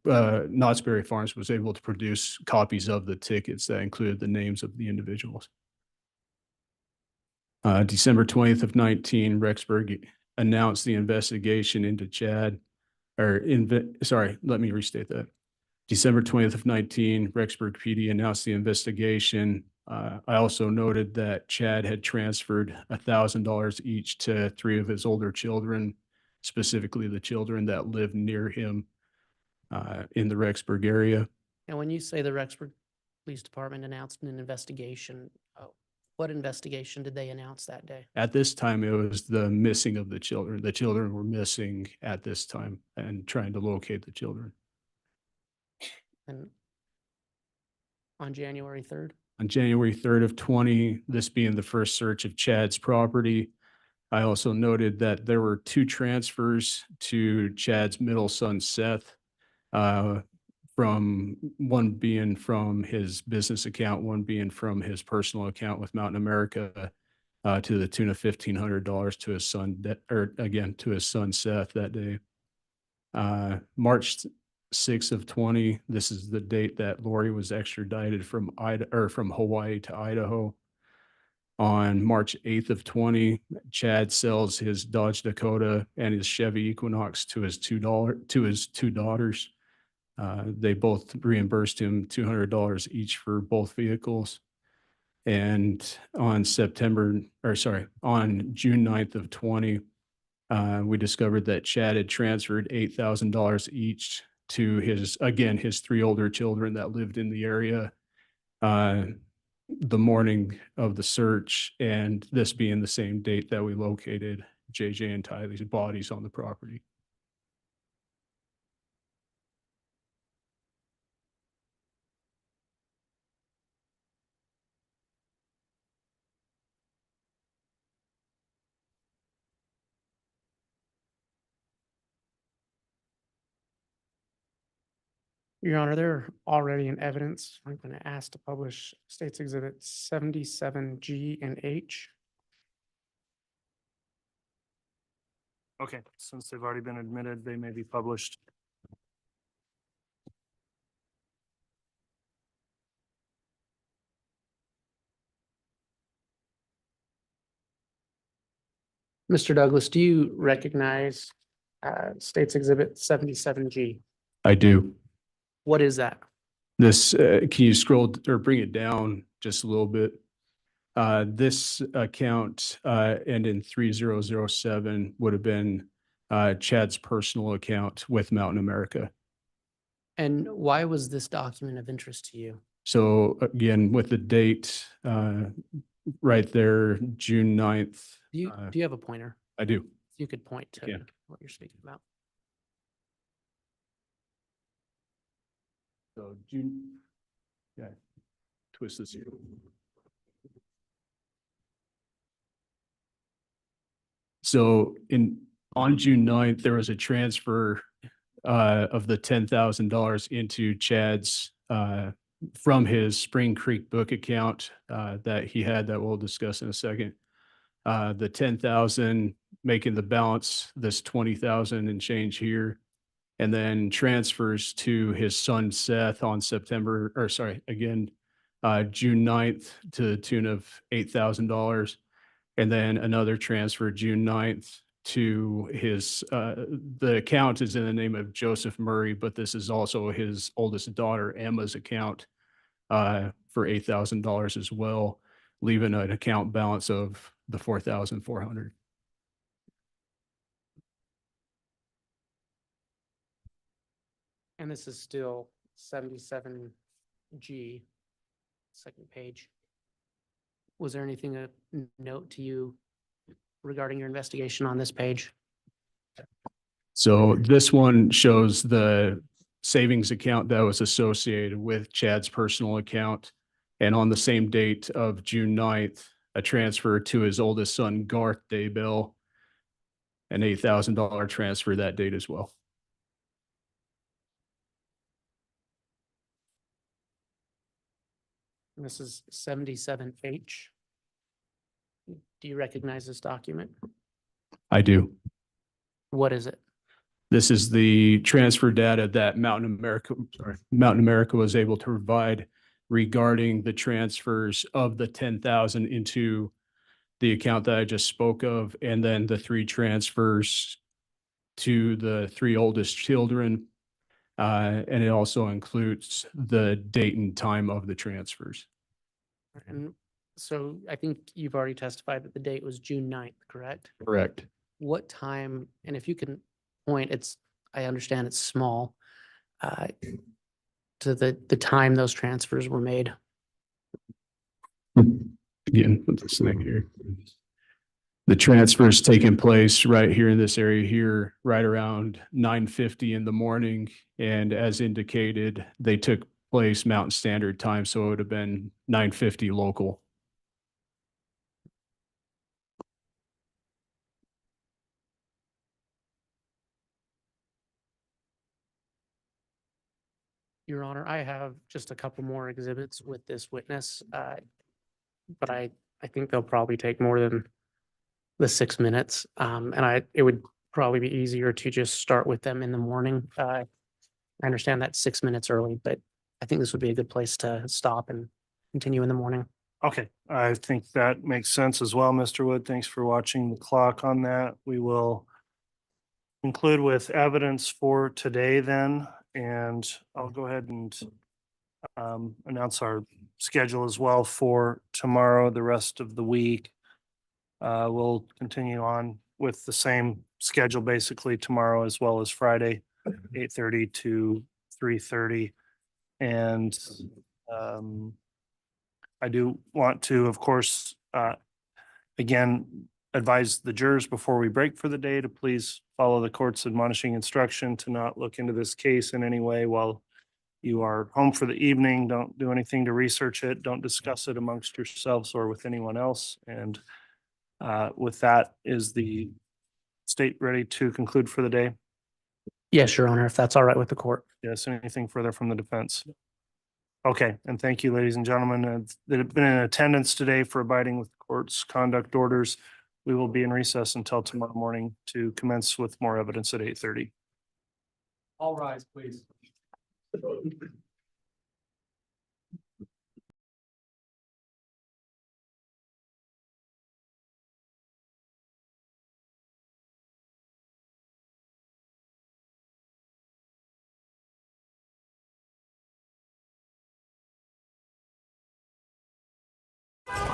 Knott's Berry Farms was able to produce copies of the tickets that included the names of the individuals. December 20th of 19, Rexburg announced the investigation into Chad, sorry, let me restate that. December 20th of 19, Rexburg PD announced the investigation. I also noted that Chad had transferred $1,000 each to 3 of his older children, specifically the children that lived near him in the Rexburg area. And when you say the Rexburg Police Department announced an investigation, what investigation did they announce that day? At this time, it was the missing of the children. The children were missing at this time and trying to locate the children. And on January 3rd? On January 3rd of 20, this being the first search of Chad's property, I also noted that there were 2 transfers to Chad's middle son, Seth, from one being from his business account, one being from his personal account with Mountain America, to the tune of $1,500 to his son, or again, to his son, Seth, that day. March 6th of 20, this is the date that Lori was extradited from from Hawaii to Idaho. On March 8th of 20, Chad sells his Dodge Dakota and his Chevy Equinox to his two daughters. They both reimbursed him $200 each for both vehicles. And on June 9th of 20, we discovered that Chad had transferred $8,000 each to his 3 older children that lived in the area the morning of the search, and this being the same date that we located JJ and Tylee's bodies on the property. Your Honor, they're already in evidence. I'm going to ask to publish States Exhibit 77G and H. Okay, since they've already been admitted, they may be published. Mr. Douglas, do you recognize States Exhibit 77G? I do. What is that? This, can you scroll or bring it down just a little bit? This account, end in 3007 would have been Chad's personal account with Mountain America. And why was this document of interest to you? So again, with the date, right there, June 9th. Do you have a pointer? I do. You could point to Yeah. what you're speaking about. So June, yeah, twist this here. So on June 9th, there was a transfer of the $10,000 into Chad's from his Spring Creek book account that he had that we'll discuss in a second. The 10,000 making the balance, this 20,000 and change here. And then transfers to his son Seth on June 9th to the tune of $8,000. And then another transfer June 9th to his, the account is in the name of Joseph Murray, but this is also his oldest daughter Emma's account for $8,000 as well, leaving an account balance of the 4,400. And this is still 77G, second page. Was there anything of note to you regarding your investigation on this page? So this one shows the savings account that was associated with Chad's personal account. And on the same date of June 9th, a transfer to his oldest son, Garth Daybell, an $8,000 transfer that date as well. And this is 77H. Do you recognize this document? I do. What is it? This is the transfer data that Mountain America was able to provide regarding the transfers of the 10,000 into the account that I just spoke of, and then the 3 transfers to the 3 oldest children. And it also includes the date and time of the transfers. And so I think you've already testified that the date was June 9th, correct? Correct. What time, and if you can point, I understand it's small, to the time those transfers were made. Again, put this thing here. The transfers taking place right here in this area here, right around 9:50 in the morning. And as indicated, they took place Mountain Standard Time, so it would have been 9:50 local. Your Honor, I have just a couple more exhibits with this witness, but I think they'll probably take more than the 6 minutes. And it would probably be easier to just start with them in the morning. I understand that's 6 minutes early, but I think this would be a good place to stop and continue in the morning. Okay, I think that makes sense as well, Mr. Wood. Thanks for watching the clock on that. We will conclude with evidence for today then, and I'll go ahead and announce our schedule as well for tomorrow, the rest of the week. We'll continue on with the same schedule basically tomorrow as well as Friday, 8:30 to 3:30. And I do want to, of course, again, advise the jurors before we break for the day to please follow the court's admonishing instruction to not look into this case in any way while you are home for the evening. Don't do anything to research it. Don't discuss it amongst yourselves or with anyone else. And with that, is the state ready to conclude for the day? Yes, Your Honor, if that's all right with the court. Yes, anything further from the defense? Okay, and thank you, ladies and gentlemen, that have been in attendance today for abiding with the court's conduct orders. We will be in recess until tomorrow morning to commence with more evidence at 8:30. All rise, please.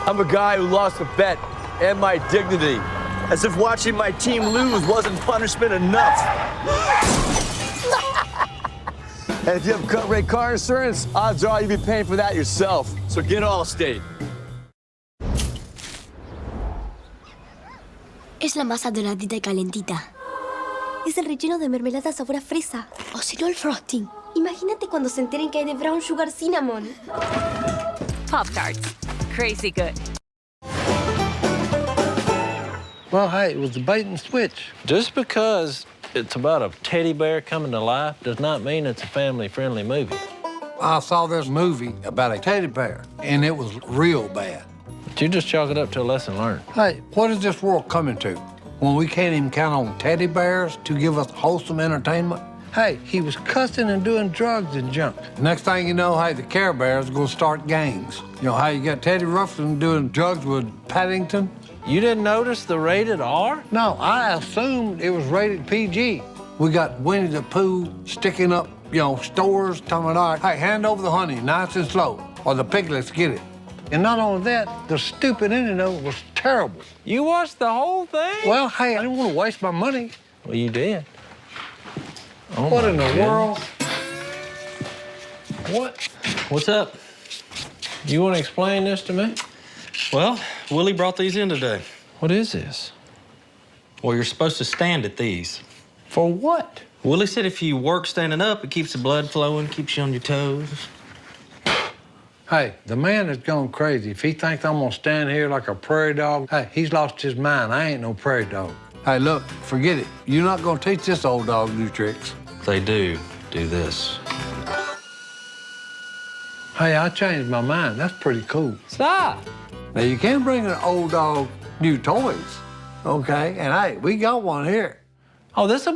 I'm a guy who lost a bet and my dignity. As if watching my team lose wasn't punishment enough. And if you have cut rate car insurance, odds are you'll be paying for that yourself. So get Allstate. Es la masa doradita y calentita. Es el relleno de mermelada sabor a fresa. O si no, el frosting. Imagínate cuando se enteren que hay de brown sugar cinnamon. Pop-Tarts. Crazy good. Well, hey, it was a bait and switch. Just because it's about a teddy bear coming to life does not mean it's a family-friendly movie. I saw this movie about a teddy bear, and it was real bad. But you just chalk it up to a lesson learned. Hey, what is this world coming to? When we can't even count on teddy bears to give us wholesome entertainment? Hey, he was cussing and doing drugs and junk. Next thing you know, hey, the Care Bears are gonna start gangs. You know how you got Teddy Ruxpin doing drugs with Paddington? You didn't notice the rated R? No, I assumed it was rated PG. We got Winnie the Pooh sticking up, stores, telling them, all right, hey, hand over the honey, nice and slow, or the piglets get it. And not only that, the stupid ending of it was terrible. You watched the whole thing? Well, hey, I didn't want to waste my money. Well, you did. Oh, what in the world? What? What's up? You want to explain this to me? Well, Willie brought these in today. What is this? Well, you're supposed to stand at these. For what? Willie said if you work standing up, it keeps the blood flowing, keeps you on your toes. Hey, the man is going crazy. If he thinks I'm gonna stand here like a prairie dog, hey, he's lost his mind. I ain't no prairie dog. Hey, look, forget it. You're not gonna teach this old dog new tricks. They do this. Hey, I changed my mind. That's pretty cool. Stop! Now, you can't bring an old dog new toys, okay? And hey, we got one here. Oh, this will